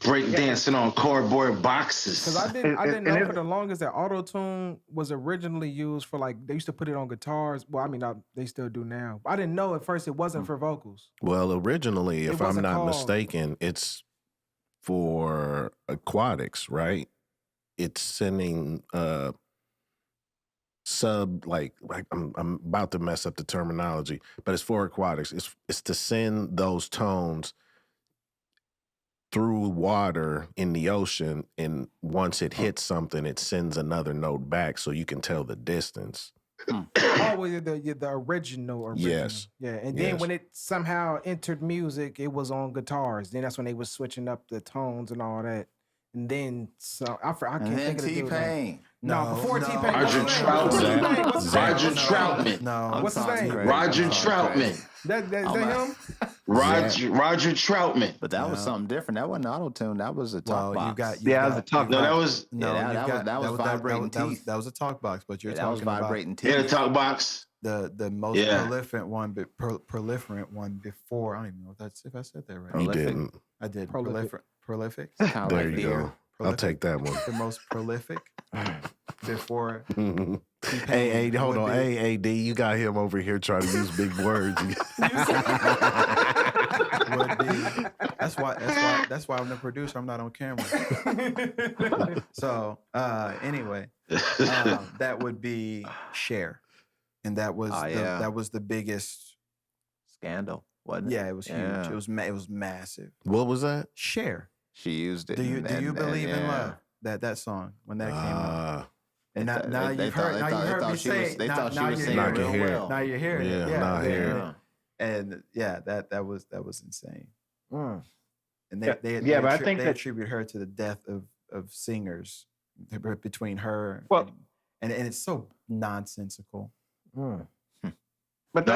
Break dancing on cardboard boxes. Because I didn't know for the longest that auto-tune was originally used for they used to put it on guitars. Well, I mean, they still do now. I didn't know at first it wasn't for vocals. Well, originally, if I'm not mistaken, it's for aquatics, right? It's sending like I'm about to mess up the terminology, but it's for aquatics. It's to send those tones through water in the ocean, and once it hits something, it sends another note back so you can tell the distance. Always the original. Yes. Yeah, and then when it somehow entered music, it was on guitars. Then that's when they was switching up the tones and all that. And then I can't think of the dude. T-Pain. No, before T-Pain. Roger Troutman. What's his name? No. What's his name? Roger Troutman. Is that him? Roger Troutman. But that was something different. That wasn't auto-tune. That was a talk box. That was a talk box. No, that was that was vibrating teeth. That was a talk box, but you're that talking was vibrating about teeth. the talk box. the most proliferant one before. I don't even know if I said that right. You didn't. I did. Prolific. Prolific. There you go. I'll take that one. The most prolific before. Hey, hold on. Hey, AD, you got him over here trying to use big words. That's why I'm the producer. I'm not on camera. So anyway, that would be Cher, and that was that was the biggest scandal. Wasn't it? Yeah, it was huge. It was massive. What was that? Cher. She used it. Do you believe in love? That song when that came out. And now you've heard me say. They thought she was singing real well. Now you're hearing it. Yeah, now I hear it. And that was insane. Mm. And but I think they that attribute her to the death of singers between her and it's so nonsensical. Mm. But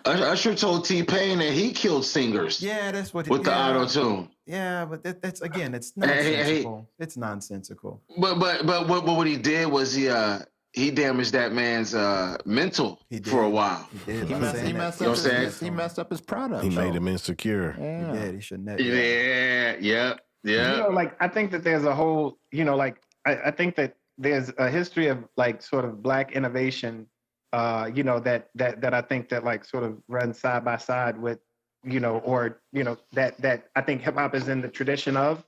Usher told T-Pain that he killed singers. Yeah, that's what with the auto tune. Yeah, but that's again, it's nonsensical. It's nonsensical. But what he did was he damaged that man's mental for a while. He did. He messed up his product. He made him insecure. Yeah. He did. He shouldn't have. Yeah. You know, like I think that there's a whole, you know, like I think that there's a history of like sort of Black innovation, you know, that I think that like sort of runs side by side with, you know, or you know that I think hip hop is in the tradition of,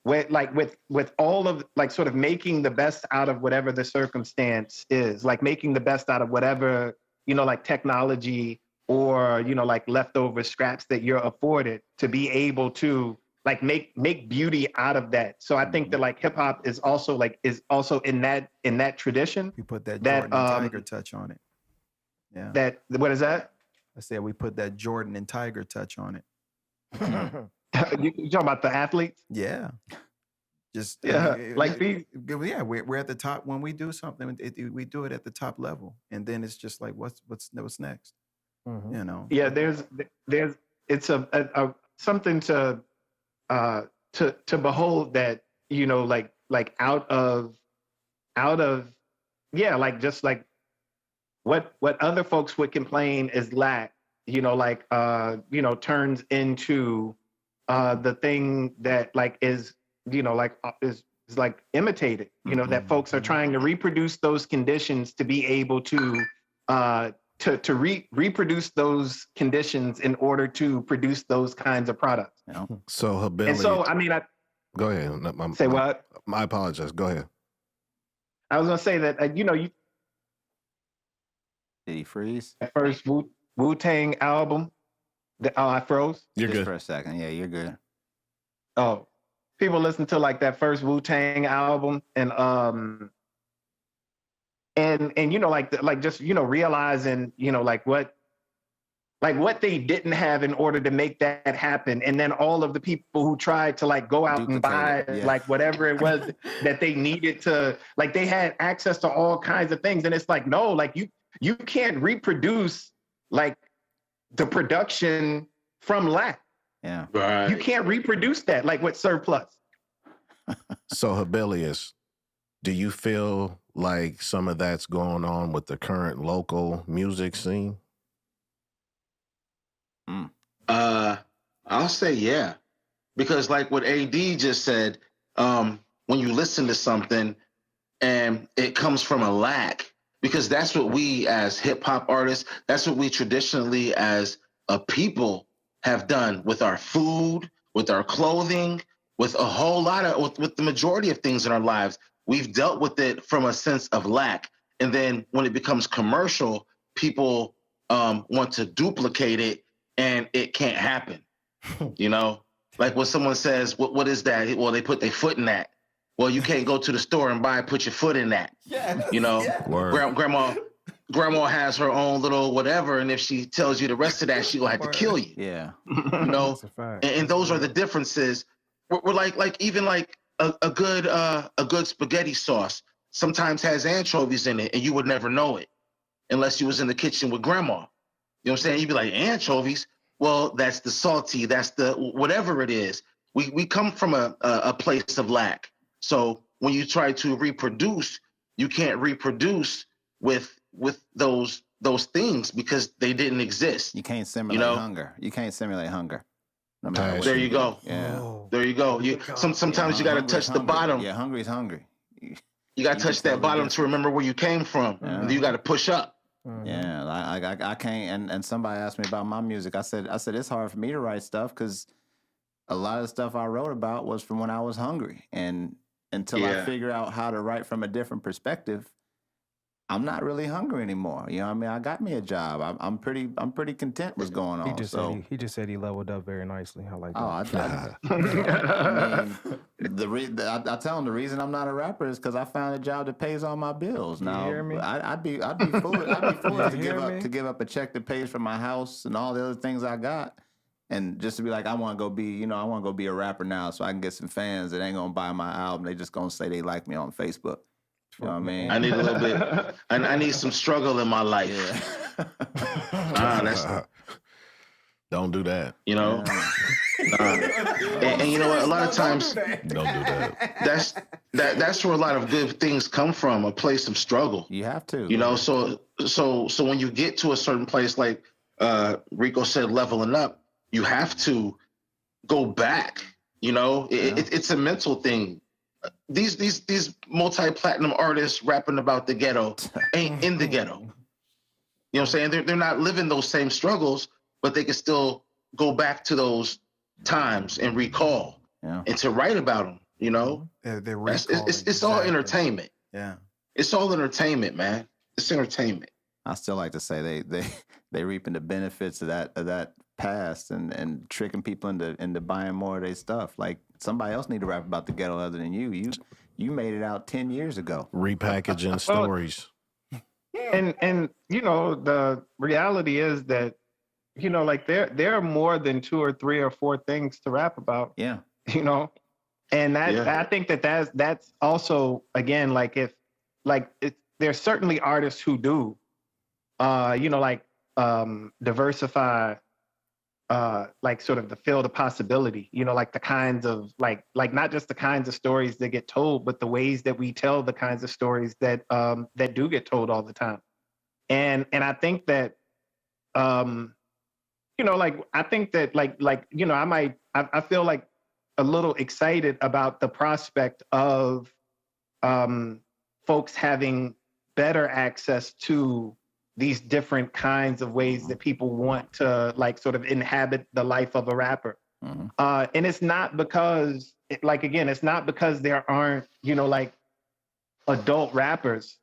with all of like sort of making the best out of whatever the circumstance is, like making the best out of whatever, you know, like technology or, you know, like leftover scraps that you're afforded to be able to like make beauty out of that. So I think that like hip hop is also in that tradition. We put that Jordan and Tiger touch on it. Yeah. That what is that? I said we put that Jordan and Tiger touch on it. You talking about the athletes? Yeah. Just we're at the top when we do something. We do it at the top level, and then it's just like what's next? Mm-hmm. You know? Yeah, there's it's a something to behold that, you know, like out of like just like what other folks would complain is lack, you know, like you know, turns into the thing that like is, you know, like is like imitated, you know, that folks are trying to reproduce those conditions to be able to reproduce those conditions in order to produce those kinds of products. You know? So ability. And so I mean, go ahead. Say what? I apologize. Go ahead. I was gonna say that you know, did he freeze? That first Wu-Tang album. I froze. You're Just good for a second. Yeah, you're good. Oh, people listen to like that first Wu-Tang album and you know, like just, you know, realizing, you know, like what they didn't have in order to make that happen. And then all of the people who tried to like go out and buy like whatever it was that they needed to, like they had access to all kinds of things. And it's like, no, like you can't reproduce like the production from lack. Yeah. Right. You can't reproduce that like with surplus. So Habilius, do you feel like some of that's going on with the current local music scene? I'll say yeah. Because like what AD just said, when you listen to something and it comes from a lack, because that's what we as hip hop artists, that's what we traditionally as a people have done with our food, with our clothing, with a whole lot of, with the majority of things in our lives. We've dealt with it from a sense of lack. And then when it becomes commercial, people want to duplicate it, and it can't happen. You know, like when someone says, what is that? Well, they put their foot in that. Well, you can't go to the store and put your foot in that. You know, grandma has her own little whatever, and if she tells you the rest of that, she'll have to kill you. Yeah. You know, and those are the differences. We're like even like a good spaghetti sauce sometimes has anchovies in it, and you would never know it unless you was in the kitchen with grandma. You know what I'm saying? You'd be like, anchovies? Well, that's the salty, that's the whatever it is. We come from a place of lack. So when you try to reproduce, you can't reproduce with those things because they didn't exist. You can't simulate hunger. You can't simulate hunger. No matter what there you go. Yeah. There you go. Sometimes you got to touch the bottom. Yeah, hungry is hungry. You got to touch that bottom to remember where you came from. And you got to push up. Yeah, I can't. And somebody asked me about my music. I said it's hard for me to write stuff because a lot of the stuff I wrote about was from when I was hungry, and until I figure out how to write from a different perspective, I'm not really hungry anymore. You know what I mean? I got me a job. I'm pretty content what's going on. He just said he leveled up very nicely. I like that. I mean, I tell him the reason I'm not a rapper is because I found a job that pays all my bills. Now, you hear me? I'd be foolish to give up a check that pays for my house and all the other things I got. And just to be like, I want to go be a rapper now so I can get some fans that ain't going to buy my album. They just going to say they like me on Facebook. You know what I mean? I need a little bit. I need some struggle in my life. Yeah. Don't do that. You know? And you know what? A lot of times, don't do that. That's where a lot of good things come from, a place of struggle. You have to. You know, so when you get to a certain place, like Rico said, leveling up, you have to go back. You know, it's a mental thing. These multi-platinum artists rapping about the ghetto ain't in the ghetto. You know what I'm saying? They're not living those same struggles, but they can still go back to those times and recall and to write about them. You know, it's all entertainment. Yeah, it's all entertainment, man. It's entertainment. I still like to say they reaping the benefits of that past and tricking people into buying more of their stuff. Like somebody else need to rap about the ghetto other than you. You made it out 10 years ago. Repackaging stories. And you know, the reality is that, you know, like there are more than 2 or 3 or 4 things to rap about. Yeah. You know, and I think that's also, again, like there's certainly artists who do, you know, like diversify, like sort of the field of possibility, you know, like the kinds of like not just the kinds of stories that get told, but the ways that we tell the kinds of stories that do get told all the time. And I think that, you know, like, I think that like, you know, I feel like a little excited about the prospect of folks having better access to these different kinds of ways that people want to like sort of inhabit the life of a rapper. Mm-hmm. And it's not because it's not because there aren't, you know, like adult rappers.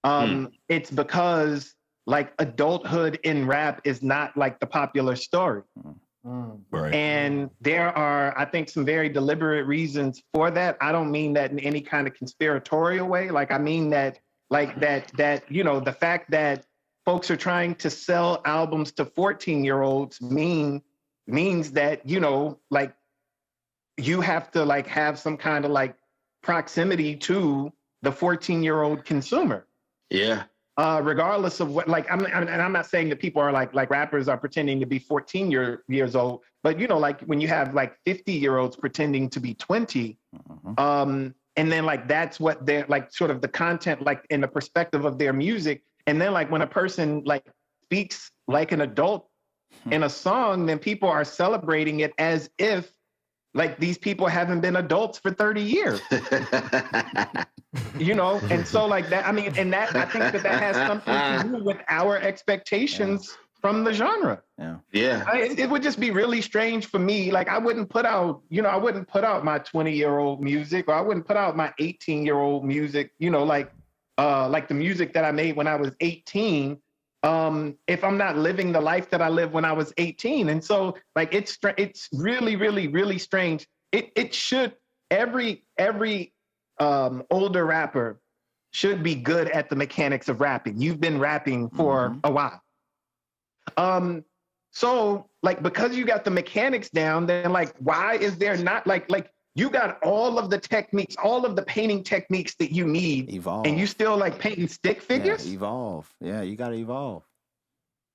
It's because like adulthood in rap is not like the popular story. Right. And there are, I think, some very deliberate reasons for that. I don't mean that in any kind of conspiratorial way. Like, I mean that, like that, you know, the fact that folks are trying to sell albums to 14-year-olds means that, you know, like you have to like have some kind of like proximity to the 14-year-old consumer. Yeah. Regardless of what, like, I'm not saying that people are like rappers are pretending to be 14 years old, but you know, like when you have like 50-year-olds pretending to be 20, and then like that's what they're like, sort of the content, like in the perspective of their music, and then like when a person like speaks like an adult in a song, then people are celebrating it as if like these people haven't been adults for 30 years. You know, and so like that, I mean, and that, I think that has something to do with our expectations from the genre. Yeah. It would just be really strange for me. Like I wouldn't put out my 20-year-old music, or I wouldn't put out my 18-year-old music, you know, like like the music that I made when I was 18, if I'm not living the life that I lived when I was 18. And so like, it's really, really, really strange. It should, every older rapper should be good at the mechanics of rapping. You've been rapping for a while. So like, because you got the mechanics down, then like, why is there not like you got all of the techniques, all of the painting techniques that you need, and you still like painting stick figures? Yeah, evolve. Yeah, you got to evolve.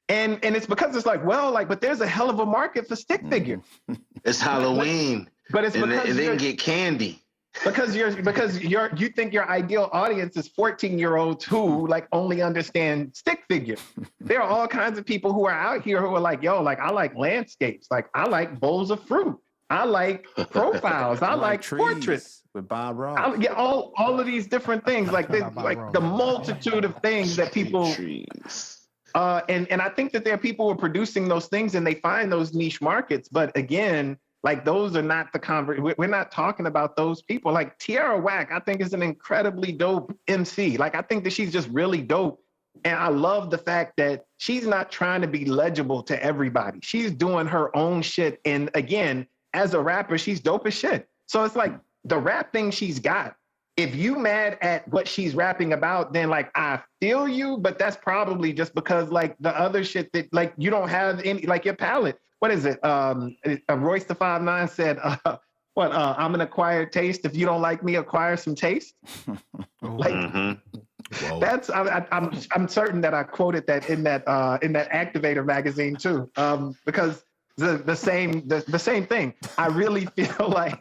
And it's because it's like, well, like, but there's a hell of a market for stick figures. It's Halloween, but it's because and they can get candy. Because you think your ideal audience is 14-year-olds who like only understand stick figures. There are all kinds of people who are out here who are like, yo, like I like landscapes, like I like bowls of fruit, I like profiles, I like portraits with Bob Ross. All of these different things, like the multitude of things that people. And I think that there are people who are producing those things and they find those niche markets, but again. Like those are not the we're not talking about those people. Like Tierra Whack, I think is an incredibly dope MC. Like I think that she's just really dope. And I love the fact that she's not trying to be legible to everybody. She's doing her own shit. And again, as a rapper, she's dope as shit. So it's like the rap thing she's got. If you mad at what she's rapping about, then like I feel you, but that's probably just because like the other shit that like you don't have any like your palate. What is it? Royce the 5'9" said, I'm an acquired taste. If you don't like me, acquire some taste. Like that's I'm certain that I quoted that in that Activator magazine too. Because the same thing. I really feel like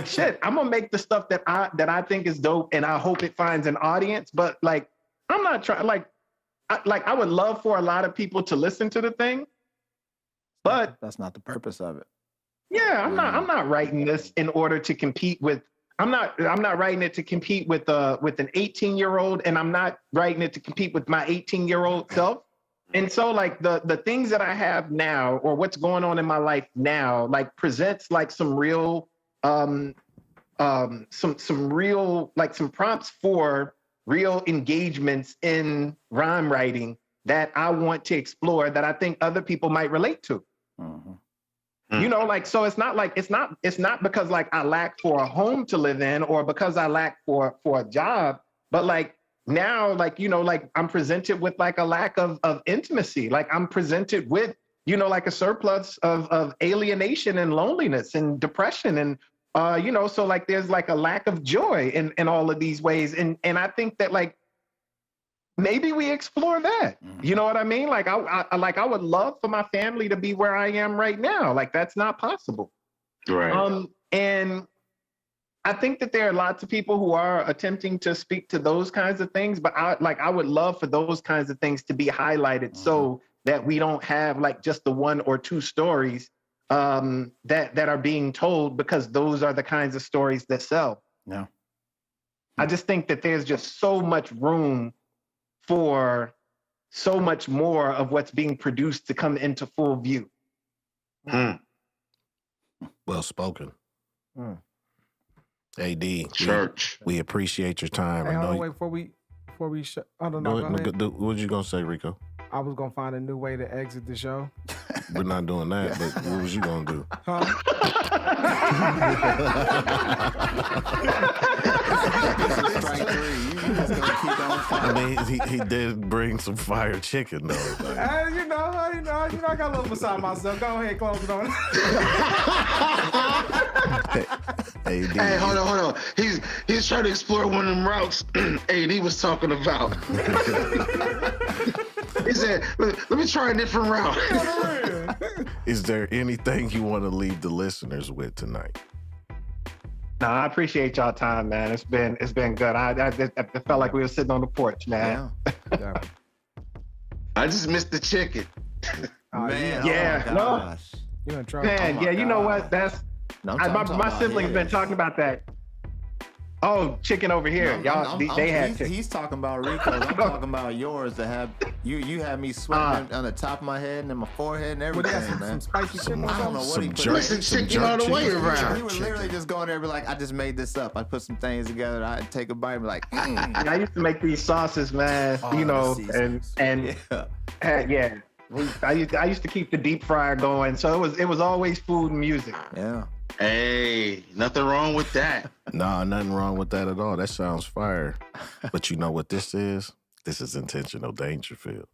shit, I'm gonna make the stuff that I think is dope and I hope it finds an audience, but like I'm not trying I would love for a lot of people to listen to the thing. But that's not the purpose of it. Yeah, I'm not writing this in order to compete with. I'm not writing it to compete with an 18-year-old, and I'm not writing it to compete with my 18-year-old self. And so, like the things that I have now, or what's going on in my life now, like presents like some real, some real like some prompts for real engagements in rhyme writing that I want to explore that I think other people might relate to. You know, like, so it's not because like I lack for a home to live in or because I lack for a job, but like now, like, you know, like I'm presented with like a lack of intimacy. Like I'm presented with, you know, like a surplus of alienation and loneliness and depression. And, you know, so like there's like a lack of joy in all of these ways. And I think that like, maybe we explore that. You know what I mean? Like I would love for my family to be where I am right now. Like that's not possible. Right. And I think that there are lots of people who are attempting to speak to those kinds of things, but I would love for those kinds of things to be highlighted so that we don't have like just the one or two stories that are being told, because those are the kinds of stories that sell. Yeah. I just think that there's just so much room for so much more of what's being produced to come into full view. Well spoken. AD, Church. we appreciate your time. Hey, hold on, wait, before we shut. I don't know. What was you gonna say, Rico? I was gonna find a new way to exit the show. We're not doing that, but what was you gonna do? Strike three. You just gonna keep on fighting. I mean, he did bring some fire chicken though. Like. You know, I got a little beside myself. Go ahead, close it on. Hey, hold on. He's trying to explore one of them routes AD was talking about. He said, let me try a different route. Is there anything you want to leave the listeners with tonight? No, I appreciate y'all time, man. It's been good. I felt like we were sitting on the porch, man. Yeah. I just missed the chicken. Man, yeah. oh my gosh. You're in trouble. Man, yeah, you know what? That's No, my siblings been talking about that. Oh, chicken over here. Y'all, they had chicken. He's talking about Rico's. I'm talking about yours that have you had me sweating on the top of my head and in my forehead and everything, man. Some spicy chicken. I don't know what he put. Listen, chicken all the way around. He would literally just go in there and be like, I just made this up. I put some things together. I'd take a bite and be like, I used to make these sauces, man. I used to keep the deep fryer going, so it was always food and music. Yeah. Hey, nothing wrong with that. Nah, nothing wrong with that at all. That sounds fire. But you know what this is? This is intentional Dangerfield.